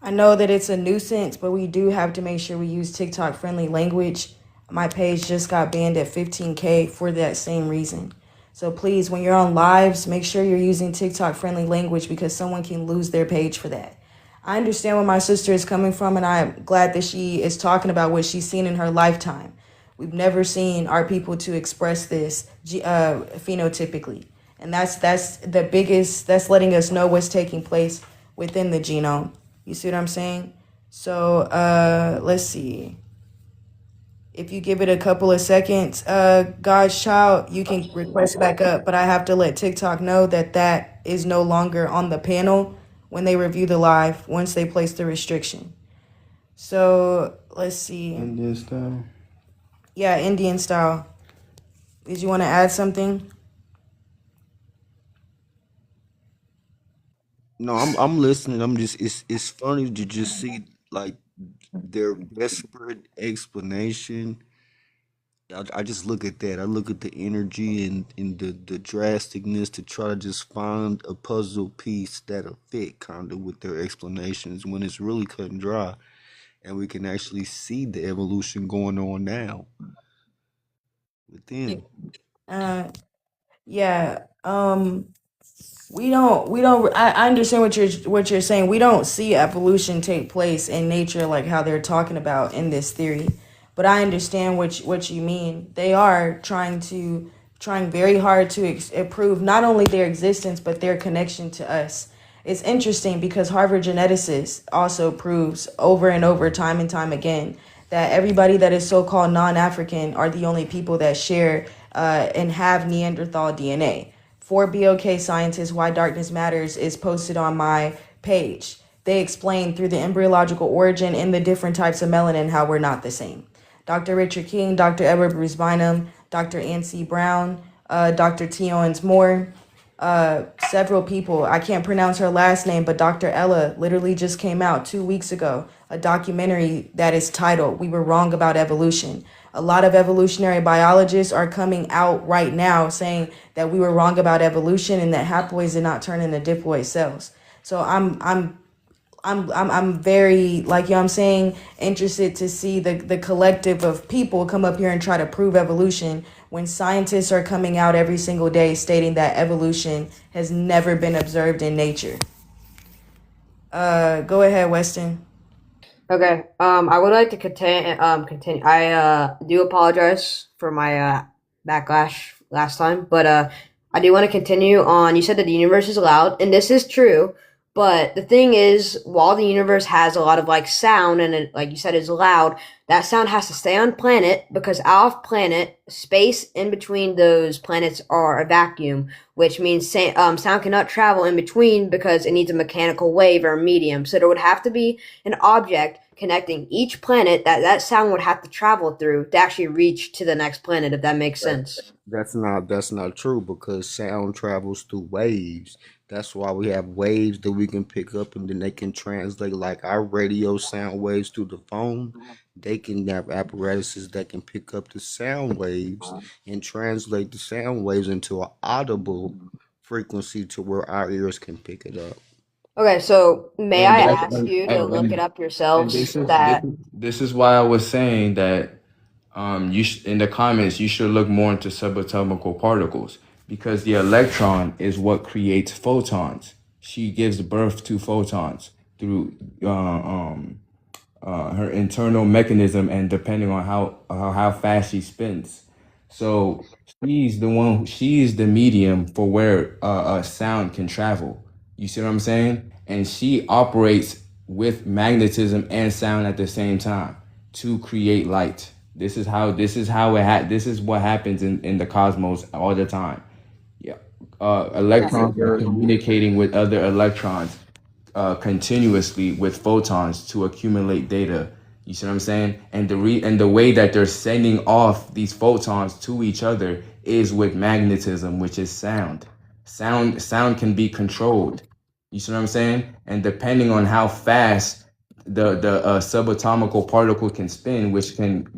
I know that it's a nuisance, but we do have to make sure we use TikTok friendly language. My page just got banned at 15K for that same reason. So please, when you're on lives, make sure you're using TikTok friendly language because someone can lose their page for that. I understand where my sister is coming from, and I'm glad that she is talking about what she's seen in her lifetime. We've never seen our people to express this phenotypically. And that's the biggest, that's letting us know what's taking place within the genome. You see what I'm saying? So let's see. If you give it a couple of seconds, God's child, you can request back up, but I have to let TikTok know that that is no longer on the panel when they review the live once they place the restriction. So let's see. Indian style. Yeah, Indian style. Did you want to add something? No, I'm listening. I'm just it's funny to just see like their desperate explanation. I just look at that. I look at the energy and the drasticness to try to just find a puzzle piece that'll fit kind of with their explanations when it's really cut and dry, and we can actually see the evolution going on now within. Uh, yeah. We don't I understand what you're saying. We don't see evolution take place in nature like how they're talking about in this theory. But I understand what you mean. They are trying very hard to prove not only their existence but their connection to us. It's interesting because Harvard geneticist also proves over and over, time and time again, that everybody that is so-called non-African are the only people that share and have Neanderthal DNA. For BOK scientists, Why Darkness Matters is posted on my page. they explain through the embryological origin and the different types of melanin how we're not the same. Dr. Richard King, Dr. Edward Bruce Bynum, Dr. Ann C. Brown, Dr. T. Owens Moore, several people. I can't pronounce her last name, but Dr. Ella literally just came out 2 weeks ago, a documentary that is titled "We Were Wrong About Evolution." A lot of evolutionary biologists are coming out right now saying that we were wrong about evolution and that haploids did not turn into diploid cells. So I'm very, like, you know what I'm saying, interested to see the collective of people come up here and try to prove evolution when scientists are coming out every single day stating that evolution has never been observed in nature. Go ahead, Weston. Okay. I would like to continue. I do apologize for my backlash last time, but I do want to continue on. You said that the universe is loud, and this is true. But the thing is, while the universe has a lot of like sound and it, like you said, is loud, that sound has to stay on planet because off planet, space in between those planets are a vacuum, which means sound cannot travel in between because it needs a mechanical wave or a medium. So there would have to be an object connecting each planet that sound would have to travel through to actually reach to the next planet, if that makes sense. That's not true because sound travels through waves. That's why we have waves that we can pick up and then they can translate like our radio sound waves through the phone. They can have apparatuses that can pick up the sound waves and translate the sound waves into an audible frequency to where our ears can pick it up. Okay, so may And I that's ask you to look it up and yourselves this is this that is this is why I was saying that in the comments you should look more into subatomic particles because the electron is what creates photons. She gives birth to photons through her internal mechanism and depending on how fast she spins. So she's the medium for where a sound can travel. You see what I'm saying? And she operates with magnetism and sound at the same time to create light. This is what happens in the cosmos all the time. Yeah. Electrons are communicating with other electrons continuously with photons to accumulate data. You see what I'm saying? And the way that they're sending off these photons to each other is with magnetism, which is sound. Sound can be controlled. You see what I'm saying? And depending on how fast the subatomic particle can spin, which can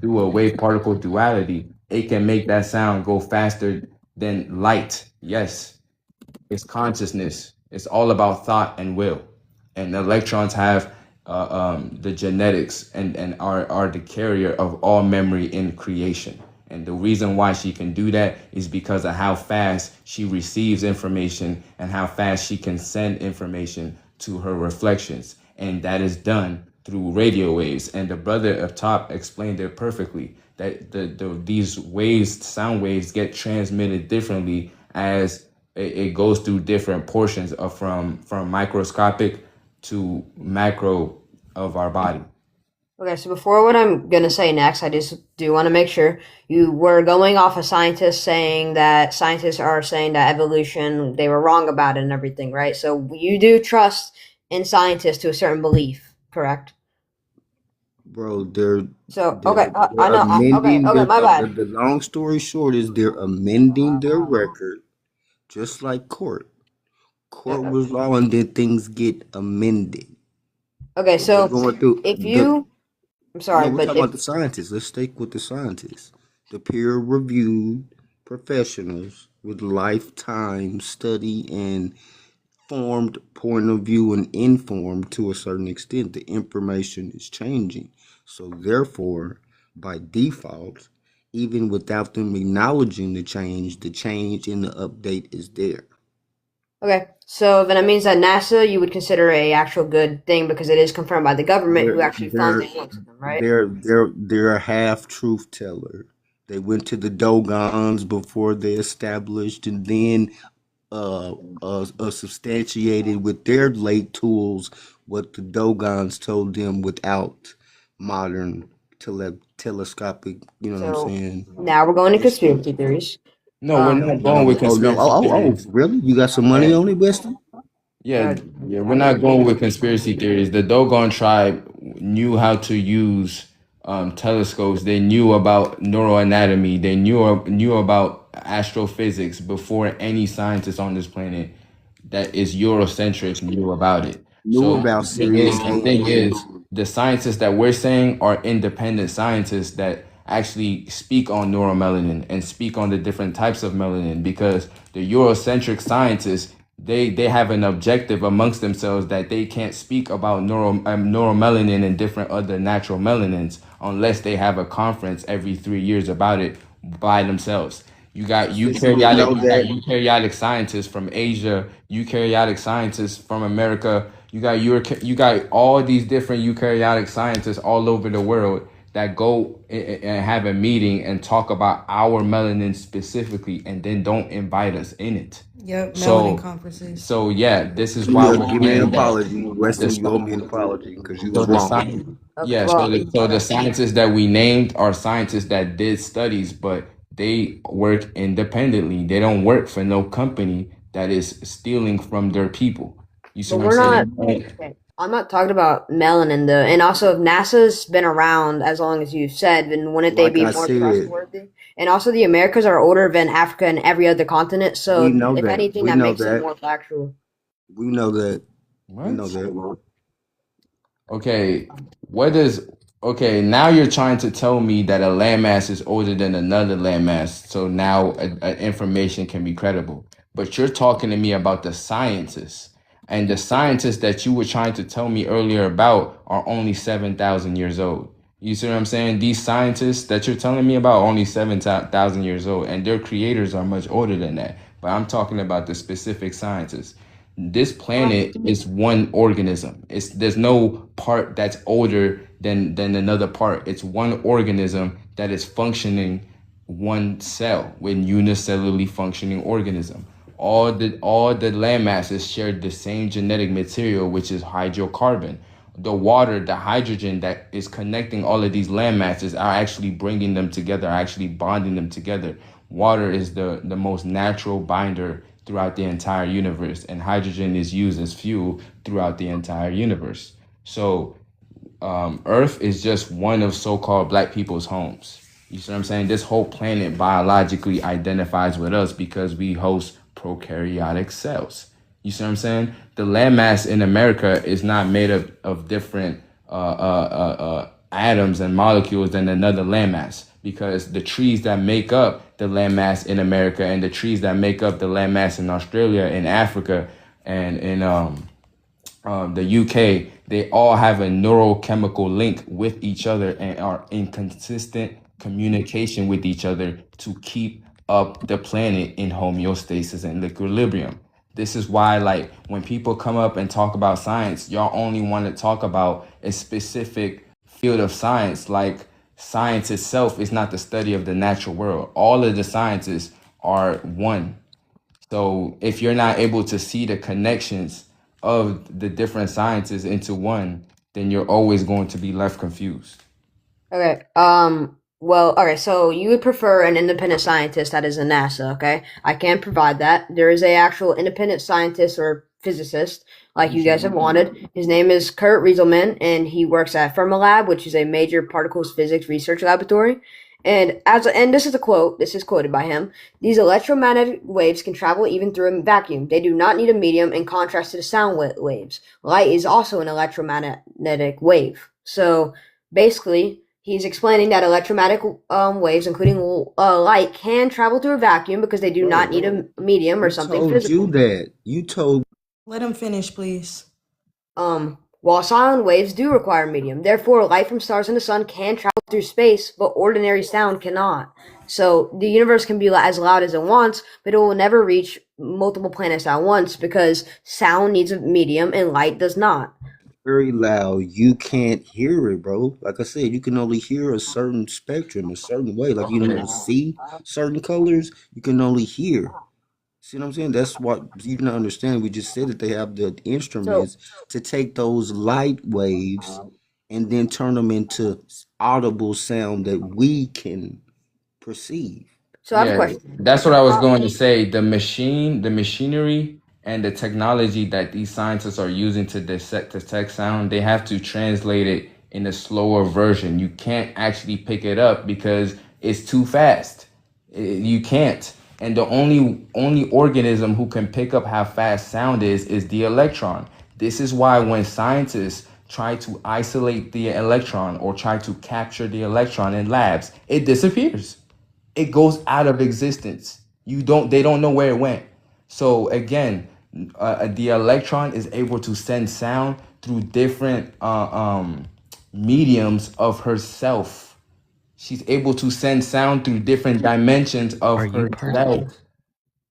do a wave particle duality, it can make that sound go faster than light. Yes, it's consciousness. It's all about thought and will. And electrons have the genetics and are the carrier of all memory in creation. And the reason why she can do that is because of how fast she receives information and how fast she can send information to her reflections. And that is done through radio waves. And the brother up top explained it perfectly that these waves, sound waves, get transmitted differently as it goes through different portions of from microscopic to macro of our body. Okay, so before what I'm gonna say next, I just do want to make sure you were going off of scientists saying that scientists are saying that evolution, they were wrong about it and everything, right? So you do trust in scientists to a certain belief, correct? Bro, So okay, I they're know. Okay, amending okay, my bad. the long story short is they're amending their record just like court. Court was law and then things get amended. Okay, They're so going through if the you, I'm no, sorry, we're but talking if about the scientists. Let's stick with the scientists. The peer reviewed professionals with lifetime study and formed point of view and informed to a certain extent, the information is changing. So therefore, by default, even without them acknowledging the change in the update is there. okay, so then it means that NASA you would consider a actual good thing because it is confirmed by the government who They're actually funds they're and works with them, right? they're a half truth teller. They went to the Dogons before they established, and then substantiated with their late tools what the Dogons told them without modern telescopic. You know what I'm So saying? now we're going to conspiracy theories. No, we're not going with Oh no! conspiracy theories. Really? You got some money on it, Weston? Yeah, yeah, we're not going with conspiracy theories. The Dogon tribe knew how to use telescopes. They knew about neuroanatomy. They knew about astrophysics before any scientist on this planet that is Eurocentric knew about it. Knew So about Sirius the thing AM. is, the scientists that we're saying are independent scientists that actually speak on neuromelanin and speak on the different types of melanin because the Eurocentric scientists they have an objective amongst themselves that they can't speak about neuromelanin and different other natural melanins unless they have a conference every 3 years about it by themselves. You got Since you didn't know that, eukaryotic scientists from Asia, eukaryotic scientists from America. You got all these different eukaryotic scientists all over the world that go and have a meeting and talk about our melanin specifically, and then don't invite us in it. Yep, melanin So, conferences. so yeah, this is why Camille, we're give me an saying that apology. Weston, this. you owe me an apology because you So was the wrong. science, Okay, yeah. well, So the scientists that we named are scientists that did studies, but they work independently. They don't work for no company that is stealing from their people. You see but what I'm we're not. saying? And Okay, I'm not talking about melanin though. And also, if NASA's been around as long as you've said, then wouldn't they Like be I more said, trustworthy? And also, the Americas are older than Africa and every other continent. we So, know if that. anything, We that know makes it that. more factual. We know that. We know what? that. Okay, what is okay? Now you're trying to tell me that a landmass is older than another landmass, so now information can be credible. But you're talking to me about the scientists, and the scientists that you were trying to tell me earlier about are only 7,000 years old. You see what I'm saying? These scientists that you're telling me about are only 7,000 years old, and their creators are much older than that. But I'm talking about the specific scientists. This planet is one organism. It's there's no part that's older than another part. It's one organism that is functioning one cell with unicellularly functioning organism. All the land masses share the same genetic material, which is hydrocarbon. The water, the hydrogen that is connecting all of these land masses are actually bringing them together, are actually bonding them together. Water is the most natural binder throughout the entire universe, and hydrogen is used as fuel throughout the entire universe. So Earth is just one of so-called black people's homes. You see what I'm saying? This whole planet biologically identifies with us because we host prokaryotic cells. You see what I'm saying? The landmass in America is not made of different atoms and molecules than another landmass because the trees that make up the landmass in America and the trees that make up the landmass in Australia and Africa and in the UK, they all have a neurochemical link with each other and are in consistent communication with each other to keep up the planet in homeostasis and equilibrium. This is why, like, when people come up and talk about science, y'all only want to talk about a specific field of science. Like, science itself is not the study of the natural world. All of the sciences are one. So if you're not able to see the connections of the different sciences into one, then you're always going to be left confused. Okay. Well, okay, so you would prefer an independent scientist that is in NASA, okay? I can provide that. There is a actual independent scientist or physicist, like you guys have wanted. His name is Kurt Rieselman, and he works at Fermilab, which is a major particles physics research laboratory. And this is a quote, this is quoted by him. These electromagnetic waves can travel even through a vacuum. They do not need a medium in contrast to the sound waves. Light is also an electromagnetic wave. So basically, he's explaining that electromagnetic waves, including light, can travel through a vacuum because they do not need a medium or Who something told you physical. that? You told. Let him finish, please. While sound waves do require a medium, therefore light from stars and the sun can travel through space, but ordinary sound cannot. So the universe can be as loud as it wants, but it will never reach multiple planets at once because sound needs a medium and light does not. Very loud. You can't hear it, bro. Like I said, you can only hear a certain spectrum, a certain way. Like you don't see certain colors, you can only hear. See what I'm saying? That's what you can understand. We just said that they have the So, instruments to take those light waves and then turn them into audible sound that we can perceive. so I have a Yeah, question. that's what I was going to say. The machinery and the technology that these scientists are using to detect sound, they have to translate it in a slower version. You can't actually pick it up because it's too fast. You can't. And the only organism who can pick up how fast sound is the electron. This is why when scientists try to isolate the electron or try to capture the electron in labs, it disappears. It goes out of existence. They don't know where it went. So again, the electron is able to send sound through different mediums of herself. She's able to send sound through different dimensions of Are you herself particle?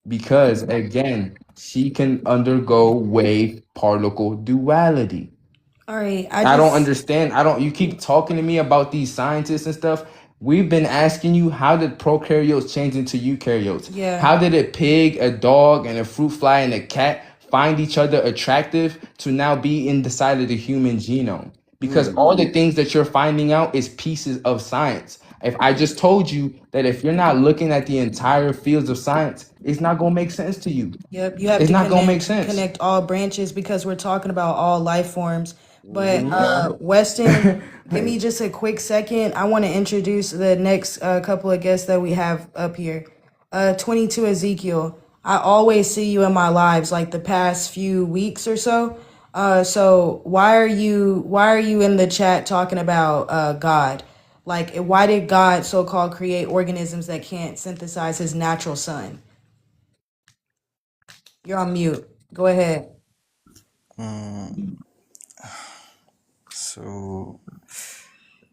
because again, she can undergo wave particle duality. All right, I don't understand. You keep talking to me about these scientists and stuff. We've been asking you, how did prokaryotes change into eukaryotes? Yeah. How did a pig, a dog, and a fruit fly and a cat find each other attractive to now be in the side of the human genome? Because all the things that you're finding out is pieces of science. If I just told you that if you're not looking at the entire fields of science, it's not gonna make sense to you. Yep, you have It's to not gonna make sense. connect all branches because we're talking about all life forms. But Weston, give me just a quick second. I want to introduce the next couple of guests that we have up here. 22 Ezekiel. I always see you in my lives like the past few weeks or so. So why are you in the chat talking about God? Like why did God so-called create organisms that can't synthesize his natural sun? You're on mute. Go ahead. So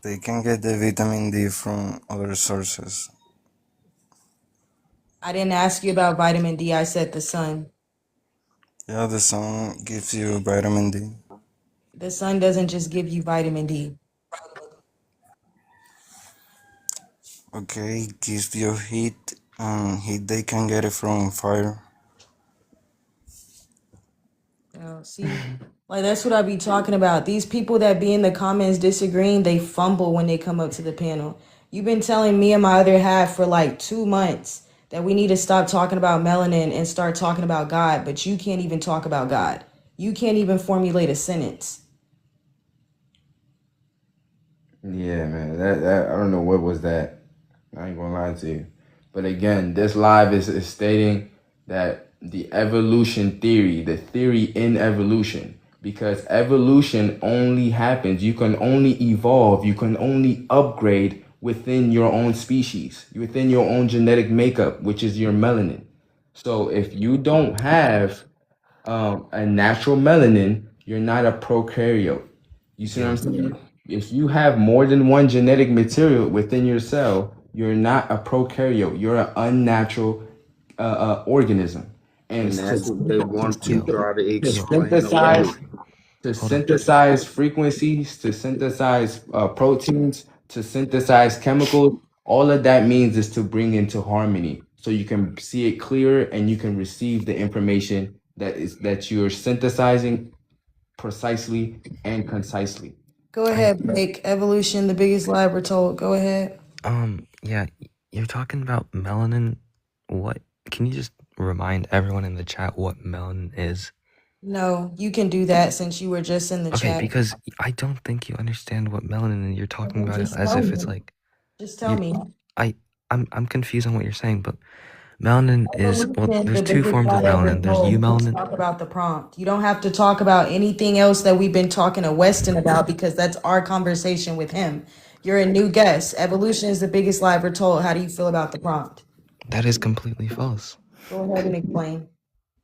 they can get the vitamin D from other sources. I didn't ask you about vitamin D. I said the sun. Yeah, the sun gives you vitamin D. The sun doesn't just give you vitamin D. Okay, gives you heat, and heat they can get it from fire. See, like that's what I be talking about. These people that be in the comments disagreeing, they fumble when they come up to the panel. You've been telling me and my other half for like 2 months that we need to stop talking about melanin and start talking about God, but you can't even talk about God. You can't even formulate a sentence. Yeah, man. That I don't know what was that. I ain't gonna lie to you. But again, this live is stating that the evolution theory, the theory in evolution, because evolution only happens, you can only evolve, you can only upgrade within your own species, within your own genetic makeup, which is your melanin. So if you don't have a natural melanin, you're not a prokaryote. You see what I'm saying? If you have more than one genetic material within your cell, you're not a prokaryote. You're an unnatural organism. And And that's what they want to try to to explain synthesize, away. frequencies, to synthesize proteins, to synthesize chemicals, all of that means is to bring into harmony, so you can see it clearer and you can receive the information that you're synthesizing precisely and concisely. Go ahead, Blake. Evolution, the biggest lie we're told. Go ahead. Yeah, you're talking about melanin. What? Can you just remind everyone in the chat what melanin is? No, you can do that since you were just in the Okay, chat. because I don't think you understand what melanin is. You're talking Okay, about it just as tell if it's me. like Just tell you. me. I'm confused on what you're saying, but melanin is, well, Evolution, there's the two biggest forms of lie ever melanin. There's told. Let's eumelanin. talk about the prompt. You don't have to talk about anything else that we've been talking to Weston about because that's our conversation with him. You're a new guest. Evolution is the biggest lie ever told. How do you feel about the prompt? That is completely false. Go ahead and explain.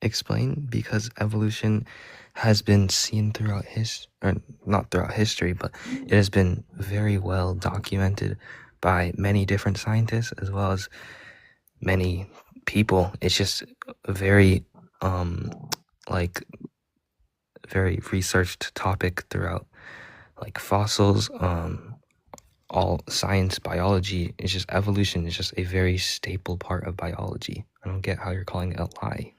Explain, because evolution has been seen throughout or not throughout history, but it has been very well documented by many different scientists as well as many people. It's just a very like very researched topic throughout, like fossils, all science, biology. It's just evolution is just a very staple part of biology. I don't get how you're calling it a lie.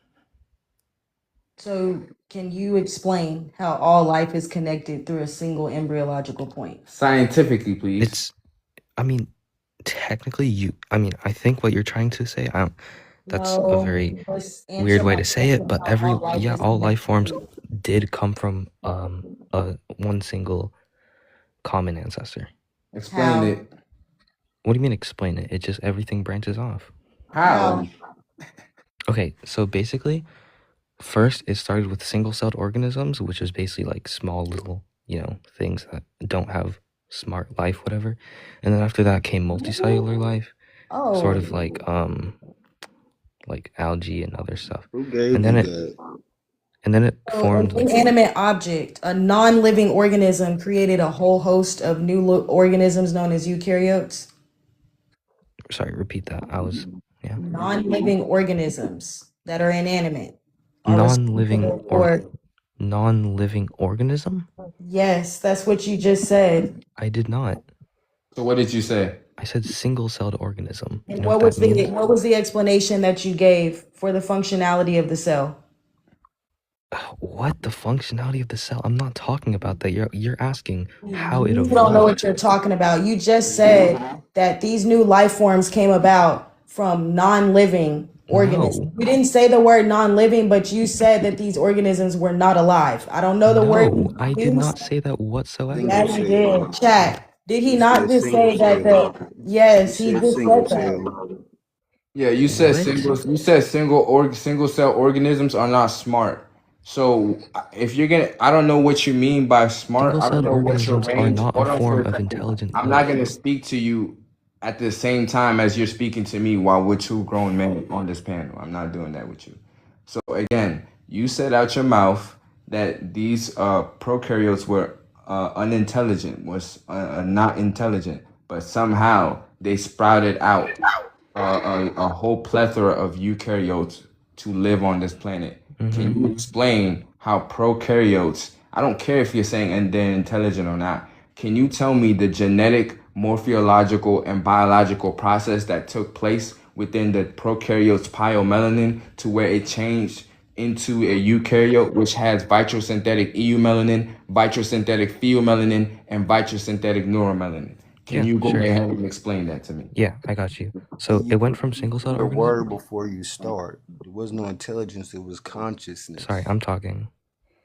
So, can you explain how all life is connected through a single embryological point? Scientifically, please. I mean, technically I think what you're trying to say, That's a No, very let's weird answer way my to say it, question but about all life is all life connected. forms did come from one single common ancestor. Explain How? it. What do you mean explain it? It just everything branches off. How? Okay, so basically, first it started with single-celled organisms, which is basically like small little, things that don't have smart life, whatever. And then after that came multicellular life, sort Oh, of like algae and other stuff. Who And gave then you it that? and then it so an formed like inanimate object, a non-living organism created a whole host of new organisms known as eukaryotes. sorry, repeat that. Yeah. Non-living organisms that are inanimate are Non-living responsible for. non-living organism? Yes, that's what you just said. I did not. So what did you say? I said single-celled organism. You And know what that means? what was the explanation that you gave for the functionality of the cell? What the functionality of the cell? I'm not talking about that. You're asking how it You don't know what evolved. you're talking about. You just said that these new life forms came about from non-living organisms. No. You didn't say the word non-living, but you said that these organisms were not alive. I don't know the word No, you I did used. not say that Single Yeah, whatsoever. he cell. did. Chat. Did he He not said just single say that cell. He yes, he said just single said that. cell. Yeah, you said What? single. You said single cell organisms are not smart. So if you're gonna, I don't know what you mean by smart. I don't Single-celled know what your organisms are range. not a Hold on for form a of second. intelligent I'm not life. gonna speak to you at the same time as you're speaking to me while we're two grown men on this panel. I'm not doing that with you. So again, you said out your mouth that these prokaryotes were unintelligent, was not intelligent, but somehow they sprouted out a whole plethora of eukaryotes to live on this planet. Can you explain how prokaryotes, I don't care if you're saying and they're intelligent or not, can you tell me the genetic, morphological, and biological process that took place within the prokaryote's melanin to where it changed into a eukaryote, which has vitrosynthetic eumelanin, vitrosynthetic pheomelanin, and vitrosynthetic neuromelanin? Can Yeah, you go sure. ahead and explain that to me? Yeah, I got you. So And it you went from single-celled the organism. word before you start. There was no intelligence, it was consciousness. Sorry, I'm talking.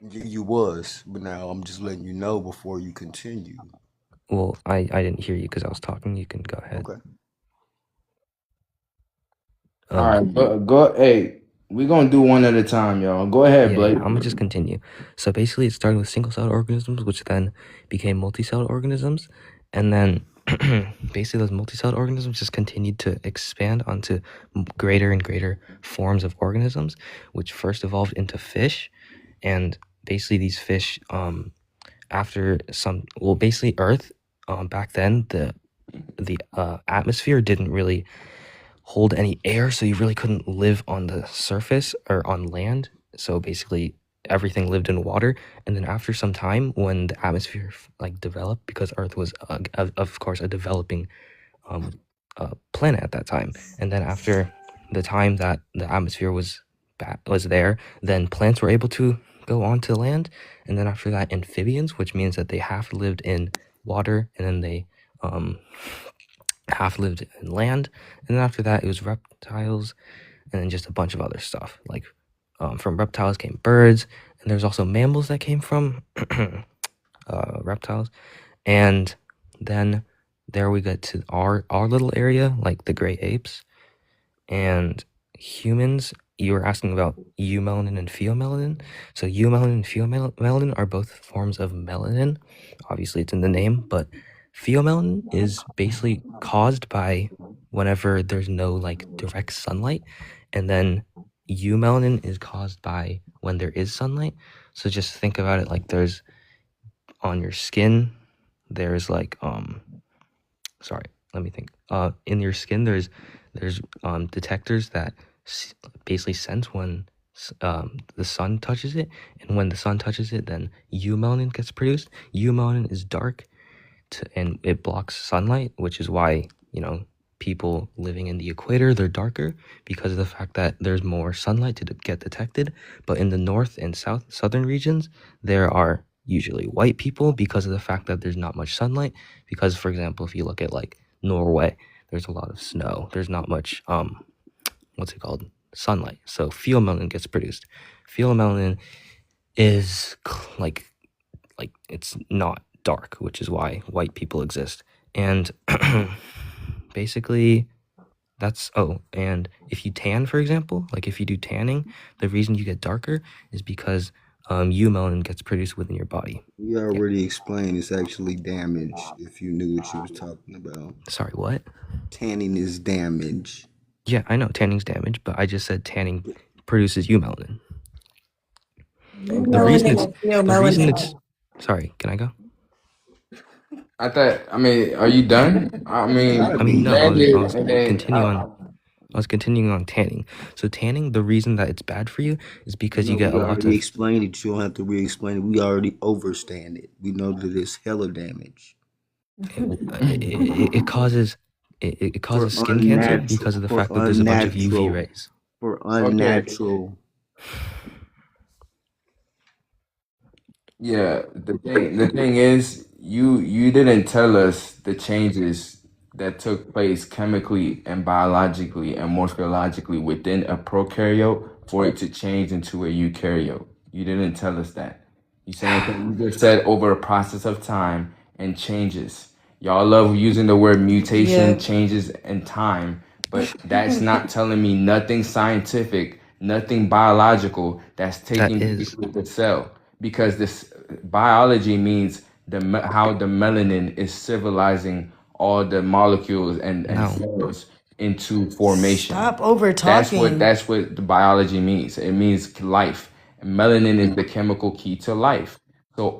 You was, but now I'm just letting you know before you continue. Well, I didn't hear you because I was talking. You can go ahead. Okay. All right, go. Hey, we're gonna do one at a time, y'all. Go ahead, Yeah, Blake. I'm gonna just continue. So basically, it started with single-celled organisms, which then became multi-celled organisms, and then basically those multi-celled organisms just continued to expand onto greater and greater forms of organisms, which first evolved into fish, and basically these fish, after basically Earth, back then the atmosphere didn't really hold any air, so you really couldn't live on the surface or on land. So basically, everything lived in water. And then after some time, when the atmosphere developed, because Earth was of course a developing planet at that time, and then after the time that the atmosphere was there, then plants were able to go onto land, and then after that, amphibians, which means that they half lived in water, and then they half lived in land, and then after that it was reptiles, and then just a bunch of other stuff. Like from reptiles came birds, and there's also mammals that came from reptiles, and then there we get to our little area, like the gray apes and humans. You were asking about eumelanin and pheomelanin. So eumelanin and pheomelanin are both forms of melanin. Obviously, it's in the name, but pheomelanin is basically caused by whenever there's no direct sunlight, and then eumelanin is caused by when there is sunlight. So just think about it like there's on your skin, there's sorry, let me think. In your skin, there's detectors that basically sense when the sun touches it, and when the sun touches it, then eumelanin gets produced. Eumelanin is dark, and it blocks sunlight, which is why people living in the equator, they're darker because of the fact that there's more sunlight to get detected. But in the north and southern regions, there are usually white people because of the fact that there's not much sunlight. Because, for example, if you look at Norway, there's a lot of snow. There's not much what's it called? Sunlight. So pheomelanin gets produced. Pheomelanin is like it's not dark, which is why white people exist. And basically that's and if you tan, for example, like if you do tanning, the reason you get darker is because eumelanin gets produced within your body. We already explained it's actually damage, if you knew what you was talking about. Sorry, what? Tanning is damage. Yeah, I know tanning's damage, but I just said tanning produces eumelanin. The reason it's sorry, can I go? I thought. I mean, are you done? I mean, No, I was and then continuing on tanning. So tanning, the reason that it's bad for you is because No, you get we a lot already of explained it. You don't have to re-explain it. We already overstand it. We know that it's hella damage. it causes skin cancer because of the fact that there's a bunch of UV rays. For unnatural. Yeah, the thing is, you didn't tell us the changes that took place chemically and biologically and morphologically within a prokaryote for it to change into a eukaryote. You didn't tell us that. You just said over a process of time and changes. Y'all love using the word mutation, Yeah. changes, and time, but that's not telling me nothing scientific, nothing biological that's taking place with the cell. Because this biology means how the melanin is civilizing all the molecules and cells into formation. Stop over talking. That's what the biology means. It means life. And melanin is the chemical key to life. So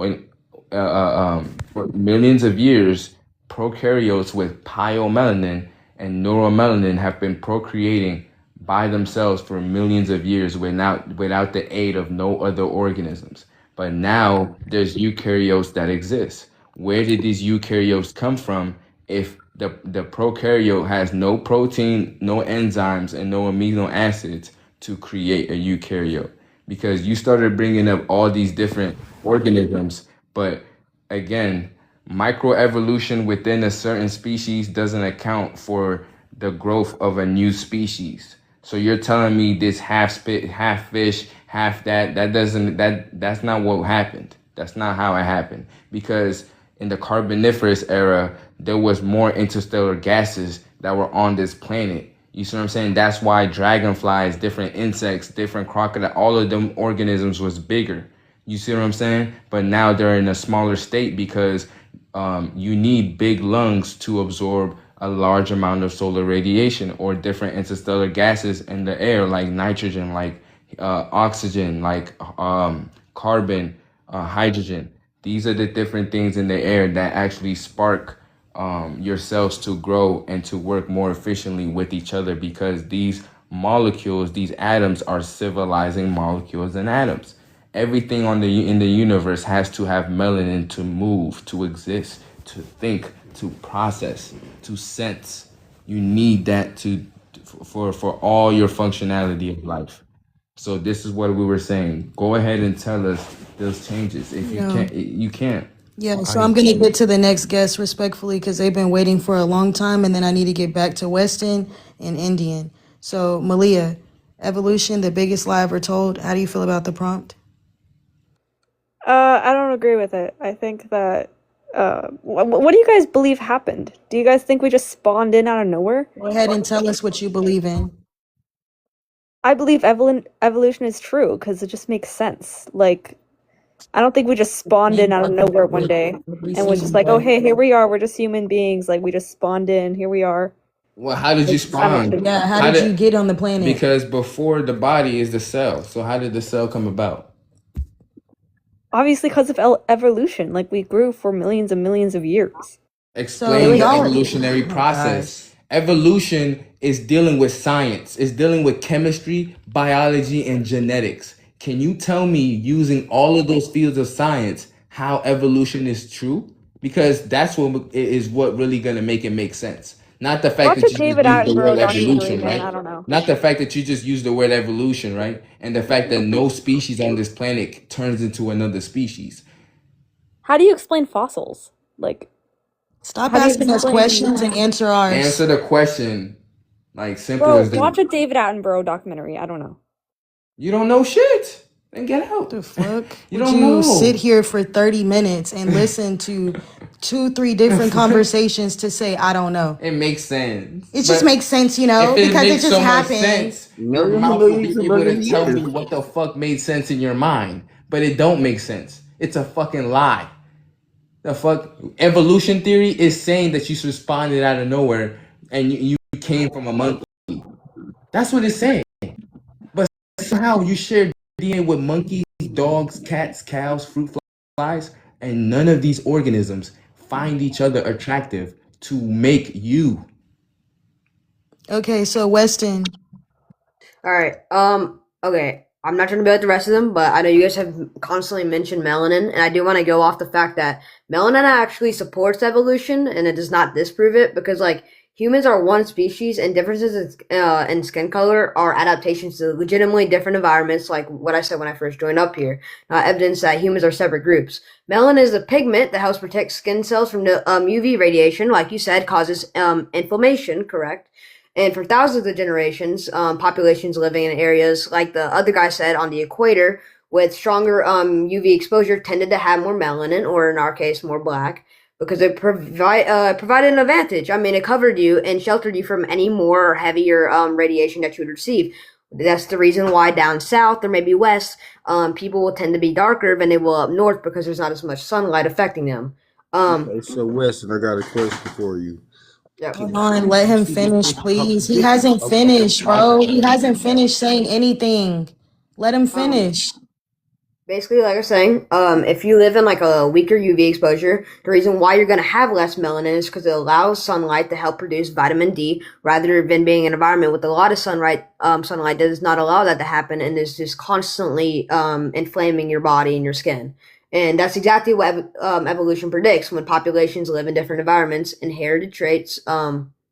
for millions of years, prokaryotes with piomelanin and neuromelanin have been procreating by themselves for millions of years without the aid of no other organisms. But now there's eukaryotes that exist. Where did these eukaryotes come from if the prokaryote has no protein, no enzymes, and no amino acids to create a eukaryote? Because you started bringing up all these different organisms, but again, microevolution within a certain species doesn't account for the growth of a new species. So you're telling me this half fish, half that's not what happened. That's not how it happened. Because in the Carboniferous era, there was more interstellar gases that were on this planet. You see what I'm saying? That's why dragonflies, different insects, different crocodile, all of them organisms was bigger. You see what I'm saying? But now they're in a smaller state because you need big lungs to absorb a large amount of solar radiation or different interstellar gases in the air, like nitrogen, like oxygen, like carbon, hydrogen. These are the different things in the air that actually spark your cells to grow and to work more efficiently with each other, because these molecules, these atoms, are civilizing molecules and atoms. Everything in the universe has to have melanin to move, to exist, to think, to process, to sense. You need that for all your functionality of life. So this is what we were saying. Go ahead and tell us those changes. If you Yeah. can't, you can't. Yeah, so I'm gonna get to the next guest respectfully because they've been waiting for a long time, and then I need to get back to Weston and Indian. So Malia, evolution, the biggest lie ever told. How do you feel about the prompt? I don't agree with it. I think that what do you guys believe happened? Do you guys think we just spawned in out of nowhere? Go ahead and tell us what you believe in. I believe evolution is true because it just makes sense. Like, I don't think we just spawned in out of nowhere one day and was just like, oh, hey, here we are. We're just human beings. Like, we just spawned in. Here we are. Well, how did you spawn? Yeah, how did you get on the planet? Because before the body is the cell. So how did the cell come about? Obviously, because of evolution. Like, we grew for millions and millions of years. Explain the evolutionary process. Evolution is dealing with science. It's dealing with chemistry, biology, and genetics. Can you tell me, using all of those fields of science, how evolution is true? Because that's what really gonna make it make sense. Not the fact that you just use the word evolution, right? I don't know. Not the fact that you just use the word evolution, right? And the fact that no species on this planet turns into another species. How do you explain fossils? Like, stop asking us questions and answer ours. Answer the question. Like simple Bro, as watch that. a David Attenborough documentary. I don't know. You don't know shit. Then get out. The fuck? You Would don't you sit know. here for 30 minutes and listen to 2, 3 different conversations to say, I don't know? It makes sense. It just But makes sense, if it because it makes just so much happened. sense, your Millions and mouth will millions be and able to millions of tell years. me what the fuck made sense in your mind. But it don't make sense. It's a fucking lie. The fuck? Evolution theory is saying that you just responded out of nowhere and you came from a monkey. That's what it's saying. But somehow you share DNA with monkeys, dogs, cats, cows, fruit flies, and none of these organisms find each other attractive to make you. Okay, so Weston. All right. Okay. I'm not trying to be like the rest of them, but I know you guys have constantly mentioned melanin, and I do want to go off the fact that melanin actually supports evolution, and it does not disprove it because, like, humans are one species, and differences in skin color are adaptations to legitimately different environments, like what I said when I first joined up here. Evidence that humans are separate groups. Melanin is a pigment that helps protect skin cells from the UV radiation, like you said, causes inflammation. Correct. And for thousands of generations, populations living in areas like the other guy said on the equator with stronger UV exposure tended to have more melanin, or in our case, more black, because it provided an advantage. I mean, it covered you and sheltered you from any more or heavier radiation that you would receive. That's the reason why down south or maybe west, people will tend to be darker than they will up north because there's not as much sunlight affecting them. Okay, so Weston, I got a question for you. Yep. Hold on, let him finish, please. He hasn't finished, bro. He hasn't finished saying anything. Let him finish. Basically, like I was saying, if you live in like a weaker UV exposure, the reason why you're going to have less melanin is because it allows sunlight to help produce vitamin D, rather than being in an environment with a lot of sunlight. Sunlight does not allow that to happen, and is just constantly inflaming your body and your skin. And that's exactly what evolution predicts. When populations live in different environments, inherited traits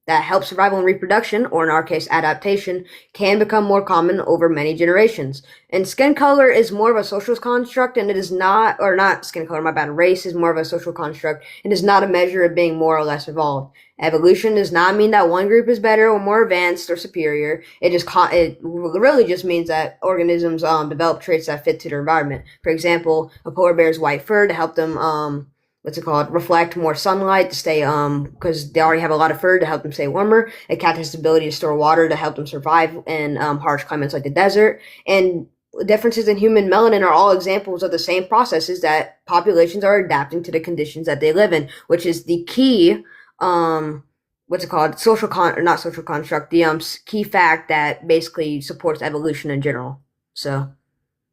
that help survival and reproduction, or in our case, adaptation, can become more common over many generations. And skin color is more of a social construct, and it is not, or not skin color, my bad, race is more of a social construct, and is not a measure of being more or less evolved. Evolution does not mean that one group is better or more advanced or superior. It really just means that organisms develop traits that fit to their environment. For example, a polar bear's white fur to help them reflect more sunlight to stay because they already have a lot of fur to help them stay warmer. A cat has the ability to store water to help them survive in harsh climates like the desert. And differences in human melanin are all examples of the same processes that populations are adapting to the conditions that they live in, which is the key not social construct, the key fact that basically supports evolution in general. So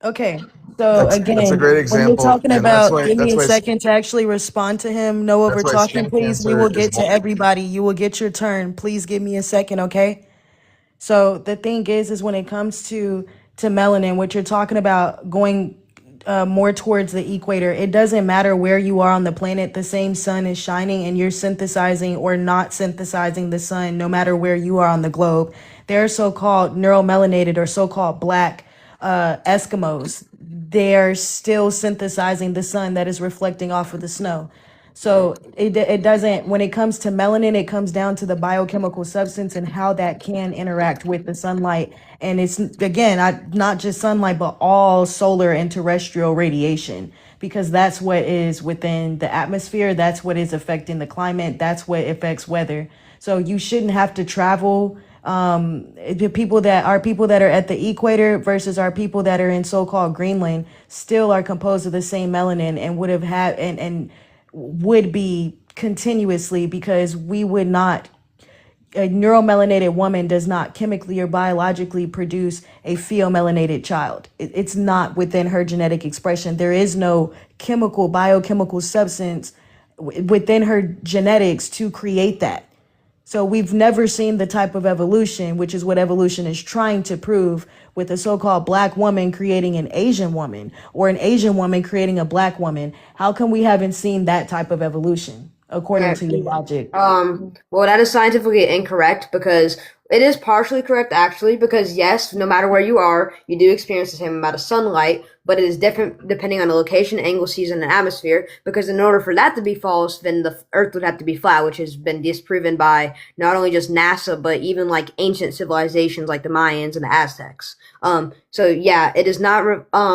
Okay, so That's a again, great when you're example, talking and about, give me that's a why second to actually respond to him. No over talking, skin please. We cancer will is get to everybody. You will get your turn. Please give me a second, okay? So the thing is when it comes to melanin, what you're talking about going more towards the equator, it doesn't matter where you are on the planet. The same sun is shining, and you're synthesizing or not synthesizing the sun, no matter where you are on the globe. They're so-called neuromelanated or so-called black Eskimos. They're still synthesizing the sun that is reflecting off of the snow. So it doesn't, when it comes to melanin, it comes down to the biochemical substance and how that can interact with the sunlight. And it's, again, not just sunlight, but all solar and terrestrial radiation, because that's what is within the atmosphere. That's what is affecting the climate. That's what affects weather. So you shouldn't have to travel. The people that are at the equator versus our people that are in so-called Greenland still are composed of the same melanin and would have had and would be continuously, because we would not, a neuromelanated woman does not chemically or biologically produce a pheomelanated child. It's not within her genetic expression. There is no biochemical substance within her genetics to create that. So we've never seen the type of evolution, which is what evolution is trying to prove, with a so-called black woman creating an Asian woman, or an Asian woman creating a black woman. How come we haven't seen that type of evolution, according to your logic? Well, that is scientifically incorrect because it is partially correct actually, because yes, no matter where you are, you do experience the same amount of sunlight, but it is different depending on the location, angle, season, and atmosphere. Because in order for that to be false, then the Earth would have to be flat, which has been disproven by not only just NASA, but even like ancient civilizations like the Mayans and the Aztecs. So yeah, it does not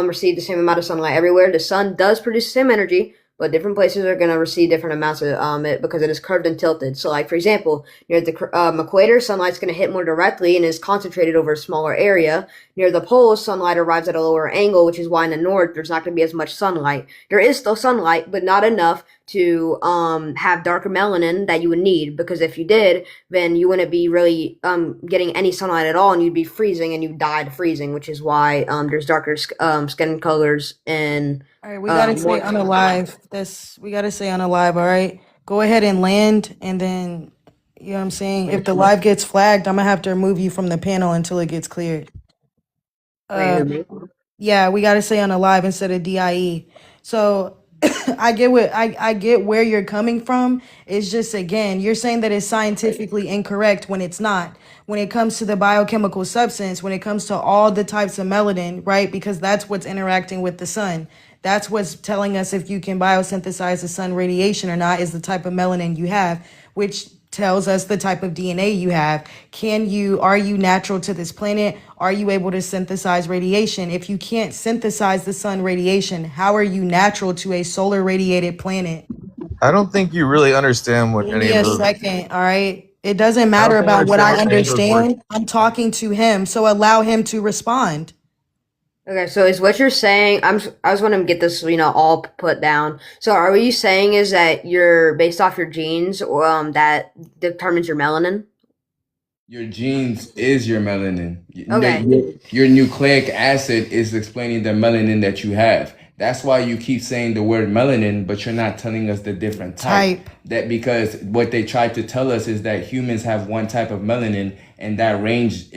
receive the same amount of sunlight everywhere. The sun does produce the same energy, but different places are going to receive different amounts of it because it is curved and tilted. So, like for example, near the equator, sunlight's going to hit more directly and is concentrated over a smaller area. Near the poles, sunlight arrives at a lower angle, which is why in the north there's not going to be as much sunlight. There is still sunlight, but not enough to have darker melanin that you would need, because if you did, then you wouldn't be really getting any sunlight at all, and you'd be freezing and you'd die to freezing, which is why there's darker skin colors and All right, we gotta say unalive. We gotta say unalive. All right, go ahead and land, and then you know what I'm saying. If the live gets flagged, I'm gonna have to remove you from the panel until it gets cleared. Yeah, we gotta say unalive instead of DIE. So I get where you're coming from. It's just again, you're saying that it's scientifically incorrect when it's not. When it comes to the biochemical substance, when it comes to all the types of melanin, right? Because that's what's interacting with the sun. That's what's telling us if you can biosynthesize the sun radiation or not, is the type of melanin you have, which tells us the type of DNA you have. Are you natural to this planet? Are you able to synthesize radiation? If you can't synthesize the sun radiation, how are you natural to a solar radiated planet? I don't think you really understand what Give any me of a those. second, all right? It doesn't I don't matter think you about what I understand any of those words. understand. I'm talking to him, so allow him to respond. Okay, so is what you're saying? I was want to get this, all put down. So, are you saying is that you're based off your genes, that determines your melanin? Your genes is your melanin. Okay. Your nucleic acid is explaining the melanin that you have. That's why you keep saying the word melanin, but you're not telling us the different type. That because what they tried to tell us is that humans have one type of melanin, and that range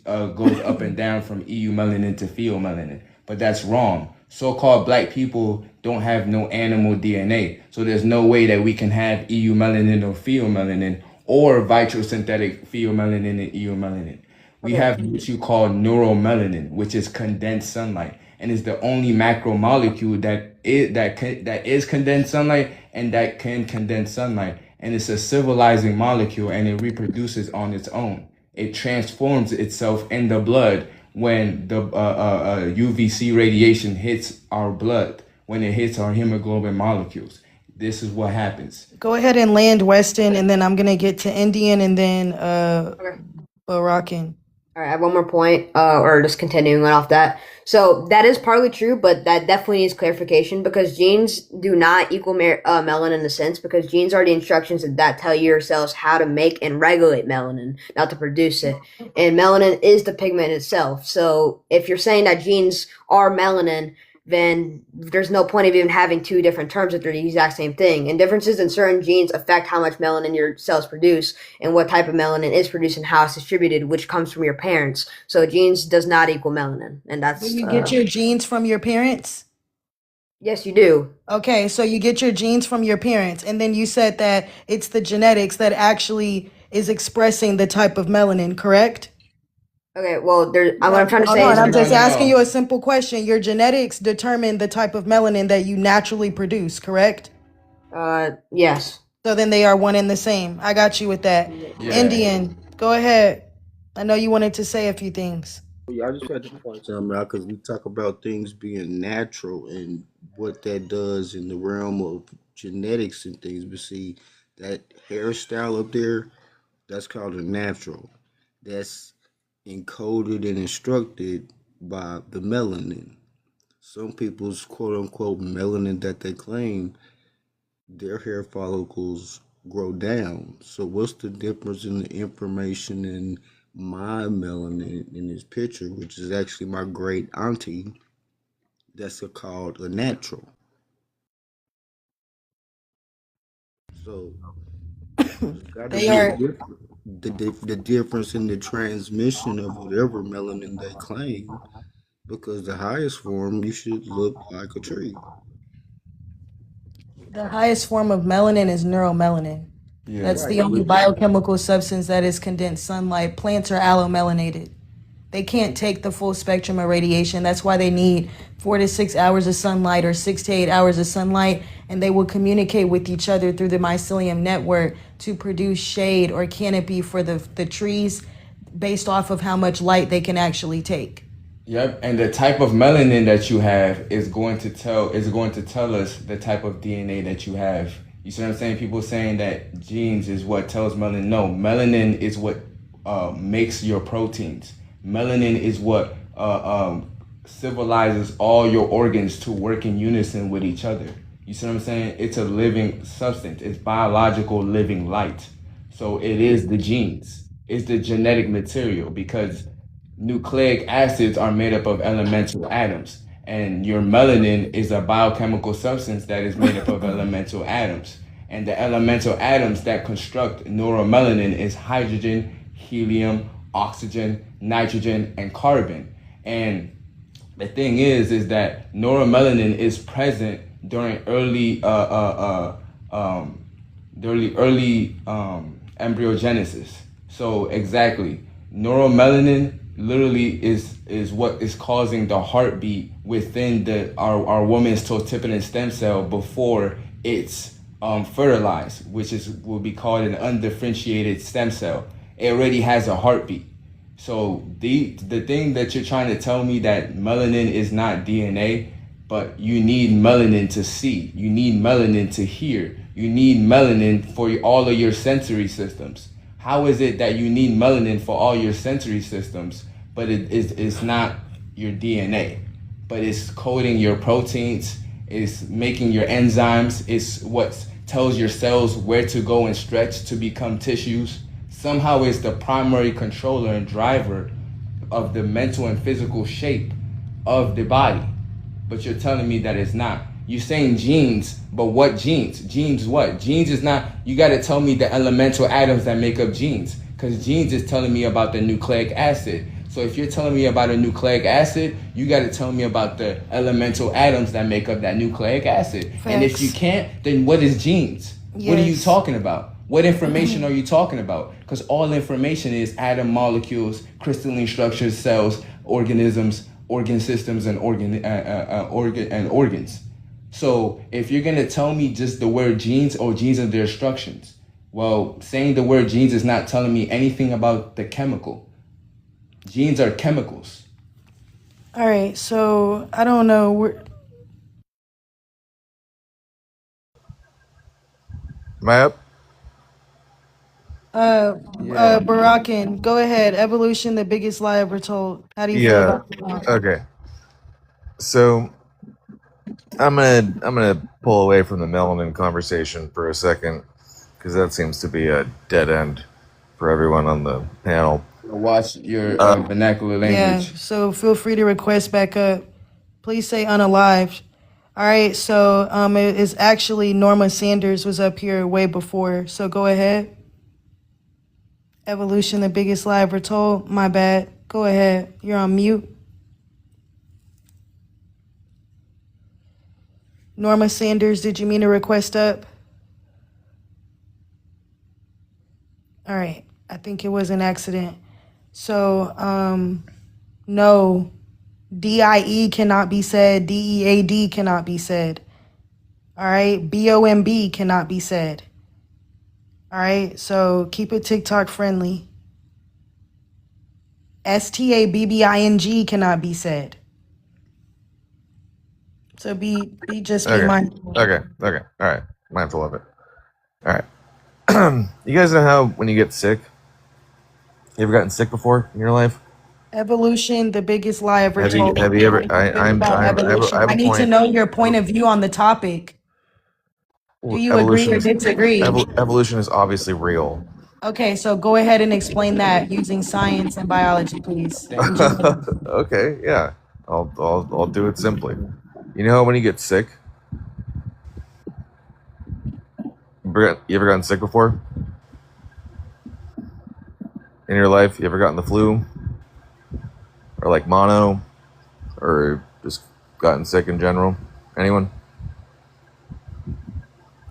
goes up and down from EU melanin to pheomelanin. But that's wrong. So-called black people don't have no animal DNA, so there's no way that we can have EU melanin or pheomelanin or vitrosynthetic pheomelanin and eomelanin. We have what you call neuromelanin, which is condensed sunlight, and is the only macromolecule that is condensed sunlight and that can condense sunlight. And it's a civilizing molecule, and it reproduces on its own. It transforms itself in the blood when the UVC radiation hits our blood, when it hits our hemoglobin molecules. This is what happens. Go ahead and land Weston, and then I'm gonna get to Indian, and then Barakin. All right, I have one more point, or just continuing off that. So that is partly true, but that definitely needs clarification, because genes do not equal melanin in a sense, because genes are the instructions that tell your cells how to make and regulate melanin, not to produce it. And melanin is the pigment itself. So if you're saying that genes are melanin, then there's no point of even having two different terms if they're the exact same thing. And differences in certain genes affect how much melanin your cells produce and what type of melanin is produced and how it's distributed, which comes from your parents. So genes does not equal melanin, and that's. Do you get your genes from your parents? Yes, you do. Okay, so you get your genes from your parents, and then you said that it's the genetics that actually is expressing the type of melanin, correct? Okay, well, what I'm trying to say is... I'm just asking you a simple question. Your genetics determine the type of melanin that you naturally produce, correct? Yes. So then they are one and the same. I got you with that. Yeah. Indian, go ahead. I know you wanted to say a few things. Yeah, I just had to point something out because we talk about things being natural and what that does in the realm of genetics and things. But see, that hairstyle up there, that's called a natural. That's encoded and instructed by the melanin. Some people's quote unquote melanin that they claim, their hair follicles grow down. So what's the difference in the information in my melanin in this picture, which is actually my great auntie, that's called a natural. So there's got to be the difference in the transmission of whatever melanin they claim, because the highest form you should look like a tree. The highest form of melanin is neuromelanin. Yeah. That's Right. the only biochemical substance that is condensed sunlight. Plants are allomelanated. They can't take the full spectrum of radiation. That's why they need 4 to 6 hours of sunlight or 6 to 8 hours of sunlight, and they will communicate with each other through the mycelium network to produce shade or canopy for the trees based off of how much light they can actually take. Yep, and the type of melanin that you have is going to tell us the type of DNA that you have. You see what I'm saying? People saying that genes is what tells melanin. No, melanin is what makes your proteins. Melanin is what civilizes all your organs to work in unison with each other. You see what I'm saying? It's a living substance. It's biological living light. So it is the genes. It's the genetic material because nucleic acids are made up of elemental atoms, and your melanin is a biochemical substance that is made up of elemental atoms. And the elemental atoms that construct neuromelanin is hydrogen, helium, oxygen, nitrogen, and carbon. And the thing is that neuromelanin is present during early embryogenesis. So exactly, neuromelanin literally is what is causing the heartbeat within our woman's totipotent stem cell before it's fertilized, which will be called an undifferentiated stem cell. It already has a heartbeat. So the thing that you're trying to tell me that melanin is not DNA, but you need melanin to see, you need melanin to hear, you need melanin for all of your sensory systems. How is it that you need melanin for all your sensory systems, but it's not your DNA, but it's coding your proteins, it's making your enzymes, it's what tells your cells where to go and stretch to become tissues. Somehow it's the primary controller and driver of the mental and physical shape of the body. But you're telling me that it's not. You're saying genes, but what genes? Genes what? Genes is not, you gotta tell me the elemental atoms that make up genes. Because genes is telling me about the nucleic acid. So if you're telling me about a nucleic acid, you gotta tell me about the elemental atoms that make up that nucleic acid. Facts. And if you can't, then what is genes? What are you Yes. talking about? What information are you talking about? Because all information is atom molecules, crystalline structures, cells, organisms, organ systems, and organs. So if you're gonna tell me just the word genes or genes and their instructions, well, saying the word genes is not telling me anything about the chemical. Genes are chemicals. All right, so I don't know. Am I up? Yeah. Barakin, go ahead. Evolution, the biggest lie ever told. How do you feel Yeah. about that? Okay. So I'm gonna pull away from the melanin conversation for a second because that seems to be a dead end for everyone on the panel. Watch your vernacular Yeah, language. so feel free to request back up. Please say unalived. All right, so it is actually Norma Sanders was up here way before. So go ahead. Evolution, the biggest lie ever told. My bad. Go ahead. You're on mute. Norma Sanders, did you mean to request up? All right. I think it was an accident. So, no. DIE cannot be said. DEAD cannot be said. All right. BOMB cannot be said. All right. So keep it TikTok friendly. STABBING cannot be said. So be Okay. mindful. Okay. All right. Mindful of it. All right. You guys know how when you get sick, you ever gotten sick before in your life? Evolution, the biggest lie ever told. Have you ever? About evolution. I have I a need to point. know your point of view on the topic. Do you agree Evolution or is disagree? evolution is obviously real. Okay, so go ahead and explain that using science and biology, please. In general. Okay, yeah. I'll do it simply. You know how when you get sick, you ever gotten sick before in your life? You ever gotten the flu or like mono or just gotten sick in general? Anyone?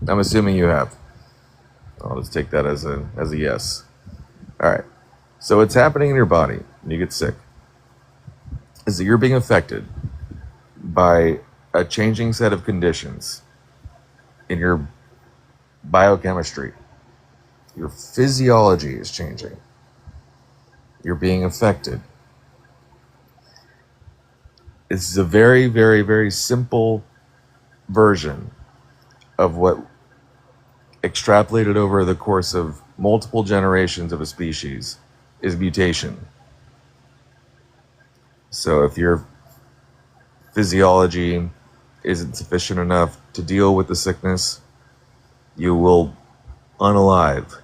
I'm assuming you have. I'll just take that as a yes. All right. So it's happening in your body when you get sick is that you're being affected by a changing set of conditions in your biochemistry. Your physiology is changing. You're being affected. This is a very, very, very simple version of what extrapolated over the course of multiple generations of a species is mutation. So if your physiology isn't sufficient enough to deal with the sickness, you will unalive.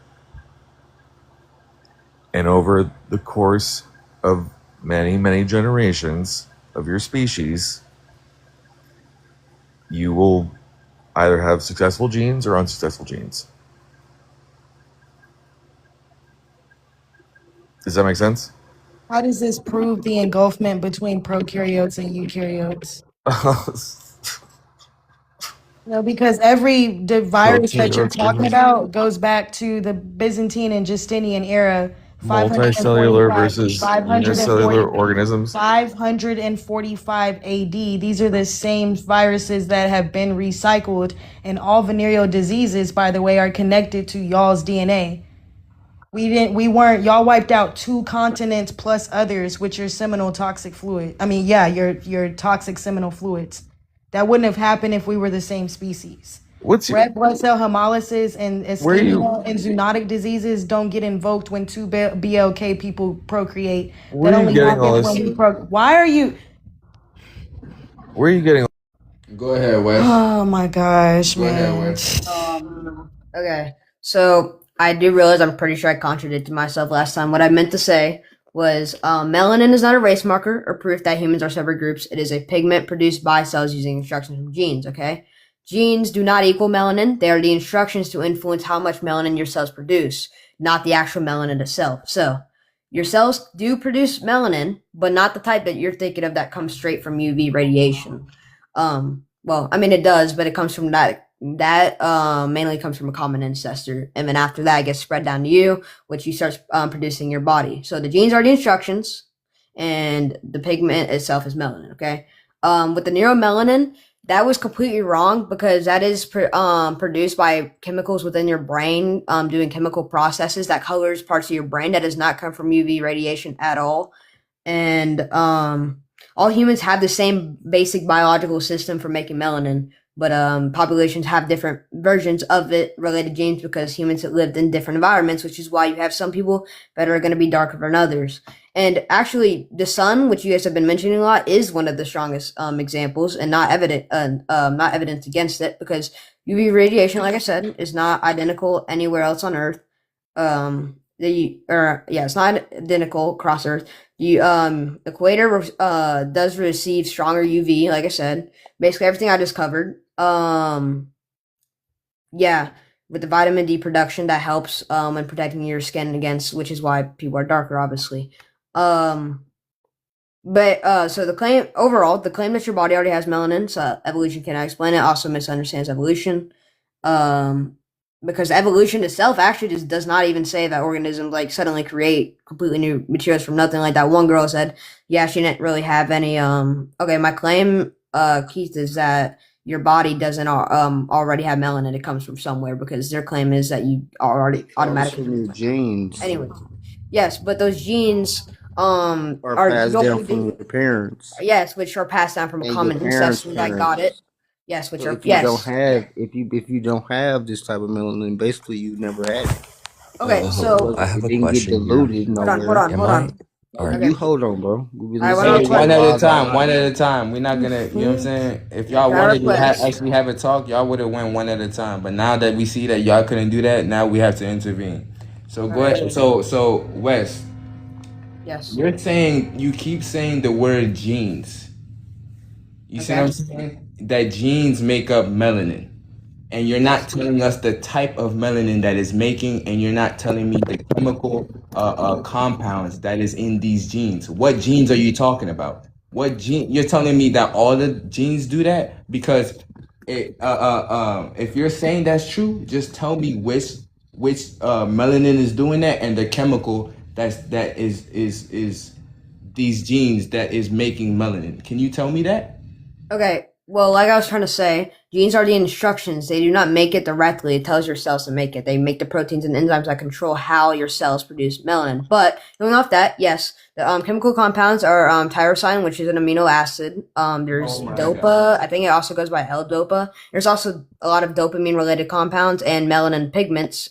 And over the course of many, many generations of your species, you will either have successful genes or unsuccessful genes. Does that make sense? How does this prove the engulfment between prokaryotes and eukaryotes? No, because the virus that you're talking about goes back to the Byzantine and Justinian era, Multicellular 545, versus 540, unicellular organisms. 545 AD. These are the same viruses that have been recycled, and all venereal diseases, by the way, are connected to y'all's DNA. Y'all wiped out 2 continents plus others with your seminal toxic fluid. I mean, yeah, your toxic seminal fluids. That wouldn't have happened if we were the same species. Red blood cell hemolysis and ischemia and zoonotic diseases don't get invoked when 2 BLK people procreate. Where That are you only getting all happens this? when we Why are you? Where are you getting? Go ahead, Wes. Oh my gosh, Go ahead, man. Wes. Okay, so I do realize I'm pretty sure I contradicted myself last time. What I meant to say was melanin is not a race marker or proof that humans are separate groups. It is a pigment produced by cells using instructions from genes, okay? Genes do not equal melanin. They are the instructions to influence how much melanin your cells produce, not the actual melanin itself. So, your cells do produce melanin, but not the type that you're thinking of that comes straight from UV radiation. Well, I mean it does, but it comes from that mainly comes from a common ancestor, and then after that it gets spread down to you, which you start producing your body. So the genes are the instructions, and the pigment itself is melanin. Okay. With the neuromelanin, that was completely wrong because that is produced by chemicals within your brain, doing chemical processes that colors parts of your brain. That does not come from UV radiation at all, and all humans have the same basic biological system for making melanin, but populations have different versions of it related genes because humans have lived in different environments, which is why you have some people that are going to be darker than others. And actually, the sun, which you guys have been mentioning a lot, is one of the strongest examples, and not evidence against it, because UV radiation, like I said, is not identical anywhere else on Earth. It's not identical across Earth. The equator does receive stronger UV, like I said. Basically everything I just covered. Yeah, with the vitamin D production that helps in protecting your skin against, which is why people are darker, obviously. So the claim that your body already has melanin, so evolution cannot explain it, also misunderstands evolution. Because evolution itself actually just does not even say that organisms like suddenly create completely new materials from nothing. Like that one girl said, yeah, she didn't really have any. Okay, my claim, Keith, is that your body doesn't already have melanin. It comes from somewhere, because their claim is that you already automatically from your genes. Anyway, yes, but those genes are passed down from your parents. Yes, which are passed down from a common ancestor that got it. Yes, which so are if you don't have if you don't have this type of melanin, basically you never had it. Okay, so I have it a didn't question get diluted. Hold on. You hold on, bro. One at a time. One at a time. We're not gonna. You know what I'm saying? If y'all wanted to actually have a talk, y'all would have went one at a time. But now that we see that y'all couldn't do that, now we have to intervene. So go ahead. So Wes. Yes. You keep saying the word genes. You see what I'm saying? That genes make up melanin. And you're not telling us the type of melanin that is making, and you're not telling me the chemical compounds that is in these genes. What genes are you talking about? What gene? You're telling me that all the genes do that? Because if you're saying that's true, just tell me which melanin is doing that, and the chemical that is these genes that is making melanin. Can you tell me that? Okay, well, like I was trying to say, genes are the instructions. They do not make it directly. It tells your cells to make it. They make the proteins and enzymes that control how your cells produce melanin. But going off that, yes, the chemical compounds are tyrosine, which is an amino acid. There's dopa. I think it also goes by L-dopa. There's also a lot of dopamine-related compounds and melanin pigments,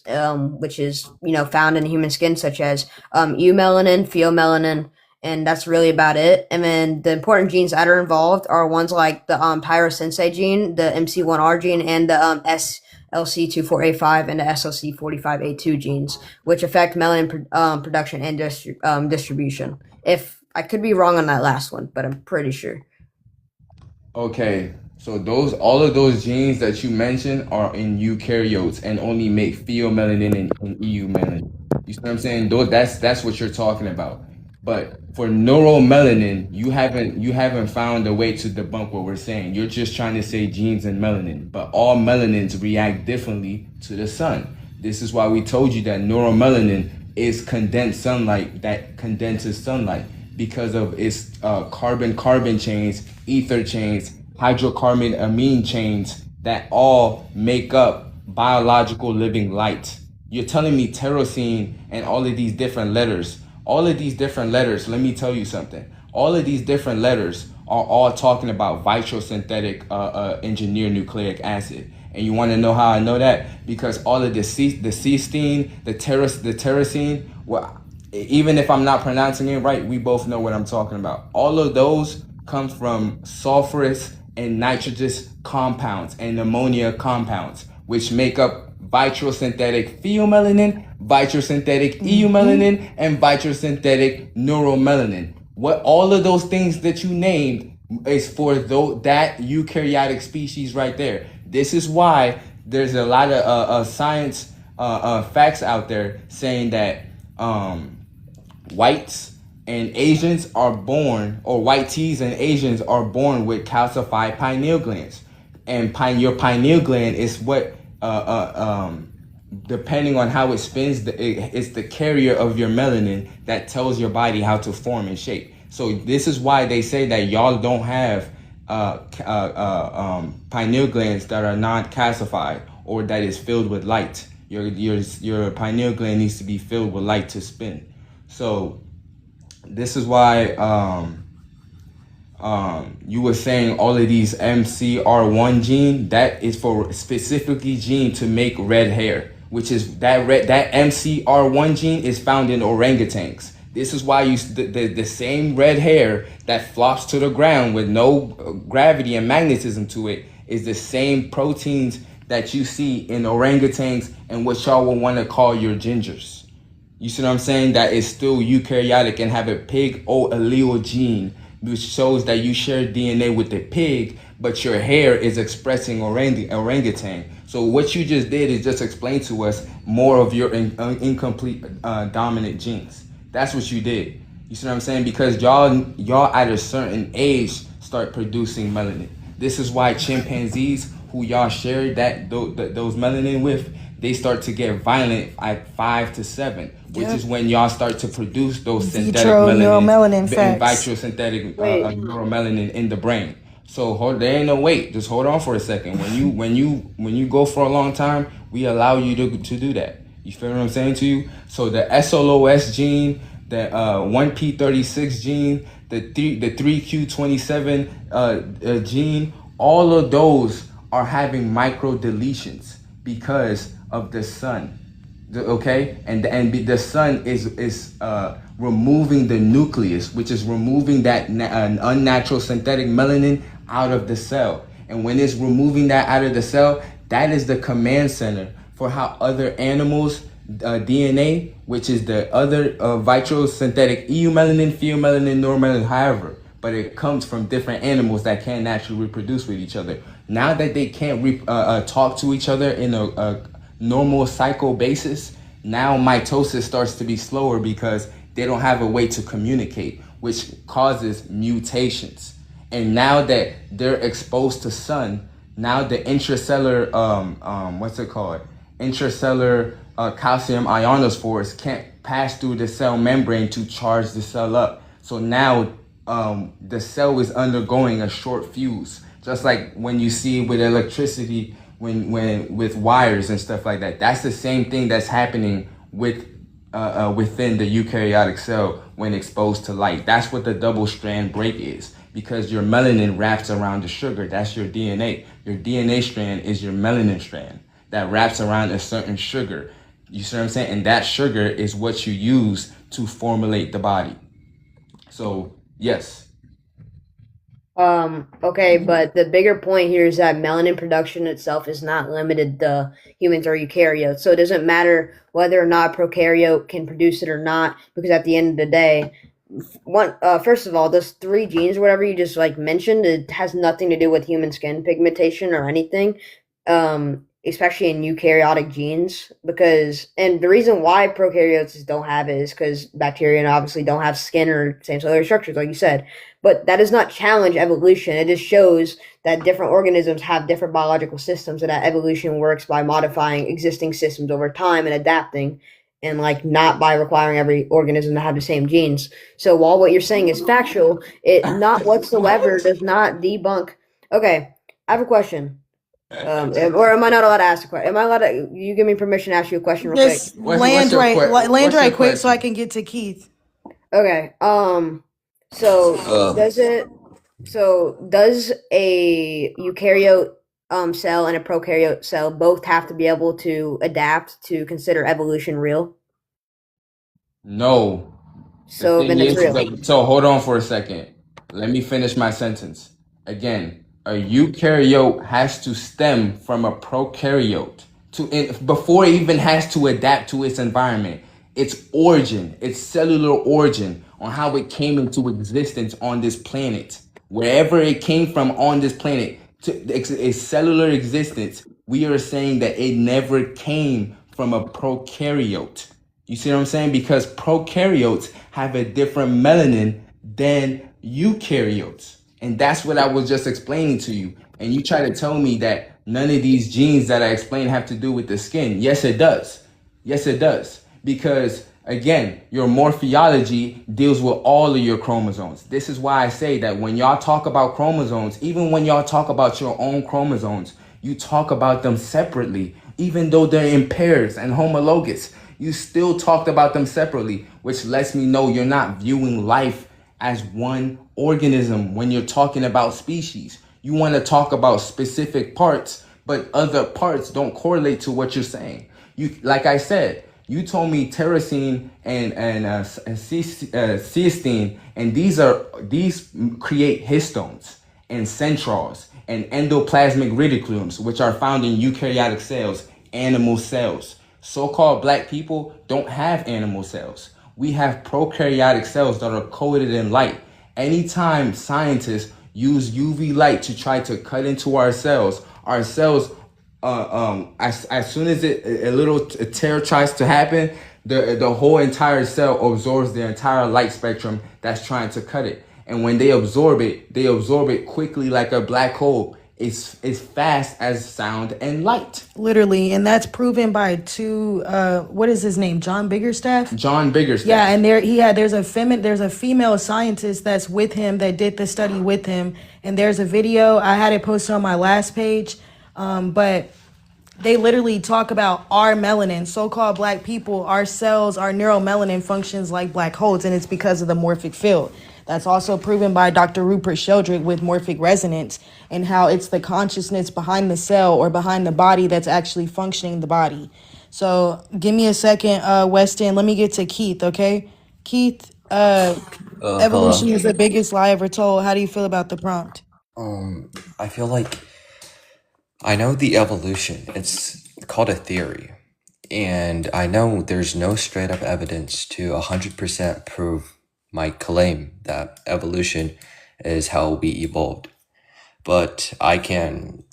which is found in human skin, such as eumelanin, pheomelanin, and that's really about it. And then the important genes that are involved are ones like the tyrosine gene, the MC1R gene, and the SLC24A5 and the SLC45A2 genes, which affect melanin production and distribution. If I could be wrong on that last one, but I'm pretty sure. Okay, so all of those genes that you mentioned are in eukaryotes and only make pheomelanin and eumelanin. You see what I'm saying? That's what you're talking about. But for neuromelanin, you haven't found a way to debunk what we're saying. You're just trying to say genes and melanin, but all melanins react differently to the sun. This is why we told you that neuromelanin is condensed sunlight that condenses sunlight because of its carbon-carbon chains, ether chains, hydrocarbon amine chains that all make up biological living light. You're telling me tyrosine and all of these different letters, let me tell you something. All of these different letters are all talking about vitrosynthetic engineered nucleic acid. And you want to know how I know that? Because all of the cysteine, the tyrosine, well, even if I'm not pronouncing it right, we both know what I'm talking about. All of those come from sulfurous and nitrogenous compounds and ammonia compounds, which make up vitrosynthetic pheomelanin, vitrosynthetic eumelanin, and vitrosynthetic neuromelanin. What all of those things that you named is for that eukaryotic species right there. This is why there's a lot of science facts out there saying that whites and Asians are born, or white tees and Asians are born with calcified pineal glands. And your pineal gland is what, depending on how it spins, it's the carrier of your melanin that tells your body how to form and shape. So this is why they say that y'all don't have pineal glands that are not calcified or that is filled with light. Your pineal gland needs to be filled with light to spin. So this is why you were saying all of these MC1R gene, that is for specifically gene to make red hair, which is that MC1R gene is found in orangutans. This is why the same red hair that flops to the ground with no gravity and magnetism to it is the same proteins that you see in orangutans and what y'all will want to call your gingers. You see what I'm saying? That is still eukaryotic and have a pig allele gene, which shows that you share DNA with the pig, but your hair is expressing orangutan. So what you just did is just explain to us more of your incomplete dominant genes. That's what you did. You see what I'm saying? Because y'all at a certain age start producing melanin. This is why chimpanzees who y'all share those melanin with, they start to get violent at 5 to 7, which is when y'all start to produce those synthetic neuromelanin vitrosynthetic neuromelanin in the brain. So there ain't no wait. Just hold on for a second. When you go for a long time, we allow you to do that. You feel what I'm saying to you? So the SLOS gene, the 1p36 gene, the 3q27 gene, all of those are having micro deletions because of the sun. Okay, and the sun is removing the nucleus, which is removing that unnatural synthetic melanin out of the cell. And when it's removing that out of the cell, that is the command center for how other animals' DNA, which is the other vitrosynthetic eumelanin, pheomelanin, neuromelanin, however, but it comes from different animals that can't naturally reproduce with each other. Now that they can't talk to each other in a normal cycle basis, now mitosis starts to be slower because they don't have a way to communicate, which causes mutations. And now that they're exposed to sun, now the intracellular intracellular calcium ionophores can't pass through the cell membrane to charge the cell up. So now the cell is undergoing a short fuse, just like when you see with electricity, when with wires and stuff like that. That's the same thing that's happening with within the eukaryotic cell when exposed to light. That's what the double strand break is, because your melanin wraps around the sugar. That's your DNA. Your DNA strand is your melanin strand that wraps around a certain sugar. You see what I'm saying? And that sugar is what you use to formulate the body. So, yes. Okay, but the bigger point here is that melanin production itself is not limited to humans or eukaryotes. So it doesn't matter whether or not a prokaryote can produce it or not, because at the end of the day, first of all, those 3 genes or whatever you just like mentioned, it has nothing to do with human skin pigmentation or anything. Especially in eukaryotic genes, and the reason why prokaryotes don't have it is because bacteria obviously don't have skin or same cellular structures, like you said. But that does not challenge evolution. It just shows that different organisms have different biological systems, and that evolution works by modifying existing systems over time and adapting, and like not by requiring every organism to have the same genes. So while what you're saying is factual, it not whatsoever does not debunk. Okay, I have a question. Or am I not allowed to ask a question? Am I allowed to? You give me permission to ask you a question real quick. Just land right quick so I can get to Keith. Okay. So does a eukaryote cell and a prokaryote cell both have to be able to adapt to consider evolution real? No. So then it's real. So hold on for a second. Let me finish my sentence. Again, a eukaryote has to stem from a prokaryote before it even has to adapt to its environment. Its origin, its cellular origin on how it came into existence on this planet. Wherever it came from on this planet, to its cellular existence, we are saying that it never came from a prokaryote. You see what I'm saying? Because prokaryotes have a different melanin than eukaryotes. And that's what I was just explaining to you. And you try to tell me that none of these genes that I explained have to do with the skin. Yes, it does. Yes, it does. Because again, your morphology deals with all of your chromosomes. This is why I say that when y'all talk about chromosomes, even when y'all talk about your own chromosomes, you talk about them separately, even though they're in pairs and homologous. You still talked about them separately, which lets me know you're not viewing life as one organism when you're talking about species. You want to talk about specific parts, but other parts don't correlate to what you're saying. You, like I said, you told me tyrosine and cysteine, and these create histones and centrols and endoplasmic reticulums, which are found in eukaryotic cells, animal cells. So-called black people don't have animal cells. We have prokaryotic cells that are coated in light. Anytime scientists use UV light to try to cut into our cells as soon as a little tear tries to happen, the whole entire cell absorbs the entire light spectrum that's trying to cut it. And when they absorb it quickly like a black hole. It's fast as sound and light. Literally, and that's proven by what is his name? John Biggerstaff? John Biggerstaff. Yeah, and there's a female scientist that's with him that did the study with him, and there's a video. I had it posted on my last page, but they literally talk about our melanin, so-called black people, our cells, our neuromelanin functions like black holes, and it's because of the morphic field. That's also proven by Dr. Rupert Sheldrake with morphic resonance, and how it's the consciousness behind the cell or behind the body that's actually functioning the body. So give me a second, Weston. Let me get to Keith, okay? Keith, evolution is the biggest lie ever told. How do you feel about the prompt? I feel like I know the evolution. It's called a theory. And I know there's no straight up evidence to 100% prove my claim that evolution is how we evolved. But I can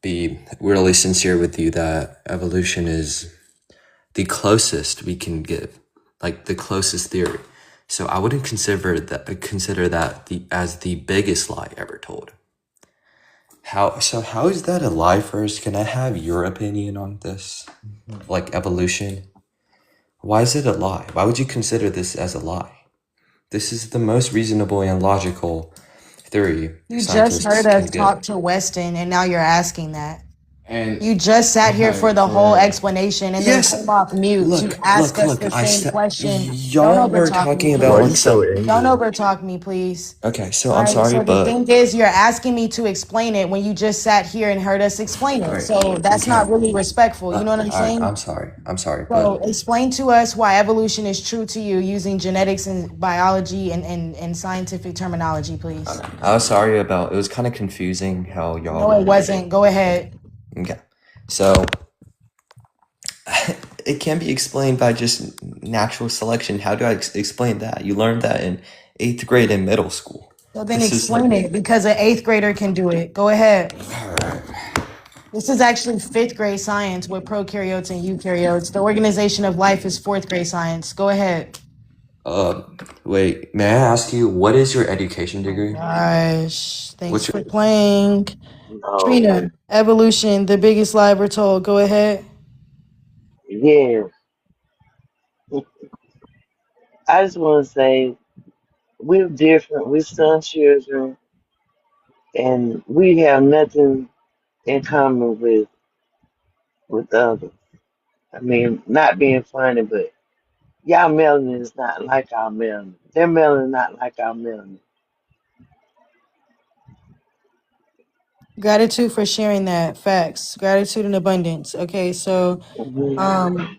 be really sincere with you that evolution is the closest we can get, like the closest theory. So I wouldn't consider that as the biggest lie ever told. How is that a lie first? Can I have your opinion on this? Like evolution? Why is it a lie? Why would you consider this as a lie? This is the most reasonable and logical theory You just scientists heard can us give. talk to Weston, and now you're asking that. And You just sat here for the whole for explanation and then Yes. came off mute to ask us the I same said question. Don't y'all were overtalk me, talking about Why are you please. so unset. Don't angry? overtalk me, please. Okay, so All I'm right. sorry, So the but thing is, you're asking me to explain it when you just sat here and heard us explain all it. right, So that's okay. not really respectful. You know what I'm All right, saying? I'm sorry. So But explain to us why evolution is true to you using genetics and biology and scientific terminology, please. I was sorry about it. Was kind of confusing how y'all No, it were. wasn't. Go ahead. Okay, so it can be explained by just natural selection. How do I explain that? You learned that in 8th grade in middle school. So then This is like, explain it because an eighth grader can do it. Go ahead. all right. This is actually fifth grade science with prokaryotes and eukaryotes. The organization of life is fourth grade science. Go ahead. Wait, may I ask you, what is your education degree? Gosh, thanks What's for your, playing. No. Trina, evolution, the biggest lie we're told. Go ahead. Yeah. I just want to say we're different. We're sun children, and we have nothing in common with others. I mean, not being funny, but y'all melanin is not like our melanin. Their melanin is not like our melanin. Gratitude for sharing that. Facts. Gratitude and abundance. Okay, so Mhm. um,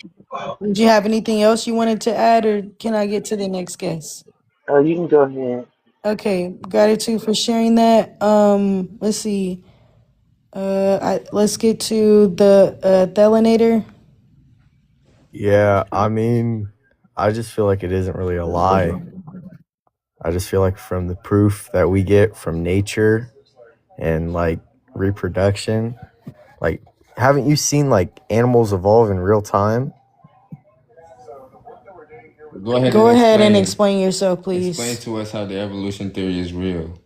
did you have anything else you wanted to add, or can I get to the next guest? Oh, you can go ahead. Okay, gratitude for sharing that. Let's see. Let's get to the thelinator. Yeah, I mean, I just feel like it isn't really a lie. I just feel like from the proof that we get from nature and like reproduction, like haven't you seen like animals evolve in real time? go ahead and Go ahead and explain explain yourself, explain please. to us how the evolution theory is real.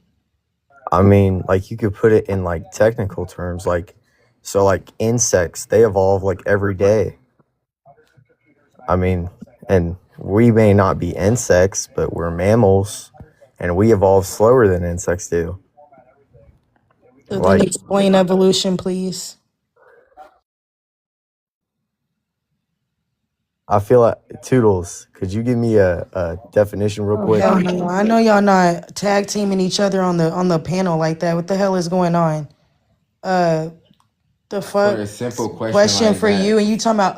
I mean, like you could put it in like technical terms, like so like insects, they evolve like every day. I mean, and we may not be insects, but we're mammals and we evolve slower than insects do. So then Like explain evolution, please. I feel like Toodles, could you give me a definition real Oh quick? hell no! I know y'all not tag teaming each other on the panel like that. What the hell is going on? Uh, the For fuck? a simple question Question like for you, that, and you talking about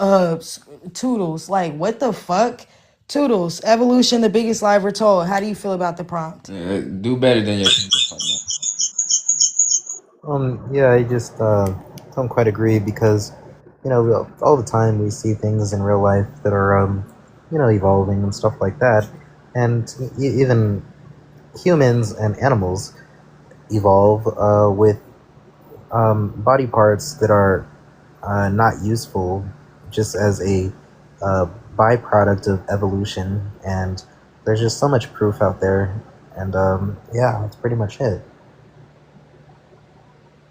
Toodles? Like what the fuck? Toodles, evolution, the biggest lie we're told. How do you feel about the prompt? do better than your partner. Yeah, I just don't quite agree because, all the time we see things in real life that are, evolving and stuff like that. And even humans and animals evolve with body parts that are not useful just as a uh, byproduct of evolution. And there's just so much proof out there. And yeah, that's pretty much it.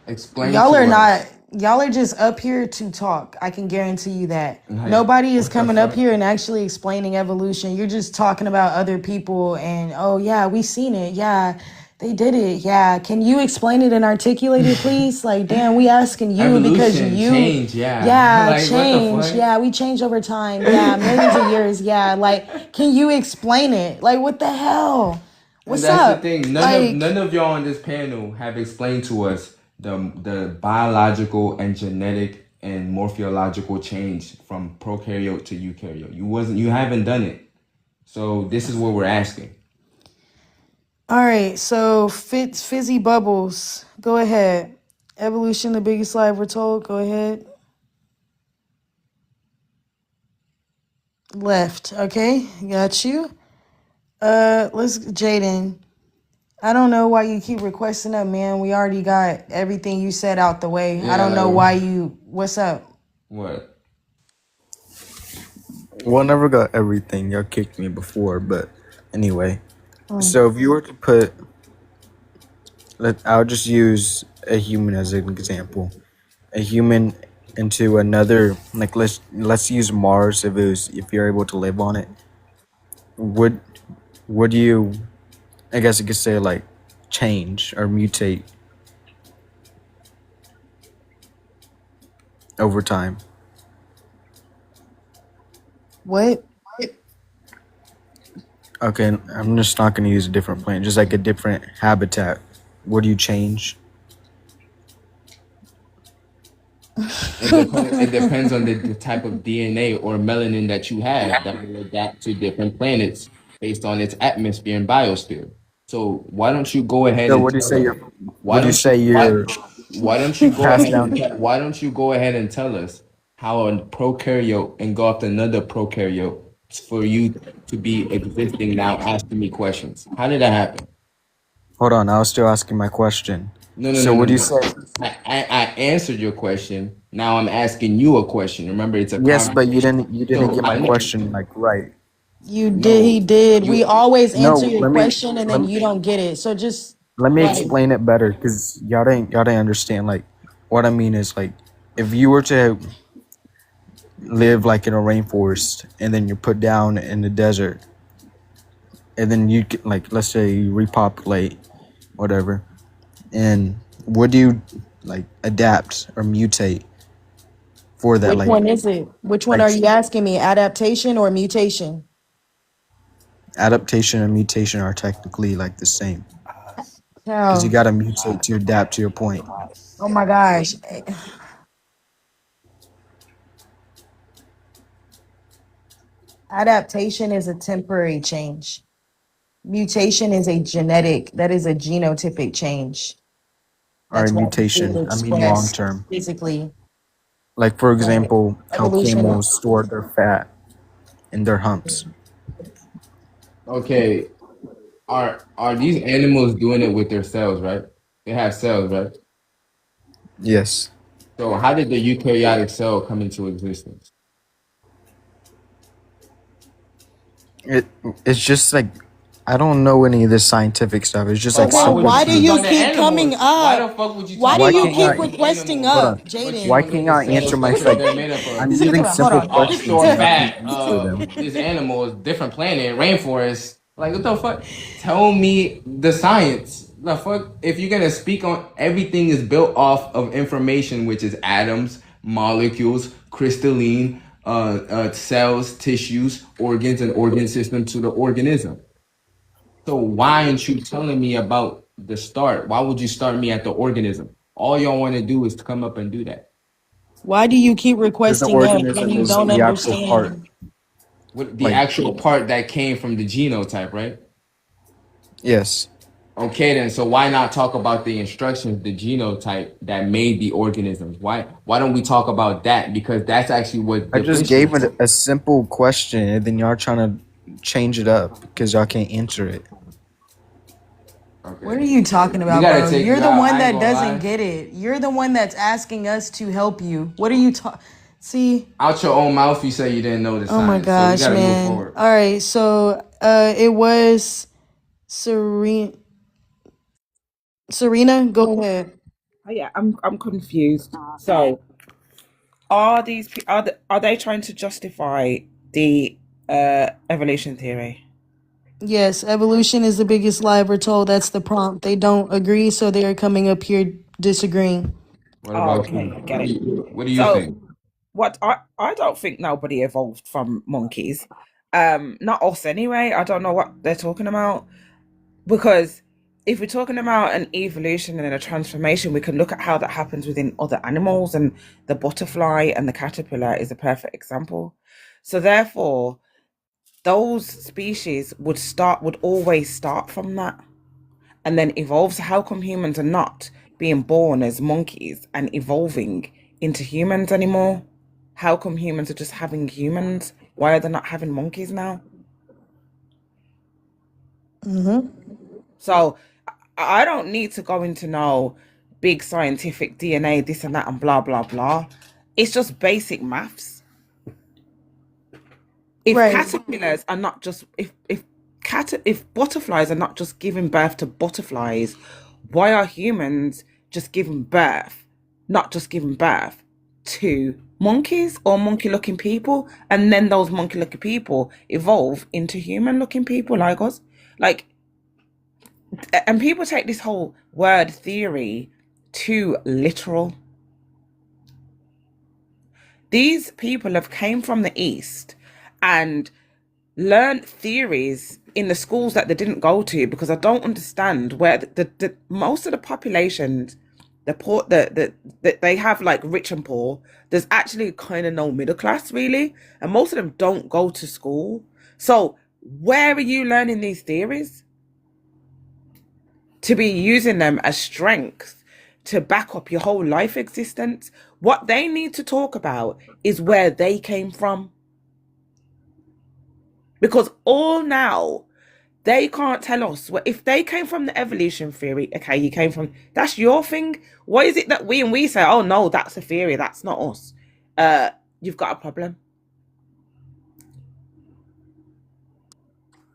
Explain Y'all are to not. us. Y'all are just up here to talk. I can guarantee you that. Like, Nobody is what the coming up fuck? here and actually explaining evolution. You're just talking about other people and oh yeah, we seen it. Yeah, they did it. Yeah. Can you explain it and articulate it, please? Like, damn, we asking you because Evolution, you change, yeah. yeah, Like, what the change. fuck? Yeah, we change over time. Yeah, millions of years. Yeah. Like, can you explain it? Like, what the hell? And What's that's the up? thing. Like, None of y'all on this panel have explained to us the biological and genetic and morphological change from prokaryote to eukaryote. You haven't done it. So this is what we're asking. all right, so fizzy bubbles. Go ahead. Evolution, the biggest lie we're told. Go ahead. Left. Okay, got you. Let's Jaden. I don't know why you keep requesting that, man. We already got everything you said out the way. I Yeah, don't know like why you. What's up? what? Well, I never got everything. Y'all kicked me before, but anyway. Mm. So if you were to put, I'll just use a human as an example. A human into another, like let's use Mars, if you're able to live on it. Would you, I guess you could say, like, change or mutate over time? What? Okay, I'm just not going to use a different plant, just like a different habitat. Would you change? It depends on the type of DNA or melanin that you have that will adapt to different planets based on its atmosphere and biosphere. So why don't you go ahead So and would you tell say us? you're, would you say you're Why don't you go passed ahead down? and why don't you go ahead and tell us how a prokaryote engulfed another prokaryote for you to be existing now asking me questions? How did that happen? Hold on, I was still asking my question. No, no, So no, no, would you no. say I answered your question. Now I'm asking you a question. Remember, it's a yes, but you conversation. didn't So get my question like right. You did. no, He did. We you always No, answer your let me question and let then me, you don't get it. So just let me like, explain it better, because y'all didn't understand. Like, what I mean is, like, if you were to live like in a rainforest and then you're put down in the desert, and then you get, like, let's say you repopulate, whatever, and would you, like, adapt or mutate for that? which one is it? Which one Like are you asking me? Adaptation or mutation? adaptation and mutation are technically like the same, because you How? got to mutate to adapt to your point. Oh my gosh. Adaptation is a temporary change. Mutation is a genetic, that is a genotypic change. All right, That's what mutation, we I mean long express term. physically. Like, for But example, how evolution, camels store their fat in their humps. okay? Are these animals doing it with their cells, right? They have cells, right? Yes. So how did the eukaryotic cell come into existence? It it's just like, I don't know any of this scientific stuff. It's just But like why okay, would simple you why do speak terms. you on the keep coming animals? Why up? the fuck would you Why talk do Why you about can't keep y'all? one requesting Hold animal up, on. but you Why don't Jaden? know can't the y'all answer cells my that like? they're made up of? I'm giving simple questions and y'all can't answer them. This animal is different planet, rainforest. Like what the fuck? Tell me the science. The fuck? If you're gonna speak on everything is built off of information, which is atoms, molecules, crystalline, cells, tissues, organs, and organ system to the organism. So why aren't you telling me about the start? Why would you start me at the organism? All y'all want to do is to come up and do that. Why do you keep Because the requesting up when organism you is don't the actual part. understand? What the Like, actual part that came from the genotype, right? yes. Okay, then. So why not talk about the instructions, the genotype that made the organisms? Why don't we talk about that? Because that's actually what I just gave differentiates. it a simple question, and then y'all trying to change it up because y'all can't answer it. What Okay, are you talking you about, gotta bro? take. You're the one I ain't that gonna doesn't lie. get it. You're the one that's asking us to help you. What are you talking? See? Out your own mouth, you say you didn't know the Oh my science. So we gosh, gotta move man. forward. All right, so it was Serena. Serena, go ahead. Oh, yeah, I'm confused. So, are they trying to justify the evolution theory? Yes, evolution is the biggest lie ever told. That's the prompt. They don't agree, so they are coming up here disagreeing. What Oh, about okay, you? I get it. What do you So, think? what I don't think nobody evolved from monkeys. Not us anyway. I don't know what they're talking about because if we're talking about an evolution and a transformation, we can look at how that happens within other animals, and the butterfly and the caterpillar is a perfect example. So therefore, those species would always start from that and then evolve. So how come humans are not being born as monkeys and evolving into humans anymore? How come humans are just having humans? Why are they not having monkeys now? Mm-hmm. So I don't need to go into no big scientific DNA, this and that, and blah blah blah. It's just basic maths. If Right. caterpillars are not just if butterflies are not just giving birth to butterflies, why are humans just given birth, not just given birth to monkeys or monkey looking people, and then those monkey looking people evolve into human looking people like us. Like, and people take this whole word theory too literal. These people have came from the East and learned theories in the schools that they didn't go to, because I don't understand where the most of the populations, the poor, the they have like rich and poor. There's actually kind of no middle class really, and most of them don't go to school. So where are you learning these theories to be using them as strength to back up your whole life existence? What they need to talk about is where they came from. Because all now, they can't tell us if they came from the evolution theory. Okay, you came from, that's your thing. Why is it that we say, oh no, that's a theory, that's not us? You've got a problem.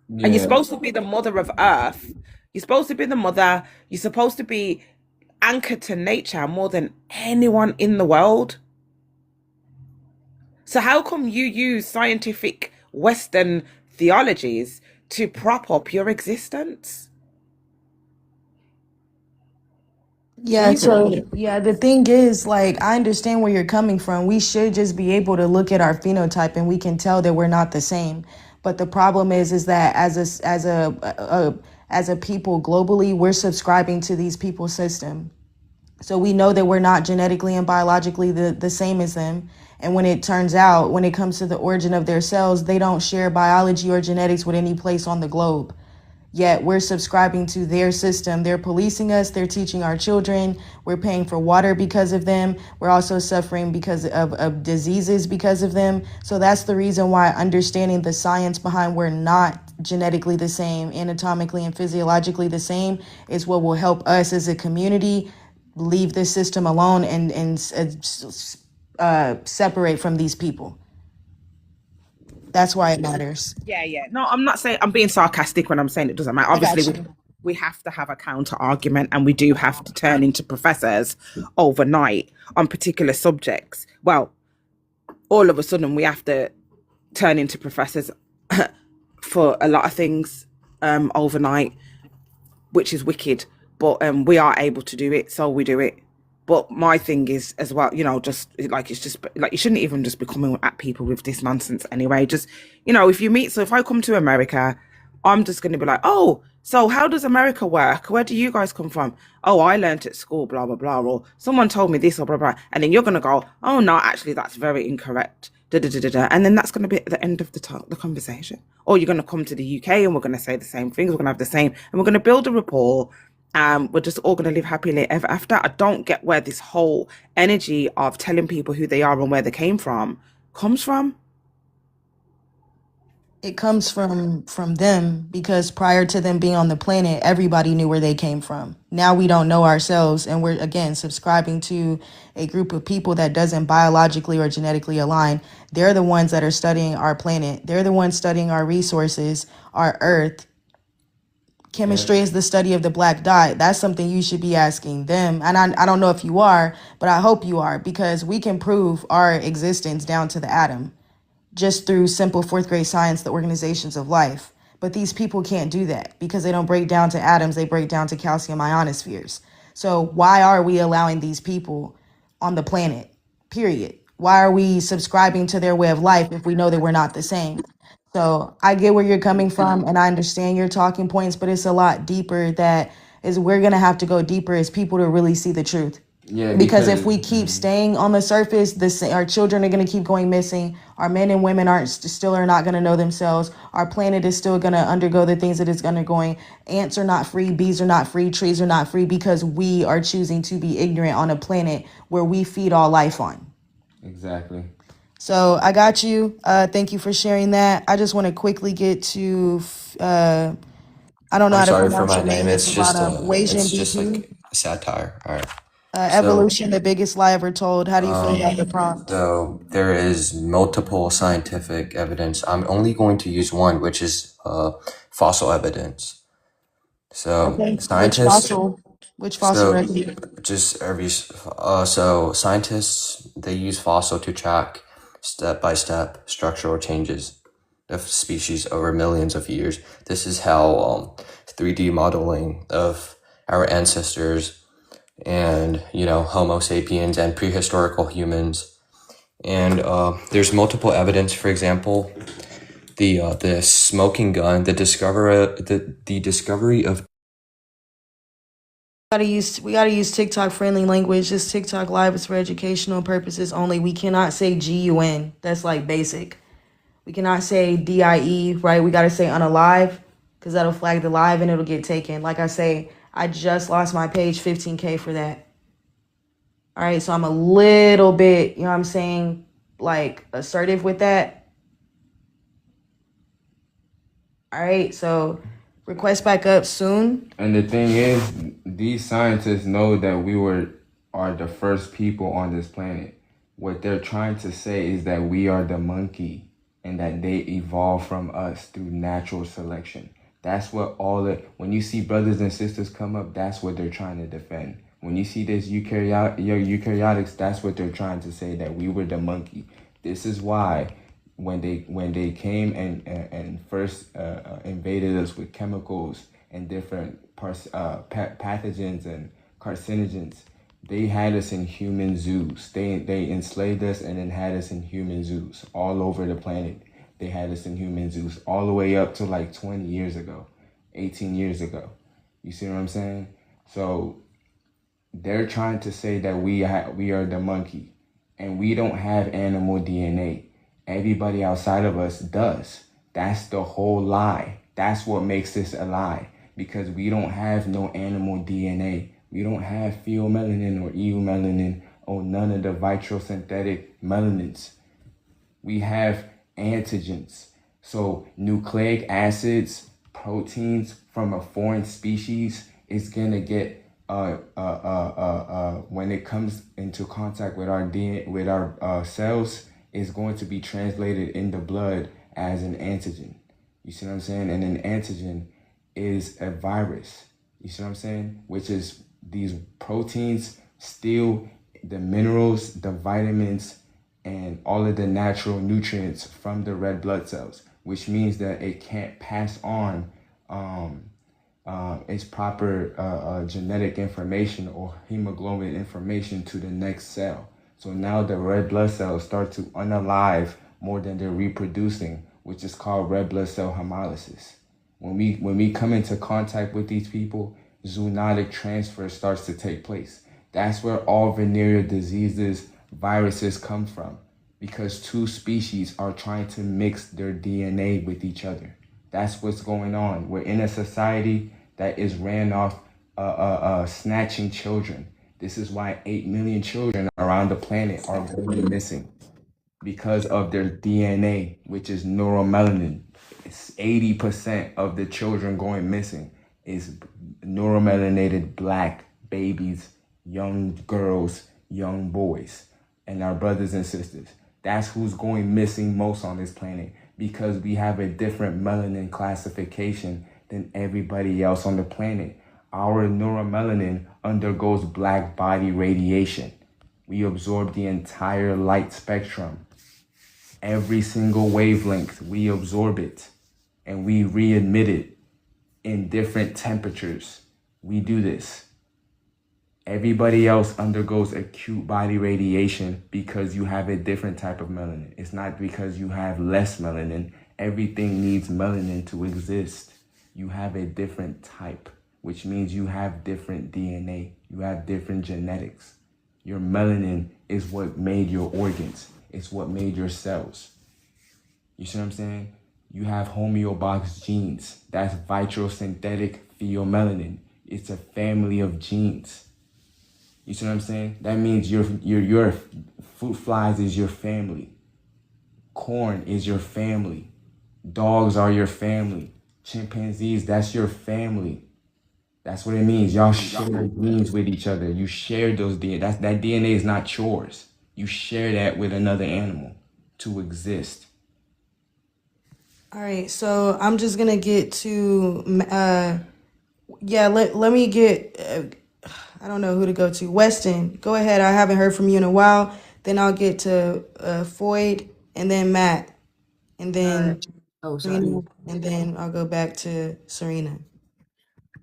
Yeah. And you're supposed to be the mother of Earth. You're supposed to be the mother. You're supposed to be anchored to nature more than anyone in the world. So how come you use scientific Western theologies to prop up your existence? Yeah, so yeah, the thing is, like, I understand where you're coming from. We should just be able to look at our phenotype and we can tell that we're not the same. But the problem is that as a people globally, we're subscribing to these people's system. So we know that we're not genetically and biologically the same as them. And when it turns out, when it comes to the origin of their cells, they don't share biology or genetics with any place on the globe. Yet we're subscribing to their system. They're policing us. They're teaching our children. We're paying for water because of them. We're also suffering because of diseases because of them. So that's the reason why understanding the science behind we're not genetically the same, anatomically and physiologically the same, is what will help us as a community leave this system alone and separate from these people. That's why it matters. Yeah. No, I'm not saying, I'm being sarcastic when I'm saying it doesn't matter. Obviously, we have to have a counter argument, and we do have to turn into professors overnight on particular subjects. Well, all of a sudden we have to turn into professors for a lot of things overnight, which is wicked. But we are able to do it, so we do it. But my thing is as well, just like, it's just like, you shouldn't even just be coming at people with this nonsense anyway. Just, if you meet, so if I come to America, I'm just going to be like, oh, so how does America work? Where do you guys come from? Oh, I learned at school, blah, blah, blah. Or someone told me this, or blah, blah. And then you're going to go, oh, no, actually, that's very incorrect. And then that's going to be at the end of the conversation. Or you're going to come to the UK and we're going to say the same things. We're going to have the same, and we're going to build a rapport. We're just all going to live happily ever after. I don't get where this whole energy of telling people who they are and where they came from comes from. It comes from them, because prior to them being on the planet, everybody knew where they came from. Now we don't know ourselves, and we're, again, subscribing to a group of people that doesn't biologically or genetically align. They're the ones that are studying our planet. They're the ones studying our resources, our earth. Chemistry is the study of the black dot. That's something you should be asking them. And I don't know if you are, but I hope you are, because we can prove our existence down to the atom just through simple fourth grade science, the organizations of life. But these people can't do that because they don't break down to atoms. They break down to calcium ionospheres. So why are we allowing these people on the planet, period? Why are we subscribing to their way of life if we know that we're not the same? So I get where you're coming from, and I understand your talking points, but it's a lot deeper. That is, we're going to have to go deeper as people to really see the truth. Yeah, because if we keep staying on the surface, our children are going to keep going missing. Our men and women still are not going to know themselves. Our planet is still going to undergo the things that it's undergoing. Ants are not free. Bees are not free. Trees are not free, because we are choosing to be ignorant on a planet where we feed all life on. Exactly. So I got you. Thank you for sharing that. I just want to quickly get to, I don't know I'm how to sorry for pronounce my your name. name. It's It's just like a satire. All right. Evolution, the biggest lie ever told. How do you feel about the prompt? So there is multiple scientific evidence. I'm only going to use one, which is fossil evidence. So Okay. Which scientists, fossil? Which fossil So record? just so scientists, they use fossil to track step by step structural changes of species over millions of years. This is how 3D modeling of our ancestors and Homo sapiens and prehistorical humans. And there's multiple evidence. For example, the smoking gun, the discovery of We gotta use TikTok friendly language. This TikTok live is for educational purposes only. We cannot say GUN. That's like basic. We cannot say DIE, right? We gotta say unalive, because that'll flag the live and it'll get taken. Like I say, I just lost my page 15K for that. All right, so I'm a little bit, you know what I'm saying, like assertive with that. All right, so request back up soon. And the thing is, these scientists know that we are the first people on this planet. What they're trying to say is that we are the monkey and that they evolved from us through natural selection. That's what when you see brothers and sisters come up, that's what they're trying to defend. When you see this eukaryotics, that's what they're trying to say, that we were the monkey. This is why when they came and first invaded us with chemicals and different pathogens and carcinogens, they had us in human zoos. They enslaved us and then had us in human zoos all over the planet. They had us in human zoos all the way up to like 20 years ago, 18 years ago. You see what I'm saying? So they're trying to say that we are the monkey and we don't have animal DNA. Everybody outside of us does. That's the whole lie. That's what makes this a lie, because we don't have no animal DNA. We don't have pheomelanin or eumelanin or none of the vitrosynthetic melanins. We have antigens. So nucleic acids, proteins from a foreign species is gonna get when it comes into contact with our DNA, with our cells, is going to be translated in the blood as an antigen. You see what I'm saying? And an antigen is a virus. You see what I'm saying? Which is these proteins steal the minerals, the vitamins, and all of the natural nutrients from the red blood cells, which means that it can't pass on its proper genetic information or hemoglobin information to the next cell. So now the red blood cells start to unalive more than they're reproducing, which is called red blood cell hemolysis. When we come into contact with these people, zoonotic transfer starts to take place. That's where all venereal diseases, viruses come from, because two species are trying to mix their DNA with each other. That's what's going on. We're in a society that is ran off snatching children. This is why 8 million children around the planet are going missing, because of their DNA, which is neuromelanin. It's 80% of the children going missing is neuromelanated black babies, young girls, young boys, and our brothers and sisters. That's who's going missing most on this planet, because we have a different melanin classification than everybody else on the planet. Our neuromelanin undergoes black body radiation. We absorb the entire light spectrum. Every single wavelength, we absorb it and we re-emit it in different temperatures. We do this. Everybody else undergoes acute body radiation because you have a different type of melanin. It's not because you have less melanin. Everything needs melanin to exist. You have a different type, which means you have different DNA. You have different genetics. Your melanin is what made your organs. It's what made your cells. You see what I'm saying? You have homeobox genes. That's vitrosynthetic pheomelanin. It's a family of genes. You see what I'm saying? That means your fruit flies is your family. Corn is your family. Dogs are your family. Chimpanzees, that's your family. That's what it means. Y'all share genes with each other. You share those DNA. That DNA is not yours. You share that with another animal to exist. All right, so I'm just gonna get to let me get I don't know who to go to. Weston, go ahead. I haven't heard from you in a while. Then I'll get to Foyd, and then Matt, and then sorry. Serena, and then I'll go back to Serena.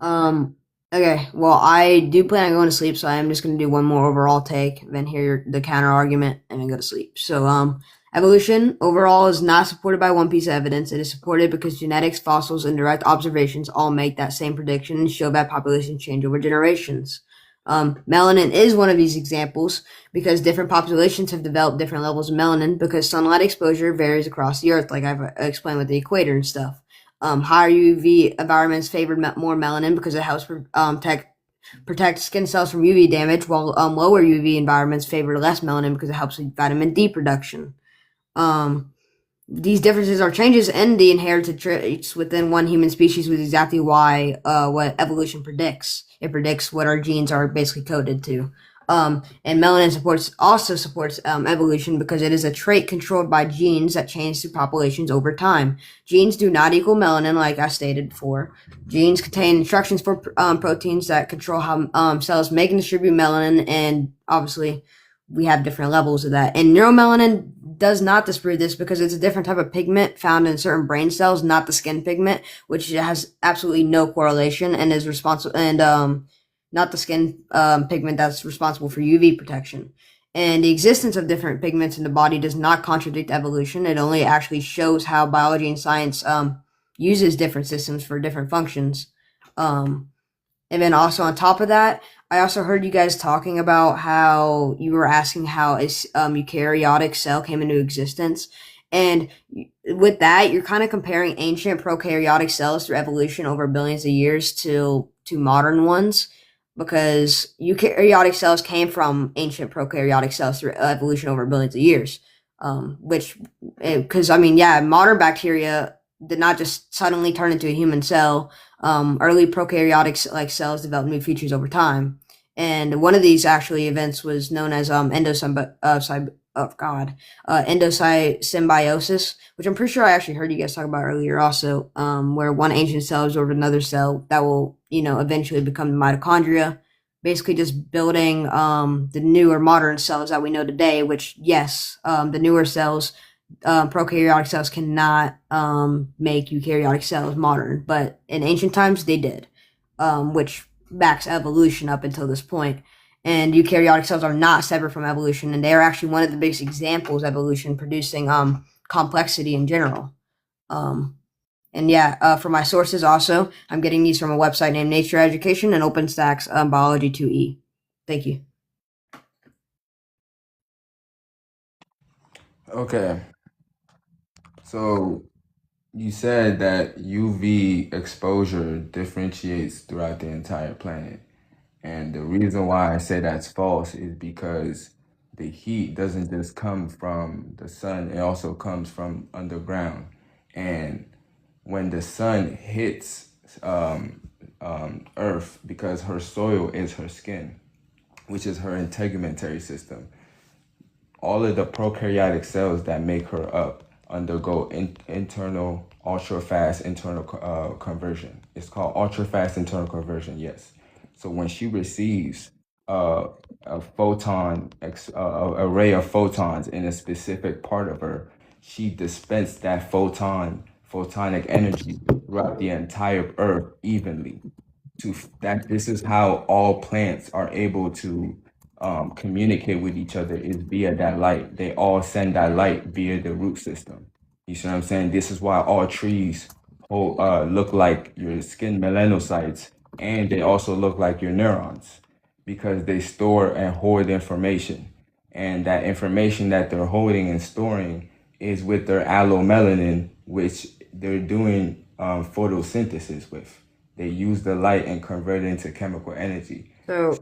Okay. Well, I do plan on going to sleep, so I am just going to do one more overall take, then hear the counter argument, and then go to sleep. So, evolution overall is not supported by one piece of evidence. It is supported because genetics, fossils, and direct observations all make that same prediction and show that populations change over generations. Melanin is one of these examples because different populations have developed different levels of melanin because sunlight exposure varies across the earth, like I've explained with the equator and stuff. Higher UV environments favored more melanin because it helps protect skin cells from UV damage, while lower UV environments favor less melanin because it helps with vitamin D production. These differences are changes in the inherited traits within one human species, which is exactly why what evolution predicts. It predicts what our genes are basically coded to. And melanin also supports evolution because it is a trait controlled by genes that change through populations over time. Genes do not equal melanin, like I stated before. Genes contain instructions for proteins that control how cells make and distribute melanin, and obviously we have different levels of that. And neuromelanin does not disprove this because it's a different type of pigment found in certain brain cells, not the skin pigment, which has absolutely no correlation and is responsible and not the skin pigment that's responsible for UV protection. And the existence of different pigments in the body does not contradict evolution. It only actually shows how biology and science uses different systems for different functions. And then also on top of that, I also heard you guys talking about how you were asking how a eukaryotic cell came into existence. And with that, you're kind of comparing ancient prokaryotic cells through evolution over billions of years to modern ones, because eukaryotic cells came from ancient prokaryotic cells through evolution over billions of years. Because modern bacteria did not just suddenly turn into a human cell. Early prokaryotic like cells developed new features over time, and one of these actually events was known as endosymbiosis, which I'm pretty sure I actually heard you guys talk about earlier also, where one ancient cell absorbs another cell that will eventually become the mitochondria, basically just building the newer modern cells that we know today, which yes, the newer cells, prokaryotic cells cannot make eukaryotic cells modern, but in ancient times they did, which backs evolution up until this point. And eukaryotic cells are not separate from evolution, and they are actually one of the biggest examples of evolution producing complexity in general. For my sources also, I'm getting these from a website named Nature Education and OpenStack's Biology 2E. Thank you. Okay. So you said that UV exposure differentiates throughout the entire planet. And the reason why I say that's false is because the heat doesn't just come from the sun, it also comes from underground. And when the sun hits Earth, because her soil is her skin, which is her integumentary system, all of the prokaryotic cells that make her up undergo internal ultra-fast internal conversion. It's called ultra-fast internal conversion, yes. So when she receives a ray of photons in a specific part of her, she dispenses that photonic energy throughout the entire earth evenly. This is how all plants are able to communicate with each other, is via that light. They all send that light via the root system. You see what I'm saying? This is why all trees look like your skin melanocytes, and they also look like your neurons, because they store and hoard information. And that information that they're holding and storing is with their allomelanin, which they're doing photosynthesis with. They use the light and convert it into chemical energy. So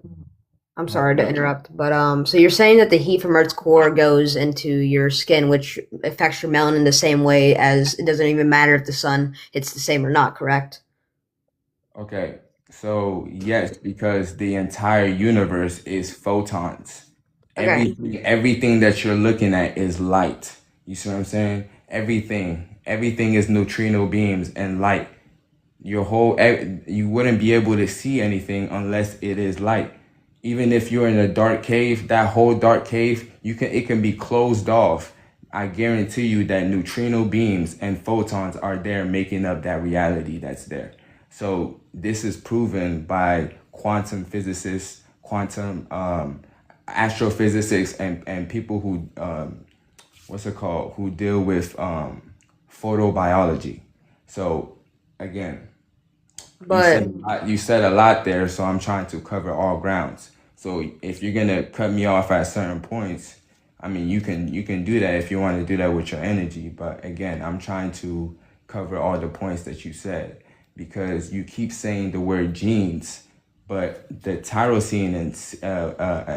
I'm sorry to interrupt, but so you're saying that the heat from Earth's core goes into your skin, which affects your melanin the same way as it doesn't even matter if the sun hits the same or not, correct? Okay, so yes, because the entire universe is photons. Okay. Everything that you're looking at is light. You see what I'm saying? Everything is neutrino beams and light. You wouldn't be able to see anything unless it is light. Even if you're in a dark cave, that whole dark cave, it can be closed off. I guarantee you that neutrino beams and photons are there making up that reality that's there. So this is proven by quantum physicists, quantum astrophysicists, and people who who deal with photobiology. So again, But you said a lot there, so I'm trying to cover all grounds. So if you're gonna cut me off at certain points, I mean you can do that if you want to do that with your energy. But again, I'm trying to cover all the points that you said because you keep saying the word genes, but the tyrosine and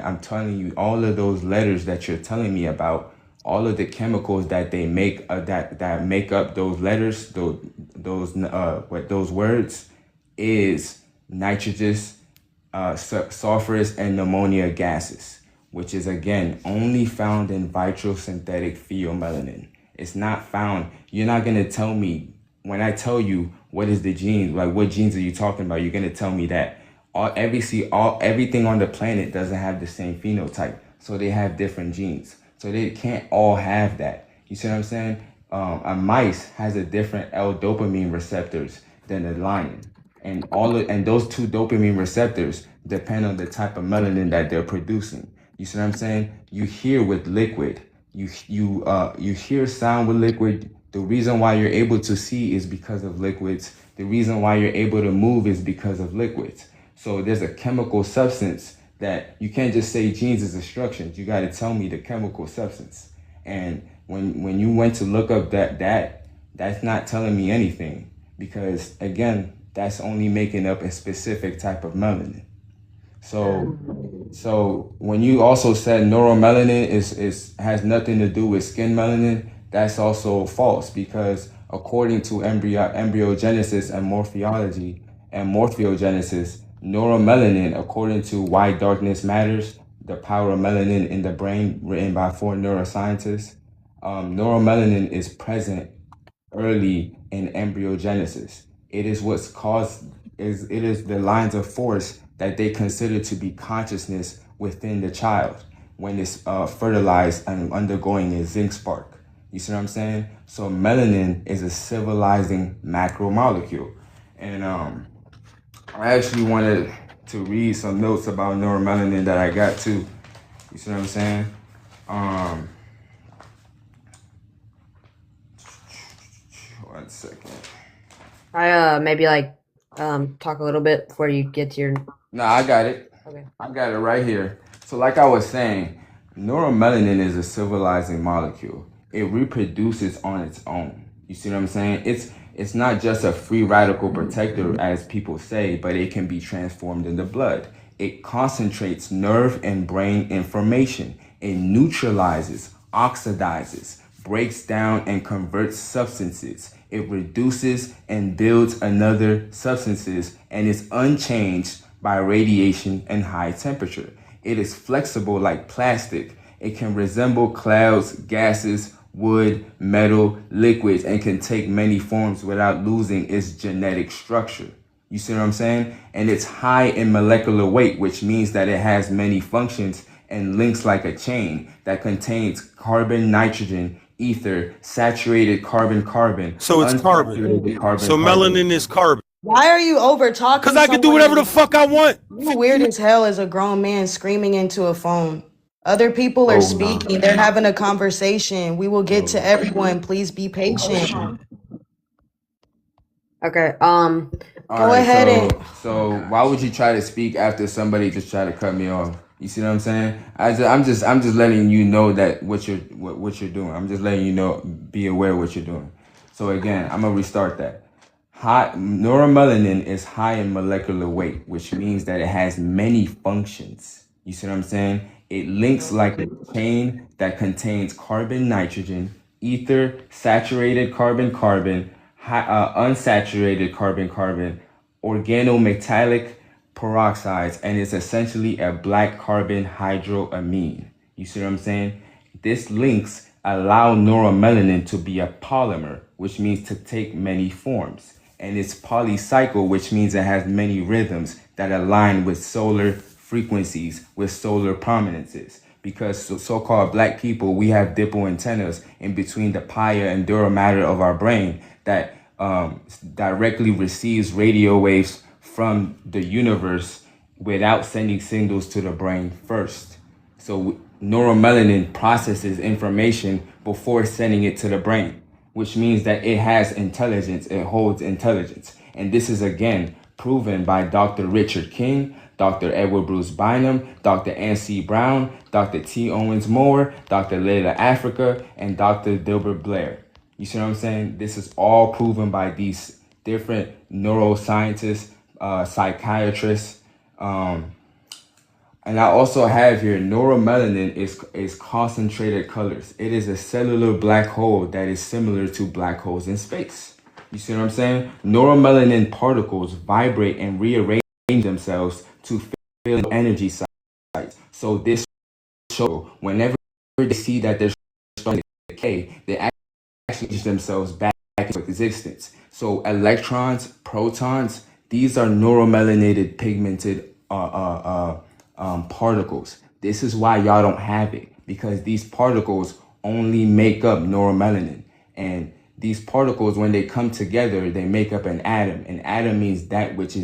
I'm telling you all of those letters that you're telling me about, all of the chemicals that they make that make up those letters, those words is nitrogenous, sulfurous, and pneumonia gases, which is again only found in vitrosynthetic pheomelanin. It's not found. You're not gonna tell me when I tell you what is the genes, like what genes are you talking about? You're gonna tell me that everything on the planet doesn't have the same phenotype, so they have different genes. So they can't all have that. You see what I'm saying? A mice has a different L-dopamine receptors than a lion, and those two dopamine receptors depend on the type of melanin that they're producing. You see what I'm saying? You hear with liquid, you hear sound with liquid. The reason why you're able to see is because of liquids. The reason why you're able to move is because of liquids. So there's a chemical substance that you can't just say genes is instructions. You got to tell me the chemical substance. And when you went to look up that's not telling me anything because again, that's only making up a specific type of melanin. So when you also said neuromelanin has nothing to do with skin melanin, that's also false because according to embryogenesis and morphology and morphogenesis, neuromelanin, according to Why Darkness Matters, the power of melanin in the brain, written by 4 neuroscientists, neuromelanin is present early in embryogenesis. It is what's caused it is the lines of force that they consider to be consciousness within the child when it's fertilized and undergoing a zinc spark. You see what I'm saying? So melanin is a civilizing macromolecule. And I actually wanted to read some notes about neuromelanin that I got too. You see what I'm saying? One second. I maybe talk a little bit before you get to your. No, I got it. Okay. I got it right here. So like I was saying, neuromelanin is a civilizing molecule. It reproduces on its own. You see what I'm saying? It's not just a free radical protector as people say, but it can be transformed into blood. It concentrates nerve and brain information. It neutralizes, oxidizes, breaks down and converts substances. It reduces and builds another substances and is unchanged by radiation and high temperature. It is flexible like plastic. It can resemble clouds, gases, wood, metal, liquids, and can take many forms without losing its genetic structure. You see what I'm saying? And it's high in molecular weight, which means that it has many functions and links like a chain that contains carbon, nitrogen, ether, saturated carbon, So it's carbon. So melanin is carbon. Why are you over talking? Because I can do whatever the fuck I want. You weird as hell as a grown man screaming into a phone. Other people are speaking. They're having a conversation. We will get to everyone. Please be patient. Okay. Go ahead So why would you try to speak after somebody just tried to cut me off? You see what I'm saying? I'm just letting you know that what you're doing. I'm just letting you know, be aware of what you're doing. So again, I'm gonna restart that. Neuromelanin is high in molecular weight, which means that it has many functions. You see what I'm saying? It links like a chain that contains carbon, nitrogen, ether, saturated carbon, unsaturated carbon, organometallic peroxides, and it's essentially a black carbon hydroamine. You see what I'm saying? These links allow neuromelanin to be a polymer, which means to take many forms. And it's polycycle, which means it has many rhythms that align with solar frequencies with solar prominences. Because so-called black people, we have dipple antennas in between the pia and dura mater of our brain that directly receives radio waves from the universe without sending signals to the brain first. So neuromelanin processes information before sending it to the brain, which means that it has intelligence, it holds intelligence. And this is again proven by Dr. Richard King, Dr. Edward Bruce Bynum, Dr. N.C. Brown, Dr. T. Owens Moore, Dr. Layla Africa, and Dr. Dilbert Blair. You see what I'm saying? This is all proven by these different neuroscientists, psychiatrists. And I also have here, neuromelanin is concentrated colors. It is a cellular black hole that is similar to black holes in space. You see what I'm saying? Neuromelanin particles vibrate and rearrange themselves to fill energy sites. So this show, whenever they see that they're starting to decay, they actually change themselves back into existence. So electrons, protons, these are neuromelanated pigmented particles. This is why y'all don't have it, because these particles only make up neuromelanin. And these particles, when they come together, they make up an atom. An atom means that which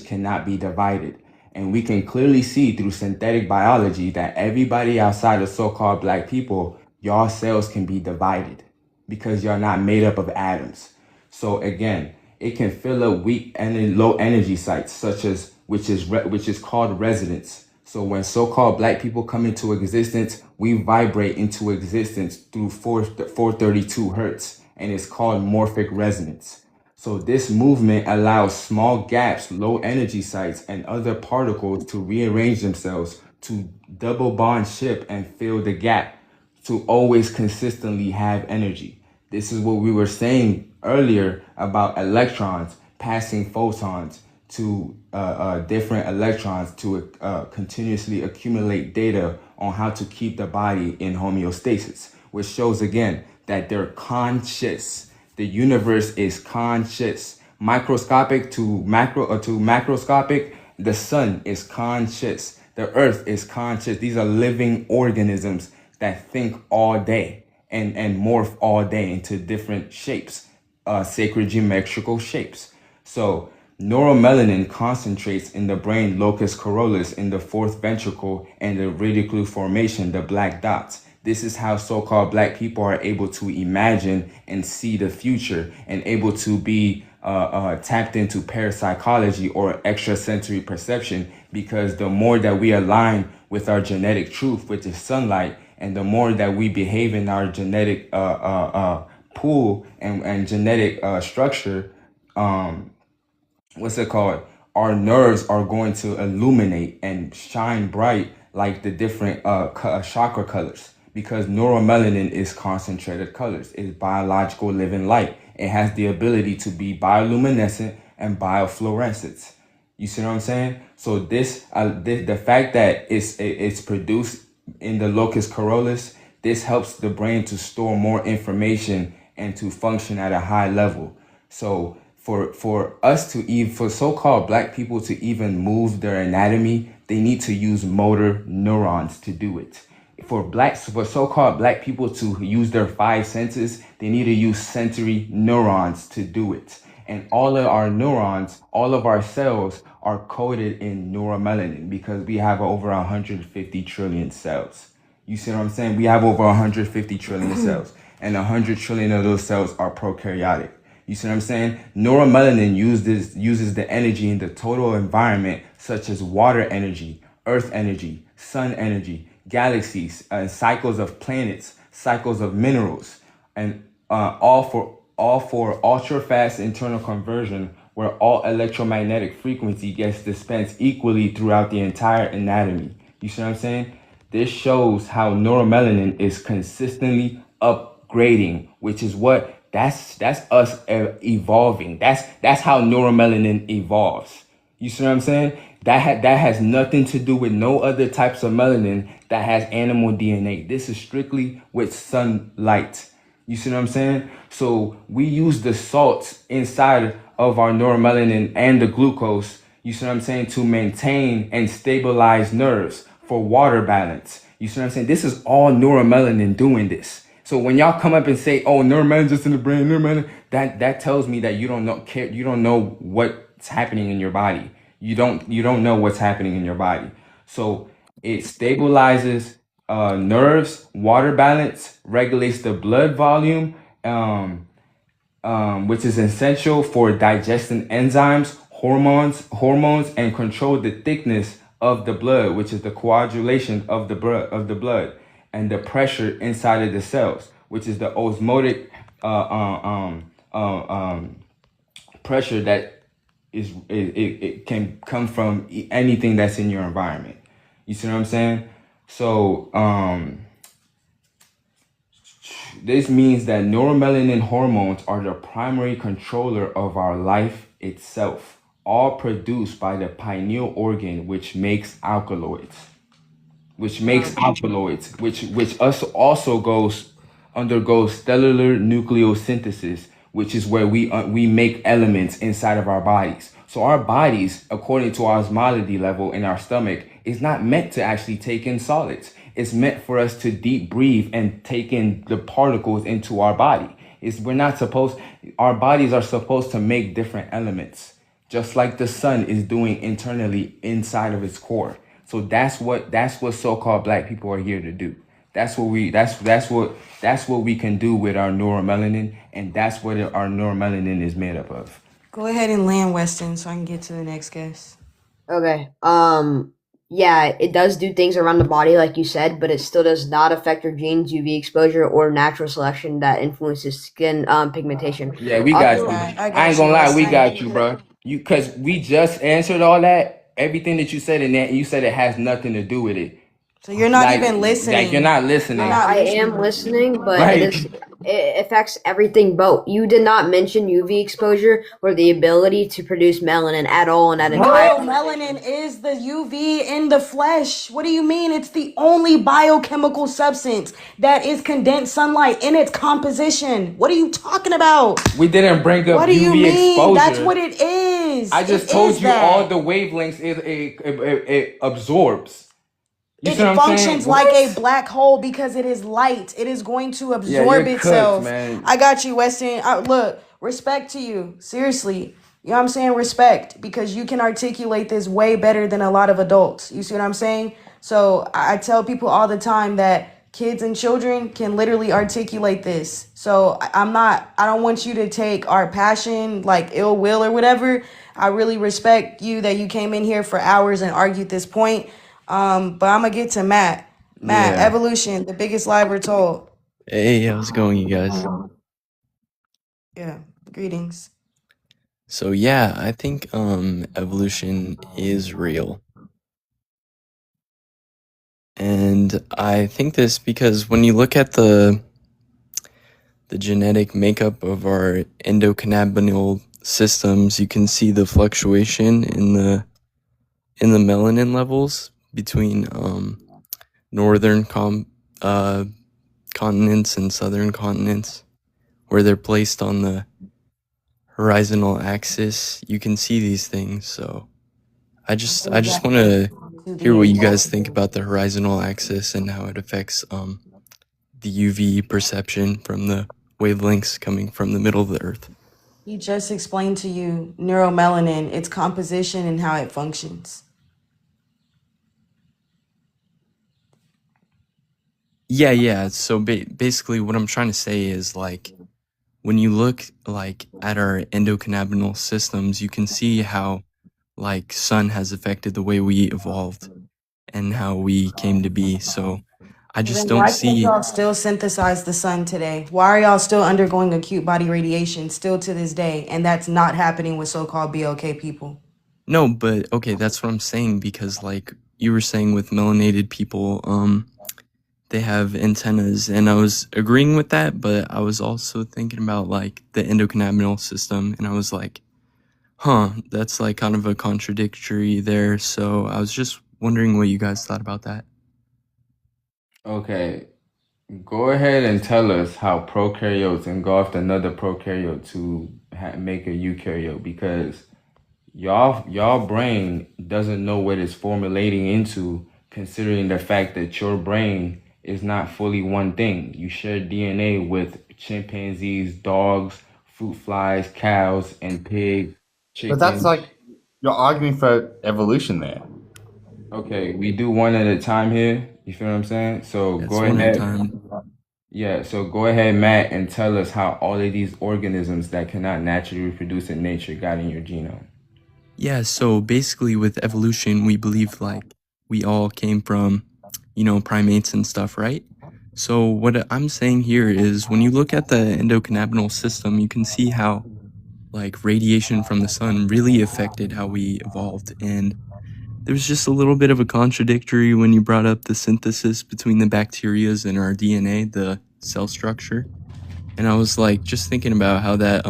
cannot be divided. And we can clearly see through synthetic biology that everybody outside of so-called black people, y'all cells can be divided because you're not made up of atoms. So again, it can fill up weak and low energy sites, such as which is called resonance. So when so-called black people come into existence, we vibrate into existence through 432 hertz, and it's called morphic resonance. So this movement allows small gaps, low energy sites, and other particles to rearrange themselves to double bond ship and fill the gap to always consistently have energy. This is what we were saying earlier about electrons passing photons to different electrons to continuously accumulate data on how to keep the body in homeostasis, which shows again that they're conscious. The universe is conscious. Microscopic to macroscopic, the sun is conscious. The earth is conscious. These are living organisms that think all day and morph all day into different shapes, sacred geometrical shapes. So neuromelanin concentrates in the brain locus coeruleus in the fourth ventricle and the radicular formation, the black dots. This is how so-called black people are able to imagine and see the future and able to be tapped into parapsychology or extrasensory perception, because the more that we align with our genetic truth, which is sunlight, and the more that we behave in our genetic pool and genetic structure, our nerves are going to illuminate and shine bright like the different chakra colors, because neuromelanin is concentrated colors. It's biological living light. It has the ability to be bioluminescent and biofluorescence. You see what I'm saying? So the fact that it's produced in the locus coeruleus, this helps the brain to store more information and to function at a high level. So for so-called black people to even move their anatomy, they need to use motor neurons to do it. For so-called black people to use their five senses, they need to use sensory neurons to do it. And all of our neurons, all of our cells are coded in neuromelanin, because we have over 150 trillion cells. You see what I'm saying? We have over 150 trillion cells, and 100 trillion of those cells are prokaryotic. You see what I'm saying? Neuromelanin uses the energy in the total environment, such as water energy, earth energy, sun energy, galaxies, cycles of planets, cycles of minerals, and all for ultra fast internal conversion, where all electromagnetic frequency gets dispensed equally throughout the entire anatomy. You see what I'm saying? This shows how neuromelanin is consistently upgrading, which is what that's us evolving. That's how neuromelanin evolves. You see what I'm saying? That has nothing to do with no other types of melanin that has animal DNA. This is strictly with sunlight. You see what I'm saying? So we use the salts inside of our neuromelanin and the glucose You see what I'm saying? To maintain and stabilize nerves for water balance. You see what I'm saying? This is all neuromelanin doing this. So when y'all come up and say, "Oh, neuromelanin just in the brain," neuromelanin, that tells me that you don't know what's happening in your body. You don't know what's happening in your body. So it stabilizes nerves, water balance, regulates the blood volume, which is essential for digesting enzymes, hormones, and control the thickness of the blood, which is the coagulation of the blood, and the pressure inside of the cells, which is the osmotic pressure that it can come from anything that's in your environment. You see what I'm saying? So this means that neuromelanin hormones are the primary controller of our life itself, all produced by the pineal organ, which makes alkaloids, which undergoes cellular nucleosynthesis, which is where we make elements inside of our bodies. So our bodies, according to our osmolality level in our stomach, is not meant to actually take in solids. It's meant for us to deep breathe and take in the particles into our body. Our bodies are supposed to make different elements, just like the sun is doing internally inside of its core. So that's what so-called black people are here to do. That's what we can do with our neuromelanin, and that's what our neuromelanin is made up of. Go ahead and land Weston so I can get to the next guest. Okay. Yeah, it does do things around the body, like you said, but it still does not affect your genes, UV exposure, or natural selection that influences skin pigmentation. Yeah, we got you. I ain't gonna lie, we got you, bro. Cause we just answered all that, everything that you said in that, you said it has nothing to do with it. So you're not even listening. Like you're not listening. I am listening, but Right. it affects everything. But you did not mention UV exposure or the ability to produce melanin at all in that entire. Melanin is the UV in the flesh. What do you mean? It's the only biochemical substance that is condensed sunlight in its composition. What are you talking about? We didn't bring up What do you UV mean? exposure. That's what it is. I just told you all the wavelengths it absorbs. You It see what I'm functions saying? like a black hole because it is light. It is going to absorb itself. Man. I got you, Weston. Look, respect to you. Seriously. You know what I'm saying? Respect. Because you can articulate this way better than a lot of adults. You see what I'm saying? So I tell people all the time that kids and children can literally articulate this. So I don't want you to take our passion like ill will or whatever. I really respect you that you came in here for hours and argued this point. But I'm gonna get to Matt. Matt, Yeah. evolution, the biggest lie we're told. Hey, how's it going, you guys? Yeah, greetings. So yeah, I think evolution is real. And I think this because when you look at the genetic makeup of our endocannabinoid systems, you can see the fluctuation in the melanin levels between northern continents and southern continents, where they're placed on the horizontal axis. You can see these things. So I just want to hear what you guys think about the horizontal axis and how it affects the UV perception from the wavelengths coming from the middle of the earth. He just explained to you neuromelanin, its composition and how it functions. Yeah. So basically what I'm trying to say is, like, when you look like at our endocannabinal systems, you can see how like sun has affected the way we evolved and how we came to be. So I just Then why don't can't see. y'all still synthesize the sun today? Why are y'all still undergoing acute body radiation still to this day? And that's not happening with so-called BLK people. No, but okay, that's what I'm saying, because like you were saying with melanated people, they have antennas, and I was agreeing with that, but I was also thinking about like the endocannabinal system, and I was like, that's like kind of a contradictory there. So I was just wondering what you guys thought about that. Okay, go ahead and tell us how prokaryotes engulfed another prokaryote to make a eukaryote, because Y'all brain doesn't know what it's formulating into, considering the fact that your brain is not fully one thing. You share DNA with chimpanzees, dogs, fruit flies, cows, and pigs, But that's chickens. like you're arguing for evolution there. Okay, we do one at a time here. You feel what I'm saying? So That's go one at a ahead. time. Yeah, so go ahead, Matt, and tell us how all of these organisms that cannot naturally reproduce in nature got in your genome. Yeah, so basically with evolution, we believe like we all came from, primates and stuff, right? So what I'm saying here is when you look at the endocannabinal system, you can see how like radiation from the sun really affected how we evolved. And there's just a little bit of a contradictory when you brought up the synthesis between the bacterias and our DNA, the cell structure. And I was like just thinking about how that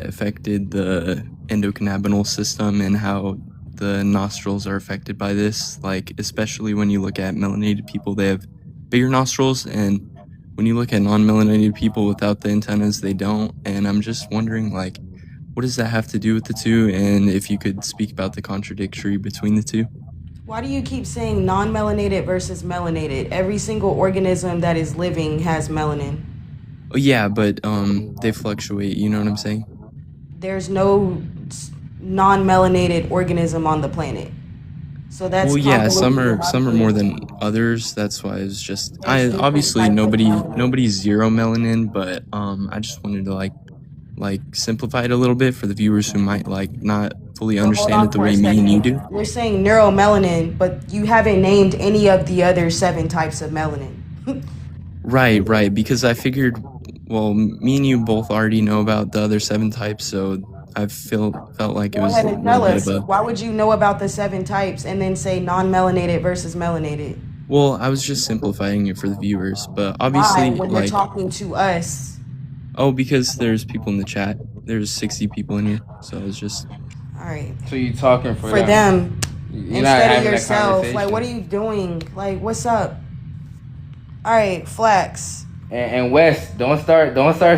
affected the endocannabinal system and how the nostrils are affected by this. Like, especially when you look at melanated people, they have bigger nostrils, and when you look at non-melanated people without the antennas, they don't. And I'm just wondering, like, what does that have to do with the two? And if you could speak about the contradictory between the two. Why do you keep saying non-melanated versus melanated? Every single organism that is living has melanin. Oh yeah, but they fluctuate. You know what I'm saying? There's no non-melanated organism on the planet. So that's Well, yeah, some convoluted are more logic. than others. That's why it's just There's different obviously types of melanin. nobody's zero melanin, but I just wanted to like simplify it a little bit for the viewers who might like not fully So hold understand it on the for a way me and you do. second. You're saying neuromelanin, but you haven't named any of the other 7 types of melanin. Right, because I figured, well, me and you both already know about the other 7 types, so I felt like it Go was ahead a and little tell bit of us. a. Why would you know about the 7 types and then say non-melanated versus melanated? Well, I was just simplifying it for the viewers, but Why, obviously, when you're like, talking to us? oh, because there's people in the chat. There's 60 people in here, so it's just. All right. So you talking For them, You're not instead of having a yourself. Like, what are conversation. you doing? Like, what's up? All right, Flex. And Wes, don't start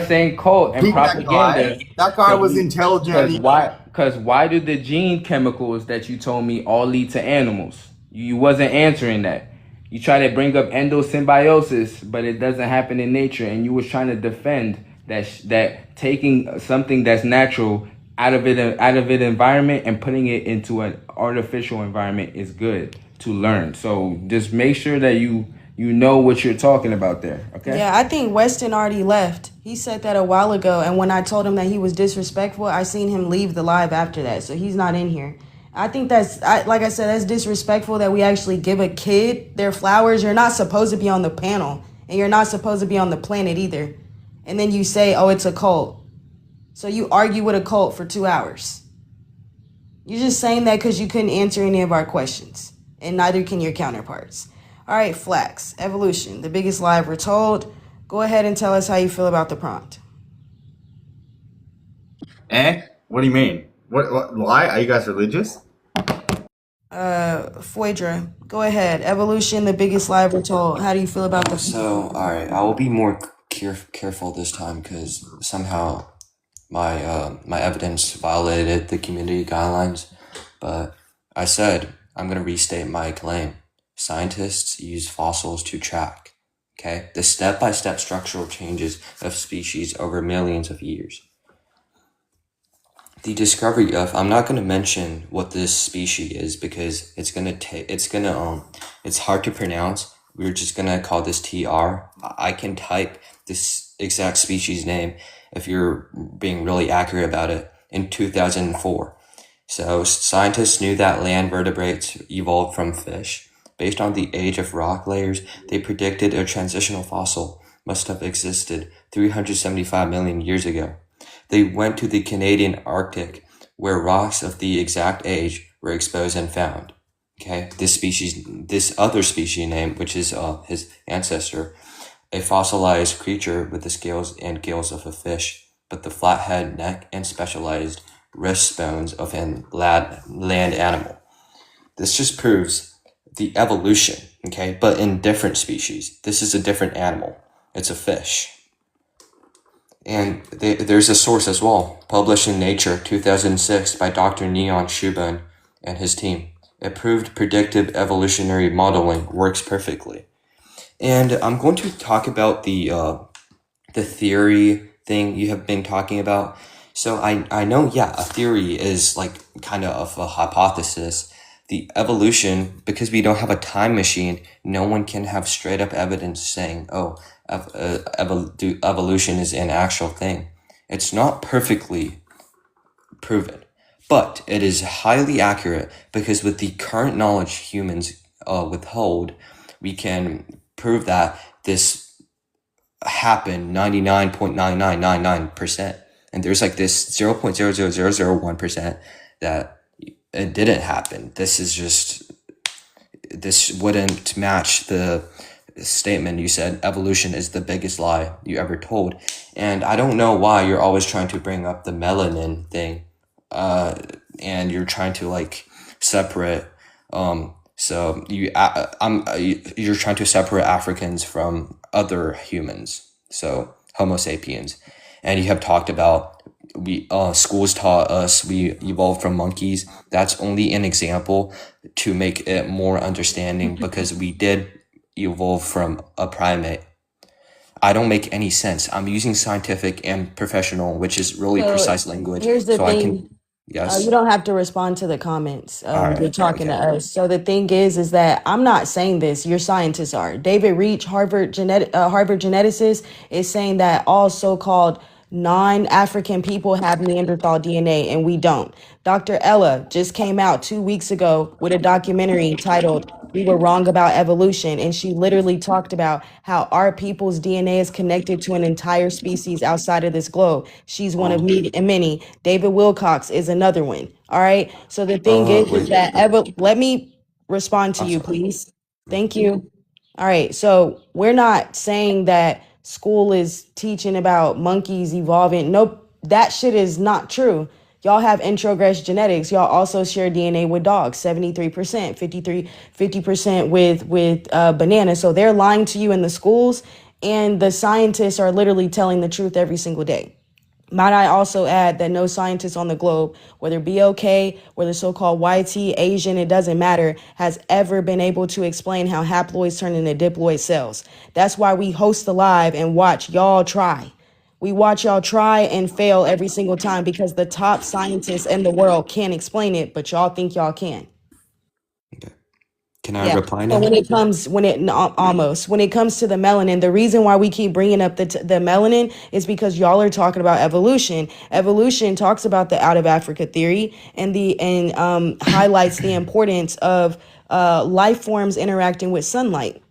saying cult and Beat that propaganda. guy. That guy was intelligent. Because why do the gene chemicals that you told me all lead to animals? You wasn't answering that. You try to bring up endosymbiosis, but it doesn't happen in nature, and you was trying to defend that taking something that's natural out of it environment and putting it into an artificial environment is good to learn. So just make sure that you know what you're talking about there, okay? Yeah, I think Weston already left. He said that a while ago, and when I told him that he was disrespectful, I seen him leave the live after that, so he's not in here. I think like I said, that's disrespectful that we actually give a kid their flowers. You're not supposed to be on the panel, and you're not supposed to be on the planet either. And then you say, oh, it's a cult. So you argue with a cult for 2 hours. You're just saying that because you couldn't answer any of our questions, and neither can your counterparts. All right, Flax, evolution, the biggest lie ever told. Go ahead and tell us how you feel about the prompt. What do you mean? What lie? Are you guys religious? Phoedra, go ahead. Evolution, the biggest lie ever told. How do you feel about the? So, alright, I will be more careful this time because somehow my evidence violated the community guidelines. But I said I'm gonna restate my claim. Scientists use fossils to track, okay, the step-by-step structural changes of species over millions of years. The discovery of, I'm not going to mention what this species is because it's hard to pronounce. We're just going to call this TR. I can type this exact species name if you're being really accurate about it in 2004. So scientists knew that land vertebrates evolved from fish. Based on the age of rock layers, they predicted a transitional fossil must have existed 375 million years ago. They went to the Canadian Arctic, where rocks of the exact age were exposed and found. Okay, this other species name, which is his ancestor, a fossilized creature with the scales and gills of a fish, but the flat head, neck, and specialized wrist bones of an land animal. This just proves the evolution, okay, but in different species. This is a different animal. It's a fish. And there's a source as well, published in Nature 2006 by Dr. Neon Shubin and his team. It proved predictive evolutionary modeling works perfectly. And I'm going to talk about the theory thing you have been talking about. So I know, yeah, a theory is like kind of a hypothesis. The evolution, because we don't have a time machine, no one can have straight up evidence saying, oh, evolution is an actual thing. It's not perfectly proven, but it is highly accurate because with the current knowledge humans withhold, we can prove that this happened 99.9999%. And there's like this 0.00001% that it didn't happen. This wouldn't match the statement you said evolution is the biggest lie you ever told. And I don't know why you're always trying to bring up the melanin thing, and you're trying to like separate you're trying to separate Africans from other humans, so Homo sapiens. And you have talked about schools taught us we evolved from monkeys. That's only an example to make it more understanding because we did evolve from a primate. I don't make any sense. I'm using scientific and professional, which is really So precise language, here's the so I thing. can. Yes. You don't have to respond to the comments. All You're right. talking to Okay. us. So the thing is that I'm not saying this. Your scientists are. David Reach, Harvard geneticist, is saying that all so-called non-African people have Neanderthal DNA, and we don't. Dr. Ella just came out 2 weeks ago with a documentary titled "We Were Wrong About Evolution," and she literally talked about how our people's DNA is connected to an entire species outside of this globe. She's one of many. David Wilcox is another one. All right. So the thing is Wait. that let me respond to I'm you, sorry. please. Thank you. All right. So we're not saying that school is teaching about monkeys evolving. Nope. That shit is not true. Y'all have introgress genetics. Y'all also share DNA with dogs, 73%, 50% with bananas. So they're lying to you in the schools, and the scientists are literally telling the truth every single day. Might I also add that no scientist on the globe, whether BOK, whether so-called YT, Asian, it doesn't matter, has ever been able to explain how haploids turn into diploid cells. That's why we host the live and watch y'all try. We watch y'all try and fail every single time because the top scientists in the world can't explain it, but y'all think y'all can. Can I Yeah. reply So now? when it comes, when it comes to the melanin, the reason why we keep bringing up the melanin is because y'all are talking about evolution. Evolution talks about the out of Africa theory and highlights the importance of life forms interacting with sunlight.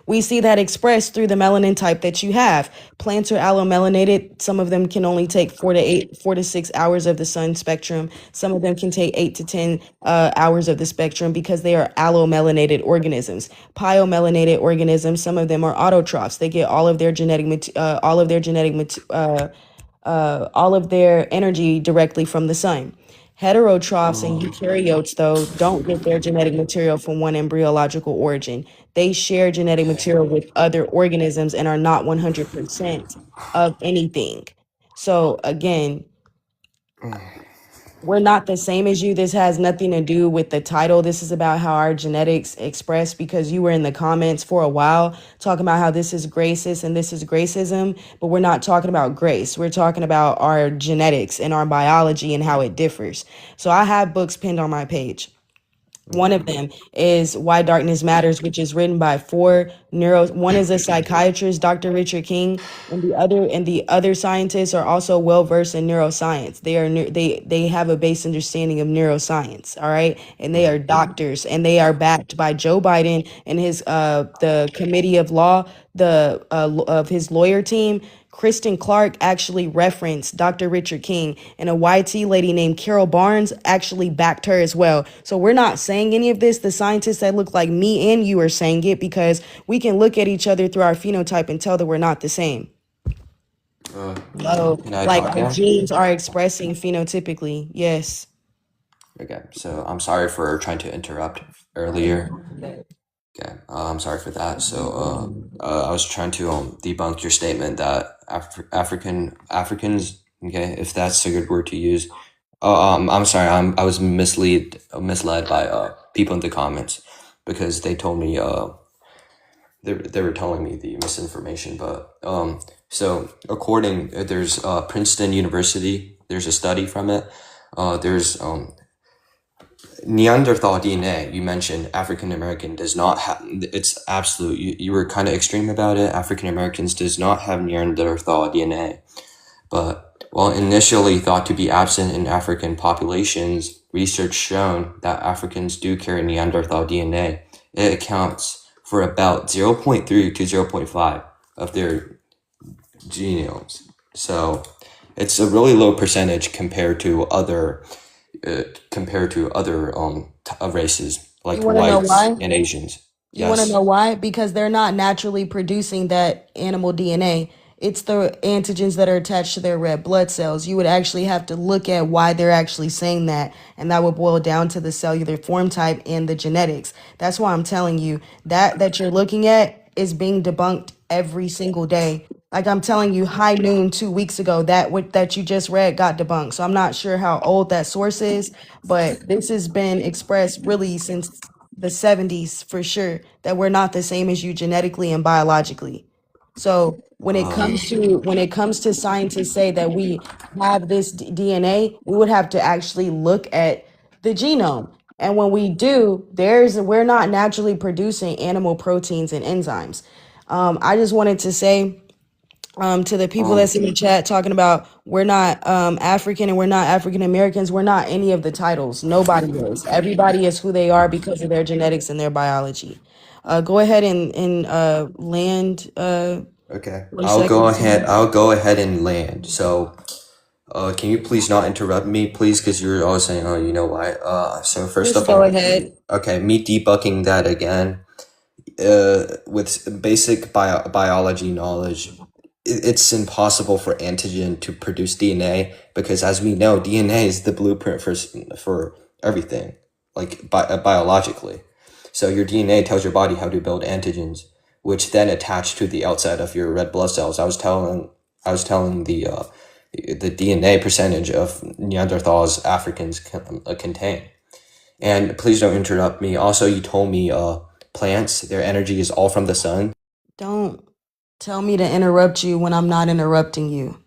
We see that expressed through the melanin type that you have. Plants are allomelanated. Some of them can only take 4 to 6 hours of the sun spectrum. Some of them can take 8 to 10 hours of the spectrum because they are allomelanated organisms. Pyomelanated organisms, some of them are autotrophs. They get all of their all of their energy directly from the sun. Heterotrophs and eukaryotes, though, don't get their genetic material from one embryological origin. They share genetic material with other organisms and are not 100% of anything. So, again, we're not the same as you. This has nothing to do with the title. This is about how our genetics express, because you were in the comments for a while talking about how this is racist and this is gracism, but we're not talking about grace. We're talking about our genetics and our biology and how it differs. So I have books pinned on my page. One of them is Why Darkness Matters, which is written by one is a psychiatrist, Dr. Richard King, and the other scientists are also well versed in neuroscience. They have a base understanding of neuroscience, all right? And they are doctors, and they are backed by Joe Biden and his the committee of law, of his lawyer team. Kristen Clarke actually referenced Dr. Richard King, and a YT lady named Carol Barnes actually backed her as well. So we're not saying any of this. The scientists that look like me and you are saying it because we can look at each other through our phenotype and tell that we're not the same. So, Can I like, talk our now? genes are expressing phenotypically. Yes. Okay. So I'm sorry for trying to interrupt earlier. Okay, I'm sorry for that. So, I was trying to debunk your statement that Africans, okay, if that's a good word to use. I'm sorry. I was misled by people in the comments because they told me they were telling me the misinformation. But so according there's Princeton University. There's a study from it. There's Neanderthal DNA, you mentioned African American does not have, it's absolute, you were kind of extreme about it. African Americans does not have Neanderthal DNA, but while initially thought to be absent in African populations, research shown that Africans do carry Neanderthal DNA. It accounts for about 0.3 to 0.5 of their genomes. So it's a really low percentage compared to other races You like want to know whites why? and Asians. You want to Yes. know why? Because they're not naturally producing that animal DNA. It's the antigens that are attached to their red blood cells. You would actually have to look at why they're actually saying that, and that would boil down to the cellular form type and the genetics. That's why I'm telling you that you're looking at is being debunked every single day. Like I'm telling you, high noon 2 weeks ago, that what that you just read got debunked. So I'm not sure how old that source is, but this has been expressed really since the 70s for sure, that we're not the same as you genetically and biologically. So when it comes to scientists say that we have this DNA, we would have to actually look at the genome. And when we do, we're not naturally producing animal proteins and enzymes. I just wanted to say to the people Um, that's in the chat talking about we're not African and we're not African Americans, we're not any of the titles. Nobody is. Everybody is who they are because of their genetics and their biology. Go ahead and land okay. for a second. I'll go ahead and land. So, can you please not interrupt me, please? Because you're always saying, "Oh, you know why?" So first Just of go all, ahead. okay, me debugging that again. With basic biology knowledge, it's impossible for antigen to produce DNA because, as we know, DNA is the blueprint for everything, like biologically. So your DNA tells your body how to build antigens, which then attach to the outside of your red blood cells. I was telling the DNA percentage of Neanderthals Africans contain. And please don't interrupt me. Also, you told me plants, their energy is all from the sun. Don't tell me to interrupt you when I'm not interrupting you.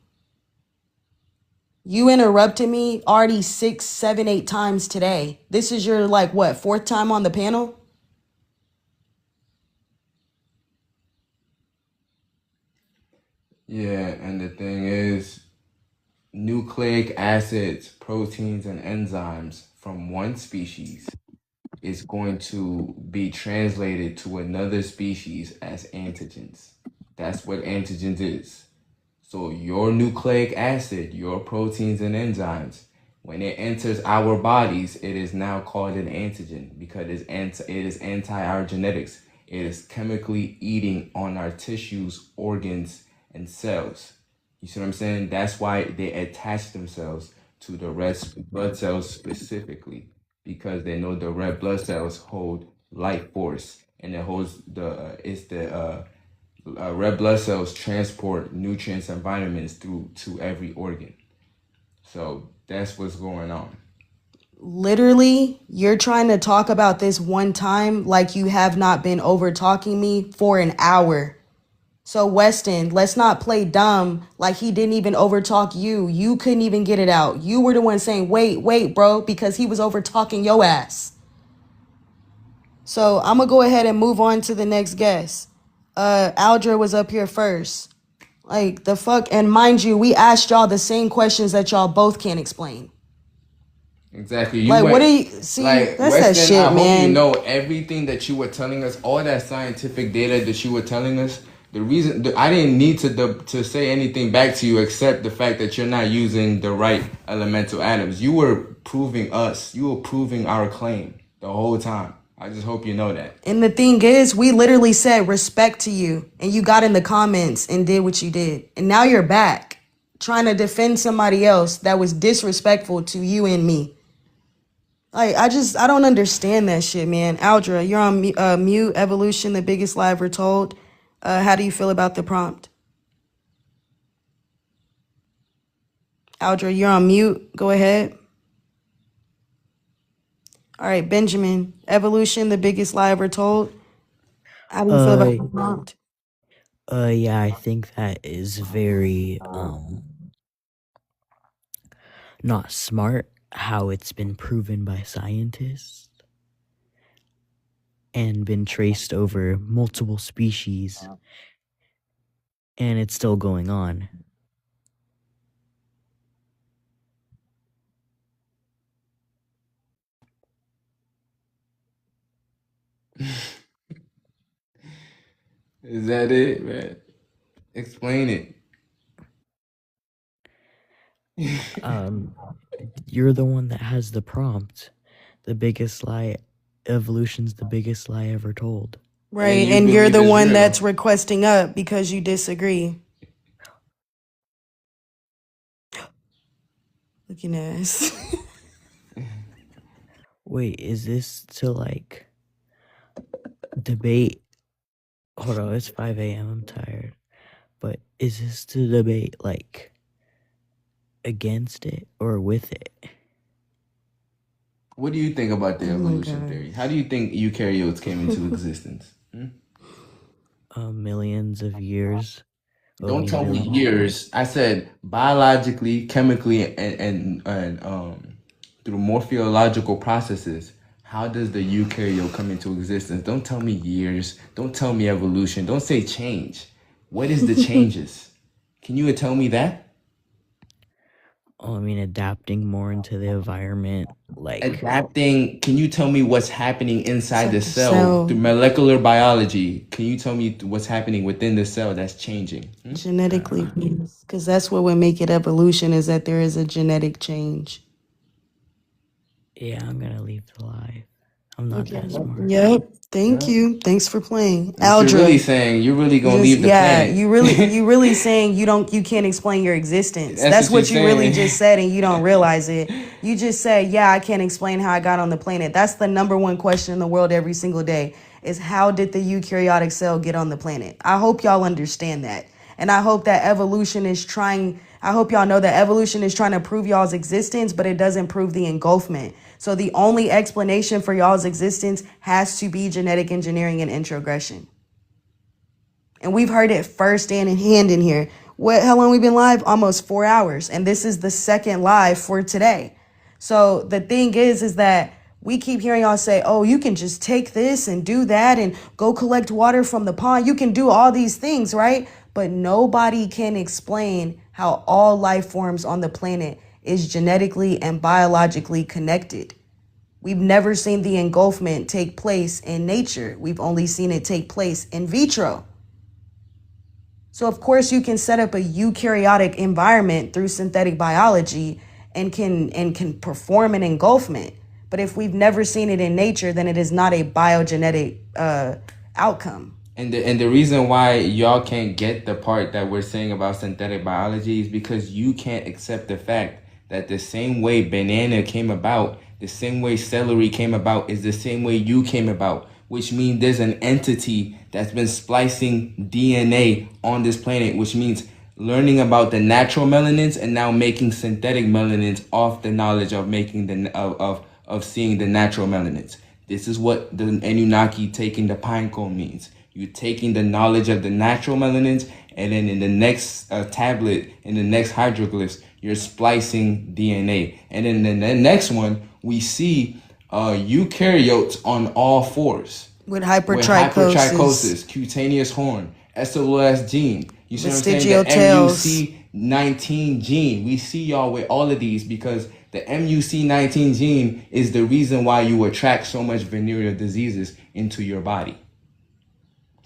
You interrupted me already 6, 7, 8 times today. This is your like what, fourth time on the panel? Yeah, and the thing is, nucleic acids, proteins, and enzymes from one species is going to be translated to another species as antigens. That's what antigens is. So your nucleic acid, your proteins and enzymes, when it enters our bodies, it is now called an antigen because it is anti our genetics. It is chemically eating on our tissues, organs, and cells. You see what I'm saying? That's why they attach themselves to the red blood cells specifically because they know the red blood cells hold life force and it holds the red blood cells transport nutrients and vitamins through to every organ. So that's what's going on. Literally, you're trying to talk about this one time like you have not been over talking me for an hour. So Weston, let's not play dumb like he didn't even overtalk you. You couldn't even get it out. You were the one saying, wait, bro, because he was over talking your ass. So I'm gonna go ahead and move on to the next guest. Aldra was up here first. Like the fuck, and mind you, we asked y'all the same questions that y'all both can't explain. Exactly. You Like, what went do you see? like That's that Weston, I shit, hope you man. know everything that you were telling us, all that scientific data that you were telling us. The reason I didn't need to say anything back to you except the fact that you're not using the right elemental atoms. You were proving us. You were proving our claim the whole time. I just hope you know that. And the thing is, we literally said respect to you, and you got in the comments and did what you did. And now you're back trying to defend somebody else that was disrespectful to you and me. Like, I don't understand that shit, man. Aldra, you're on mute. Evolution, the biggest lie ever told. How do you feel about the prompt? Aldra, you're on mute. Go ahead. All right, Benjamin. Evolution, the biggest lie ever told. How do you feel about Uh, the prompt? yeah, I think that is very, not smart how it's been proven by scientists and been traced over multiple species, and it's still going on. Is that it, man? Explain it. You're the one that has the prompt. The biggest lie, evolution's the biggest lie ever told. Right, and you're the one that's requesting up because you disagree. Looking ass. Wait, is this to like debate? Hold on, it's 5 a.m. I'm tired. But is this to debate like against it or with it? What do you think about the Oh my evolution God. theory? How do you think eukaryotes came into existence? Millions of years. Don't tell me years. I said biologically, chemically, and through morphological processes. How does the eukaryote come into existence? Don't tell me years. Don't tell me evolution. Don't say change. What is the changes? Can you tell me that? I mean, adapting more into the environment, like Adapting. Can you tell me what's happening inside the cell cell. through molecular biology? Can you tell me what's happening within the cell that's changing? Genetically, because that's what would make it evolution, is that there is a genetic change. yeah, I'm gonna leave the lie. I'm not that smart. Yep. Thank you. Thanks for playing. What you're Aldra. really saying, you're really gonna leave the planet. You really saying you can't explain your existence. That's what what you're you really saying. just said, and you don't realize it. You just said, yeah, I can't explain how I got on the planet. That's the number one question in the world every single day, is how did the eukaryotic cell get on the planet? I hope y'all understand that. And I hope that I hope y'all know that evolution is trying to prove y'all's existence, but it doesn't prove the engulfment. So the only explanation for y'all's existence has to be genetic engineering and introgression. And we've heard it firsthand in hand in here. How long we been live? Almost 4 hours. And this is the second live for today. So the thing is that we keep hearing y'all say, oh, you can just take this and do that and go collect water from the pond. You can do all these things, right? But nobody can explain how all life forms on the planet is genetically and biologically connected. We've never seen the engulfment take place in nature. We've only seen it take place in vitro. So of course you can set up a eukaryotic environment through synthetic biology and can perform an engulfment. But if we've never seen it in nature, then it is not a biogenetic outcome. And the reason why y'all can't get the part that we're saying about synthetic biology is because you can't accept the fact that the same way banana came about, the same way celery came about, is the same way you came about, which means there's an entity that's been splicing DNA on this planet, which means learning about the natural melanins and now making synthetic melanins off the knowledge of making of seeing the natural melanins. This is what the Anunnaki taking the pine cone means. You're taking the knowledge of the natural melanins, and then in the next tablet, in the next hieroglyphs, you're splicing DNA. And then in the next one, we see eukaryotes on all fours. With hypertrichosis. Cutaneous horn, SOS gene. You see what I'm saying? Vestigial The tails. MUC19 gene. We see y'all with all of these because the MUC19 gene is the reason why you attract so much venereal diseases into your body.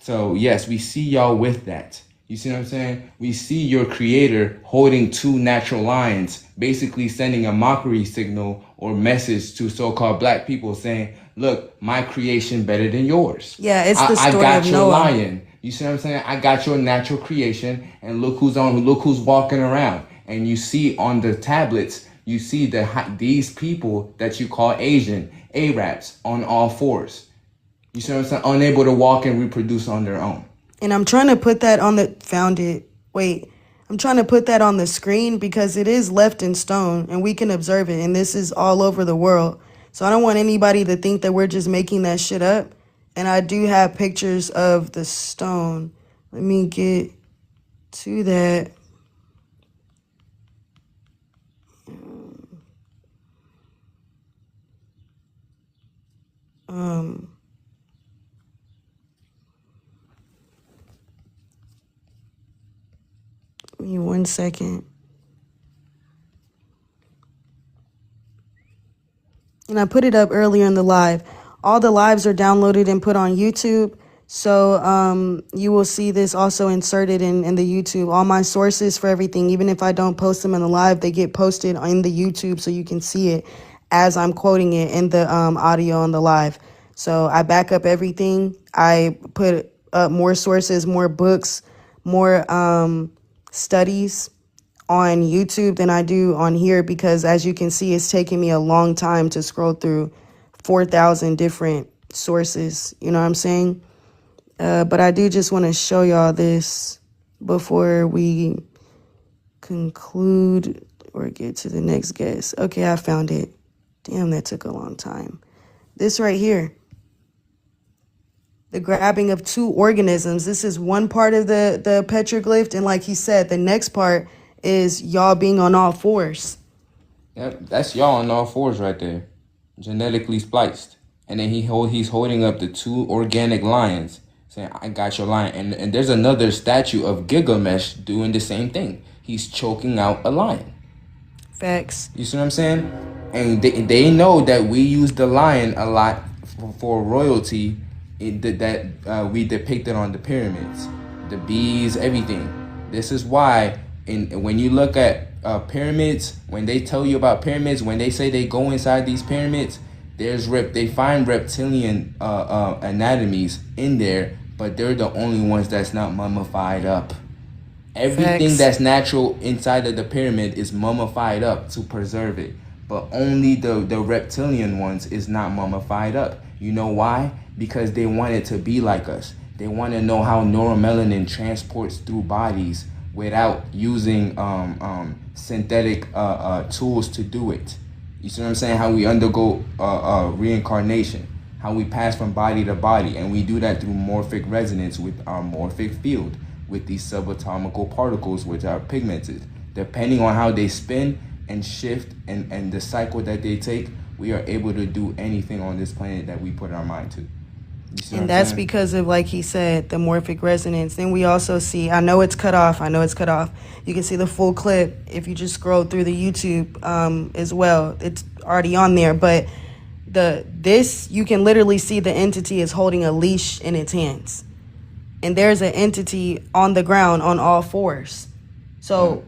So yes, we see y'all with that. You see what I'm saying? We see your creator holding two natural lions, basically sending a mockery signal or message to so-called black people saying, look, my creation better than yours. Yeah, it's the story I got of your Noah. lion. You see what I'm saying? I got your natural creation, and look who's walking around. And you see on the tablets, you see these people that you call Asian, Arabs, on all fours. You see what I'm saying? Unable to walk and reproduce on their own. And I'm trying to put that on the I'm trying to put that on the screen because it is left in stone and we can observe it. And this is all over the world. So I don't want anybody to think that we're just making that shit up. And I do have pictures of the stone. Let me get to that. Give me 1 second. And I put it up earlier in the live. All the lives are downloaded and put on YouTube. So you will see this also inserted in the YouTube. All my sources for everything, even if I don't post them in the live, they get posted in the YouTube so you can see it as I'm quoting it in the audio on the live. So I back up everything. I put up more sources, more books, more studies on YouTube than I do on here because as you can see, it's taking me a long time to scroll through 4,000 different sources. You know what I'm saying? But I do just want to show y'all this before we conclude or get to the next guest. Okay, I found it. Damn, that took a long time. This right here. The grabbing of two organisms. This is one part of the petroglyph. And like he said, the next part is y'all being on all fours. Yep, that's y'all on all fours right there. Genetically spliced. And then he's holding up the two organic lions, saying, I got your lion. And there's another statue of Gilgamesh doing the same thing. He's choking out a lion. Facts. You see what I'm saying? And they know that we use the lion a lot for royalty that we depicted on the pyramids. The bees, everything. This is why when you look at pyramids, when they tell you about pyramids, when they say they go inside these pyramids, they find reptilian anatomies in there, but they're the only ones that's not mummified up. Everything Facts. that's natural inside of the pyramid is mummified up to preserve it, but only the reptilian ones is not mummified up. You know why? Because they want it to be like us. They want to know how neuromelanin transports through bodies without using synthetic tools to do it. You see what I'm saying? How we undergo reincarnation, how we pass from body to body, and we do that through morphic resonance with our morphic field, with these subatomical particles which are pigmented. Depending on how they spin and shift and the cycle that they take, we are able to do anything on this planet that we put our mind to. And that's because of, like he said, the morphic resonance. Then we also see, I know it's cut off. You can see the full clip if you just scroll through the YouTube as well. It's already on there. But you can literally see the entity is holding a leash in its hands. And there's an entity on the ground on all fours. So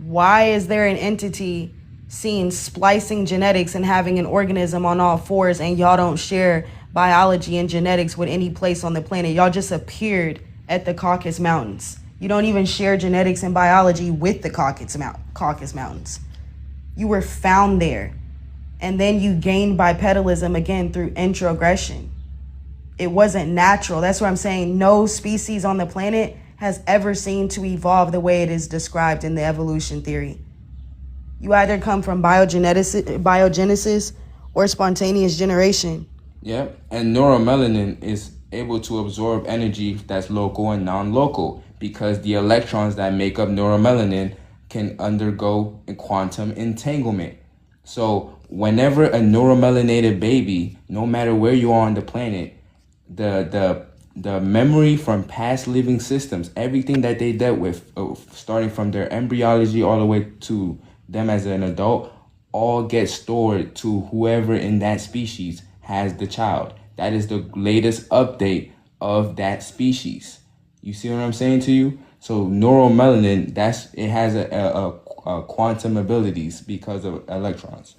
why is there an entity seeing splicing genetics and having an organism on all fours and y'all don't share biology and genetics with any place on the planet? Y'all just appeared at the Caucasus Mountains. You don't even share genetics and biology with the Caucasus Mountains. You were found there. And then you gained bipedalism again through introgression. It wasn't natural. That's what I'm saying. No species on the planet has ever seemed to evolve the way it is described in the evolution theory. You either come from biogenesis or spontaneous generation. Yeah, and neuromelanin is able to absorb energy that's local and non-local because the electrons that make up neuromelanin can undergo a quantum entanglement. So whenever a neuromelanated baby, no matter where you are on the planet, the memory from past living systems, everything that they dealt with, starting from their embryology all the way to them as an adult, all gets stored to whoever in that species has the child. That is the latest update of that species. You see what I'm saying to you? So neuromelanin, it has a quantum abilities because of electrons.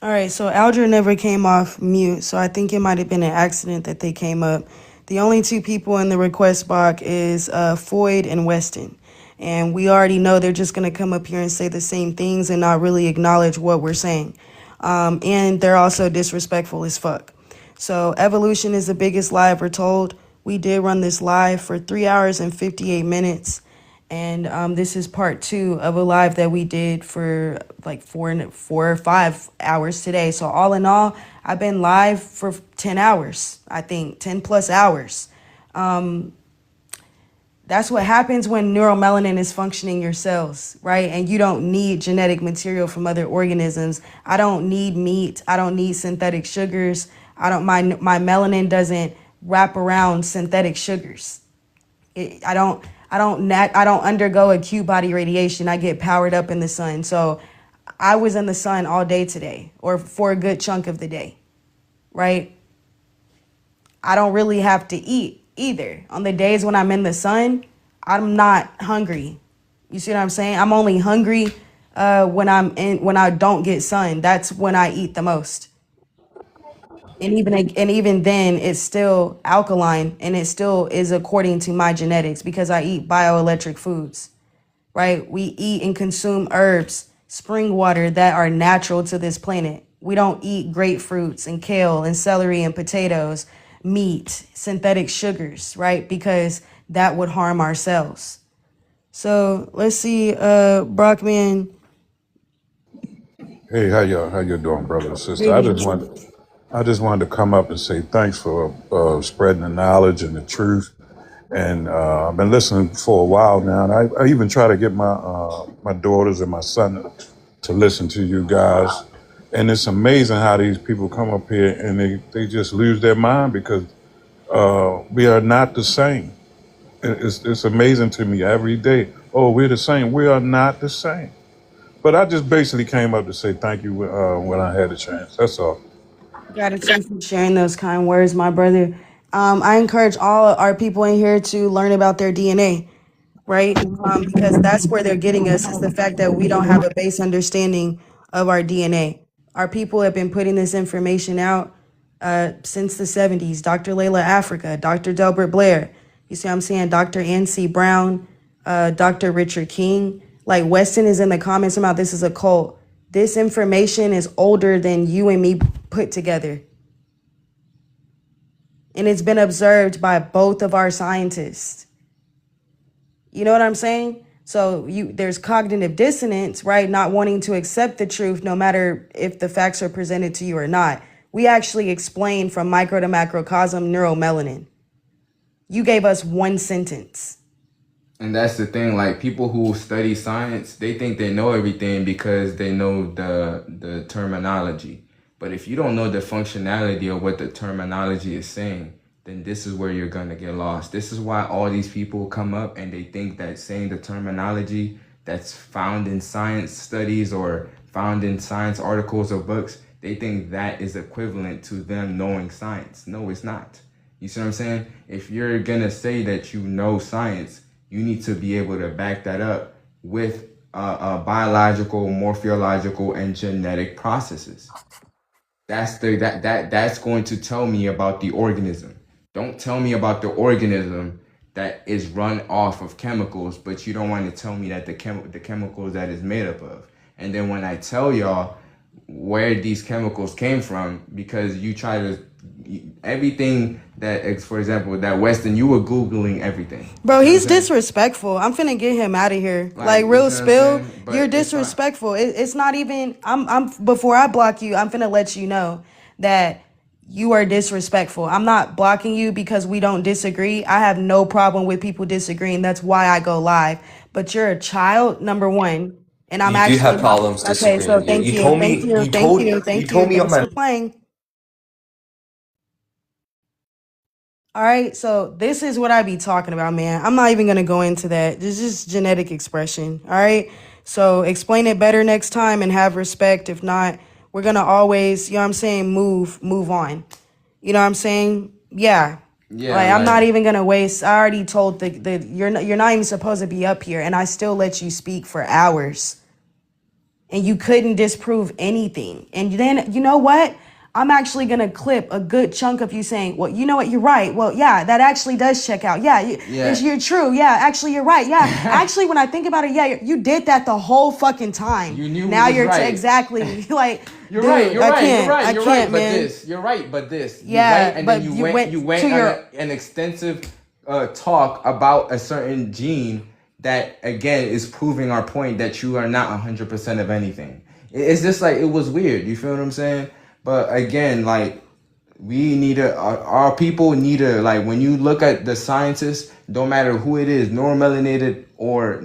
All right, so Aldra never came off mute, so I think it might have been an accident that they came up. The only two people in the request box is Foyd and Weston. And we already know they're just going to come up here and say the same things and not really acknowledge what we're saying. And they're also disrespectful as fuck. So evolution is the biggest lie ever told. We did run this live for 3 hours and 58 minutes. And this is part 2 of a live that we did for like 4 or 5 hours today. So all in all, I've been live for 10 hours, I think, 10 plus hours. That's what happens when neuromelanin is functioning in your cells, right? And you don't need genetic material from other organisms. I don't need meat. I don't need synthetic sugars. My melanin doesn't wrap around synthetic sugars. I don't undergo acute body radiation. I get powered up in the sun. So I was in the sun all day today, or for a good chunk of the day, right? I don't really have to eat either. On the days when I'm in the sun, I'm not hungry. You see what I'm saying? I'm only hungry when I don't get sun. That's when I eat the most. And even then, it's still alkaline, and it still is according to my genetics because I eat bioelectric foods, right? We eat and consume herbs, spring water that are natural to this planet. We don't eat grapefruits and kale and celery and potatoes, meat, synthetic sugars, right? Because that would harm our cells. So let's see, Brockman. Hey, how you doing, brother and sister? Hey. I just wanted to come up and say thanks for spreading the knowledge and the truth. And I've been listening for a while now, and I even try to get my daughters and my son to listen to you guys. And it's amazing how these people come up here and they just lose their mind because we are not the same. It's amazing to me every day. Oh, we're the same. We are not the same. But I just basically came up to say thank you when I had a chance. That's all. Gratitude for sharing those kind words, my brother. I encourage all our people in here to learn about their DNA, right? Because that's where they're getting us, is the fact that we don't have a base understanding of our DNA. Our people have been putting this information out since the 70s. Dr. Layla Africa, Dr. Delbert Blair, you see what I'm saying? Dr. N.C. Brown, Dr. Richard King. Like Weston is in the comments about this is a cult. This information is older than you and me put together. And it's been observed by both of our scientists. You know what I'm saying? So there's cognitive dissonance, right? Not wanting to accept the truth, no matter if the facts are presented to you or not. We actually explained from micro to macrocosm neuromelanin. You gave us one sentence. And that's the thing, like people who study science, they think they know everything because they know the terminology. But if you don't know the functionality of what the terminology is saying, then this is where you're gonna get lost. This is why all these people come up and they think that saying the terminology that's found in science studies or found in science articles or books, they think that is equivalent to them knowing science. No, it's not. You see what I'm saying? If you're gonna say that you know science, you need to be able to back that up with biological, morphological, and genetic processes. That's going to tell me about the organism. Don't tell me about the organism that is run off of chemicals, but you don't want to tell me that the chemicals that is made up of. And then when I tell y'all where these chemicals came from, because you try to everything that, for example, that Weston, you were Googling everything. Bro, he's disrespectful. I'm finna get him out of here. Like real spill, you're disrespectful. It's not even, I'm before I block you, I'm finna let you know that you are disrespectful. I'm not blocking you because we don't disagree. I have no problem with people disagreeing. That's why I go live. But you're a child, number one. And I'm You do have actually problems okay. disagreeing So with you. thank You you, told thank me. you, You thank told. you, You thank told you. me on Thanks my. for playing. All right, so this is what I be talking about, man. I'm not even gonna go into that. This is genetic expression. All right. So explain it better next time and have respect. If not, we're gonna always, you know what I'm saying, move on. You know what I'm saying? Yeah. Yeah, Like I'm not like even gonna waste. I already told the you're not even supposed to be up here, and I still let you speak for hours. And you couldn't disprove anything. And then, you know what? I'm actually going to clip a good chunk of you saying, well, you know what, you're right. Well, yeah, that actually does check out. Yeah, you're true. Yeah, actually, you're right. Yeah, actually, when I think about it, yeah, you did that the whole fucking time. You knew now he was you're right. Exactly like, You're dude, right. You're I right. can't, You're right. I You're can't, right. But man. this. You're right. But this. Yeah, and but then you went to on your an extensive talk about a certain gene that again is proving our point that you are not 100% of anything. It's just like it was weird. You feel what I'm saying? But again, like we need to, our people need to, like when you look at the scientists, don't matter who it is, neuromelanated or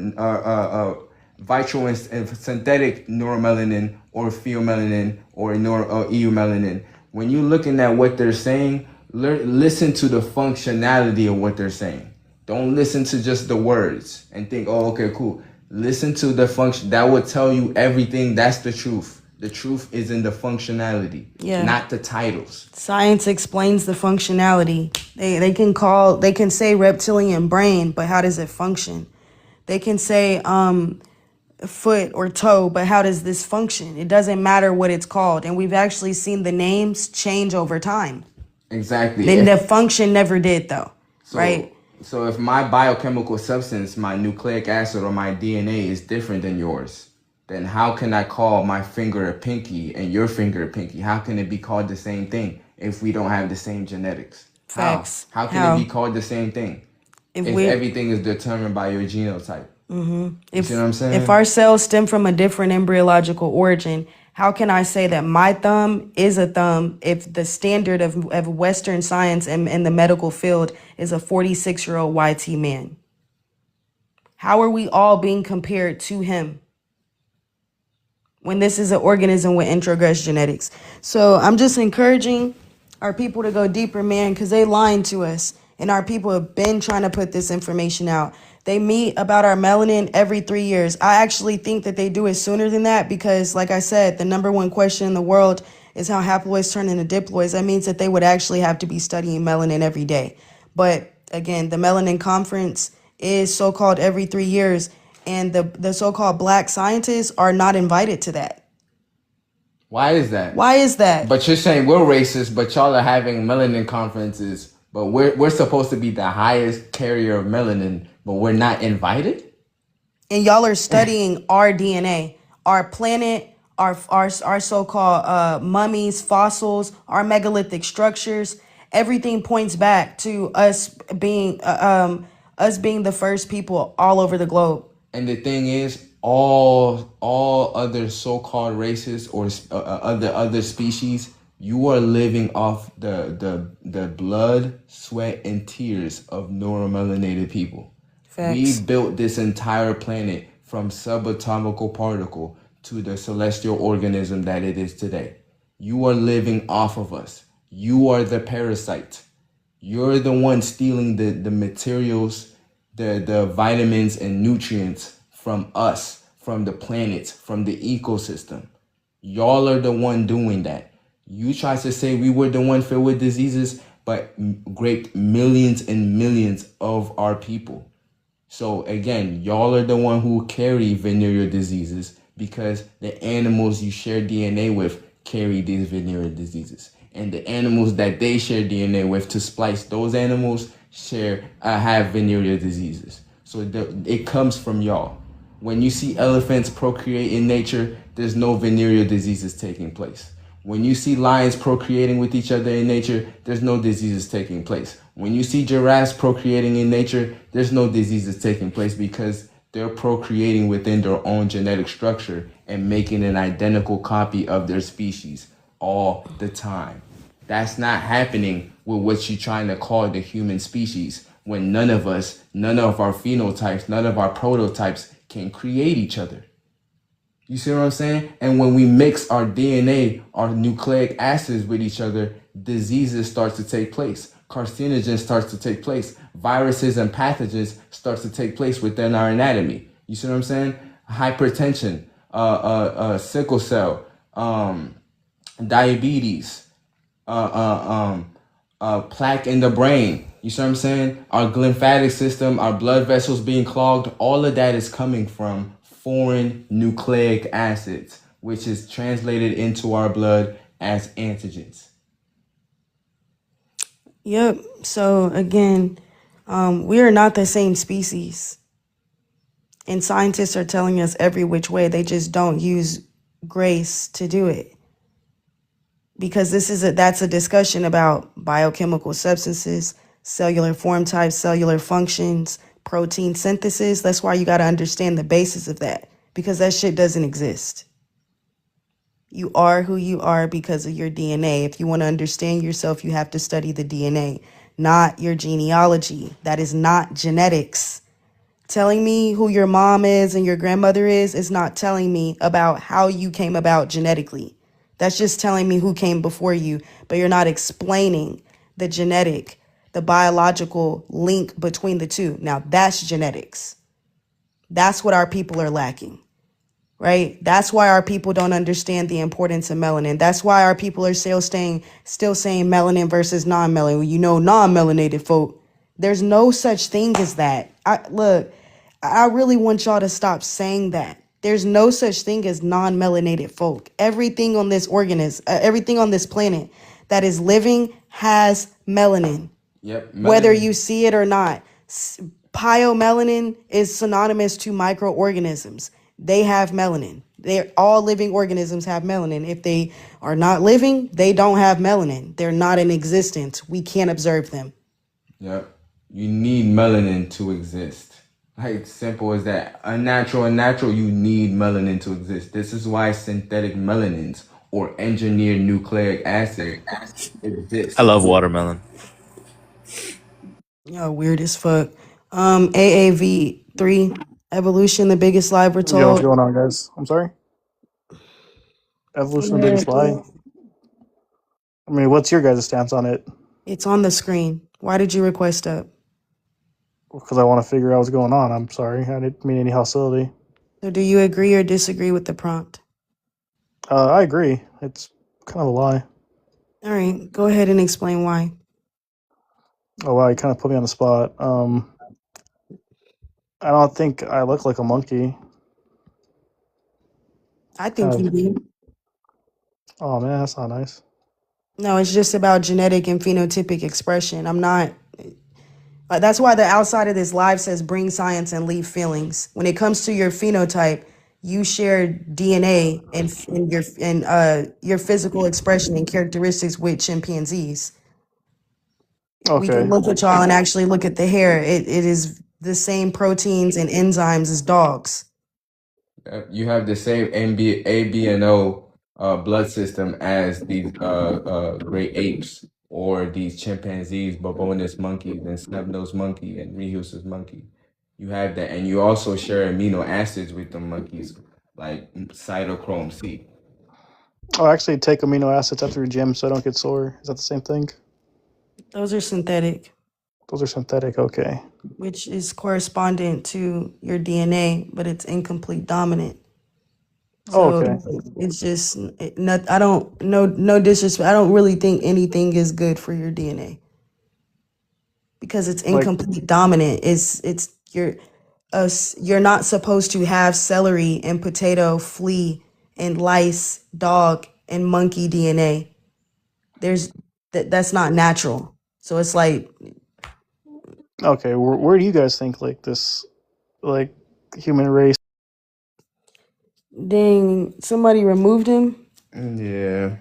vitral and synthetic neuromelanin or pheomelanin or eumelanin. When you're looking at what they're saying, listen to the functionality of what they're saying. Don't listen to just the words and think, oh, okay, cool. Listen to the function. That will tell you everything. That's the truth. The truth is in the functionality, not the titles. Science explains the functionality. They can say reptilian brain, but how does it function? They can say foot or toe, but how does this function? It doesn't matter what it's called. And we've actually seen the names change over time. Exactly. Then the function never did though, right? So if my biochemical substance, my nucleic acid or my DNA is different than yours, then how can I call my finger a pinky and your finger a pinky? How can it be called the same thing if we don't have the same genetics? Facts. How can it be called the same thing if everything is determined by your genotype? Mm-hmm. You see what I'm saying? If our cells stem from a different embryological origin, how can I say that my thumb is a thumb if the standard of Western science and the medical field is a 46-year-old YT man? How are we all being compared to him when this is an organism with introgress genetics? So I'm just encouraging our people to go deeper, man, because they lying to us. And our people have been trying to put this information out. They meet about our melanin every 3 years. I actually think that they do it sooner than that because, like I said, the number one question in the world is how haploids turn into diploids. That means that they would actually have to be studying melanin every day. But again, the melanin conference is so-called every 3 years, and the so-called black scientists are not invited to that. Why is that? Why is that? But you're saying we're racist, but y'all are having melanin conferences, but we're supposed to be the highest carrier of melanin, but we're not invited? And y'all are studying our DNA, our planet, our so-called mummies, fossils, our megalithic structures. Everything points back to us being the first people all over the globe. And the thing is, all other so-called races or other species, you are living off the blood, sweat, and tears of neuromelanated people. Facts. We built this entire planet from subatomic particle to the celestial organism that it is today. You are living off of us. You are the parasite. You're the one stealing the materials, the vitamins and nutrients from us, from the planet, from the ecosystem. Y'all are the one doing that. You try to say we were the one filled with diseases, but raped millions and millions of our people. So again, y'all are the one who carry venereal diseases because the animals you share DNA with carry these venereal diseases. And the animals that they share DNA with to splice those animals have venereal diseases. So it comes from y'all. When you see elephants procreate in nature, there's no venereal diseases taking place. When you see lions procreating with each other in nature, there's no diseases taking place. When you see giraffes procreating in nature, there's no diseases taking place because they're procreating within their own genetic structure and making an identical copy of their species all the time. That's not happening with what you're trying to call the human species when none of us, none of our phenotypes, none of our prototypes can create each other. You see what I'm saying? And when we mix our DNA, our nucleic acids with each other, diseases start to take place. Carcinogens starts to take place. Viruses and pathogens starts to take place within our anatomy. You see what I'm saying? Hypertension, sickle cell, diabetes, plaque in the brain. You see what I'm saying? Our lymphatic system, our blood vessels being clogged, all of that is coming from foreign nucleic acids, which is translated into our blood as antigens. Yep. So again, we are not the same species. And scientists are telling us every which way. They just don't use grace to do it. Because that's a discussion about biochemical substances, cellular form types, cellular functions, protein synthesis. That's why you got to understand the basis of that, because that shit doesn't exist. You are who you are because of your DNA. If you want to understand yourself, you have to study the DNA, not your genealogy. That is not genetics. Telling me who your mom is and your grandmother is not telling me about how you came about genetically. That's just telling me who came before you, but you're not explaining the genetic, the biological link between the two. Now, that's genetics. That's what our people are lacking, right? That's why our people don't understand the importance of melanin. That's why our people are still saying melanin versus non-melanin. You know, non-melanated folk. There's no such thing as that. I really want y'all to stop saying that. There's no such thing as non-melanated folk. Everything on this everything on this planet that is living has melanin. Yep. Whether you see it or not. Pyomelanin is synonymous to microorganisms. They have melanin. All living organisms have melanin. If they are not living, they don't have melanin. They're not in existence. We can't observe them. Yep. You need melanin to exist. Like, simple as that. Unnatural and natural, you need melanin to exist. This is why synthetic melanins or engineered nucleic acid exist. I love watermelon. Yo, weird as fuck. AAV3 evolution, the biggest lie we're Yo, what's told. going on, guys? I'm sorry. Evolution, the biggest lie. I mean, what's your guys' stance on it? It's on the screen. Why did you request up? Because I want to figure out what's going on. I'm sorry. I didn't mean any hostility. So do you agree or disagree with the prompt? I agree. It's kind of a lie. All right, go ahead and explain why. Oh, wow, you kind of put me on the spot. I don't think I look like a monkey. I think you do. Oh, man, that's not nice. No, it's just about genetic and phenotypic expression. I'm not. That's why the outside of this live says bring science and leave feelings. When it comes to your phenotype, you share DNA and your physical expression and characteristics with chimpanzees. We can Okay. look at y'all and actually look at the hair. It is the same proteins and enzymes as dogs. You have the same ABNO blood system as these great apes or these chimpanzees, baboonist monkeys, and snub-nosed monkey and rhesus monkey. You have that, and you also share amino acids with the monkeys, like cytochrome C. Oh, actually, take amino acids after your gym so I don't get sore. Is that the same thing? Those are synthetic, Those are synthetic. Okay. which is correspondent to your DNA, but it's incomplete dominant. Oh, So okay. it's just not. I don't no disrespect. I don't really think anything is good for your DNA because it's Like, incomplete dominant. You're not supposed to have celery and potato, flea and lice, dog and monkey DNA. That's not natural. So it's like, okay, where do you guys think, like, this, like, human race? dang, somebody removed him. Yeah.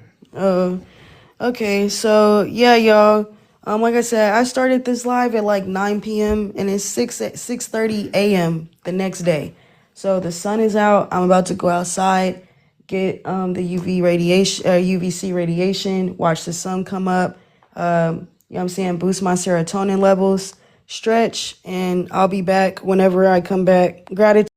Okay, so yeah, y'all. Like I said, I started this live at like 9 p.m. and it's 6:30 a.m. the next day. So the sun is out. I'm about to go outside, get the UVC radiation, watch the sun come up. You know what I'm saying? Boost my serotonin levels, stretch, and I'll be back whenever I come back. Gratitude.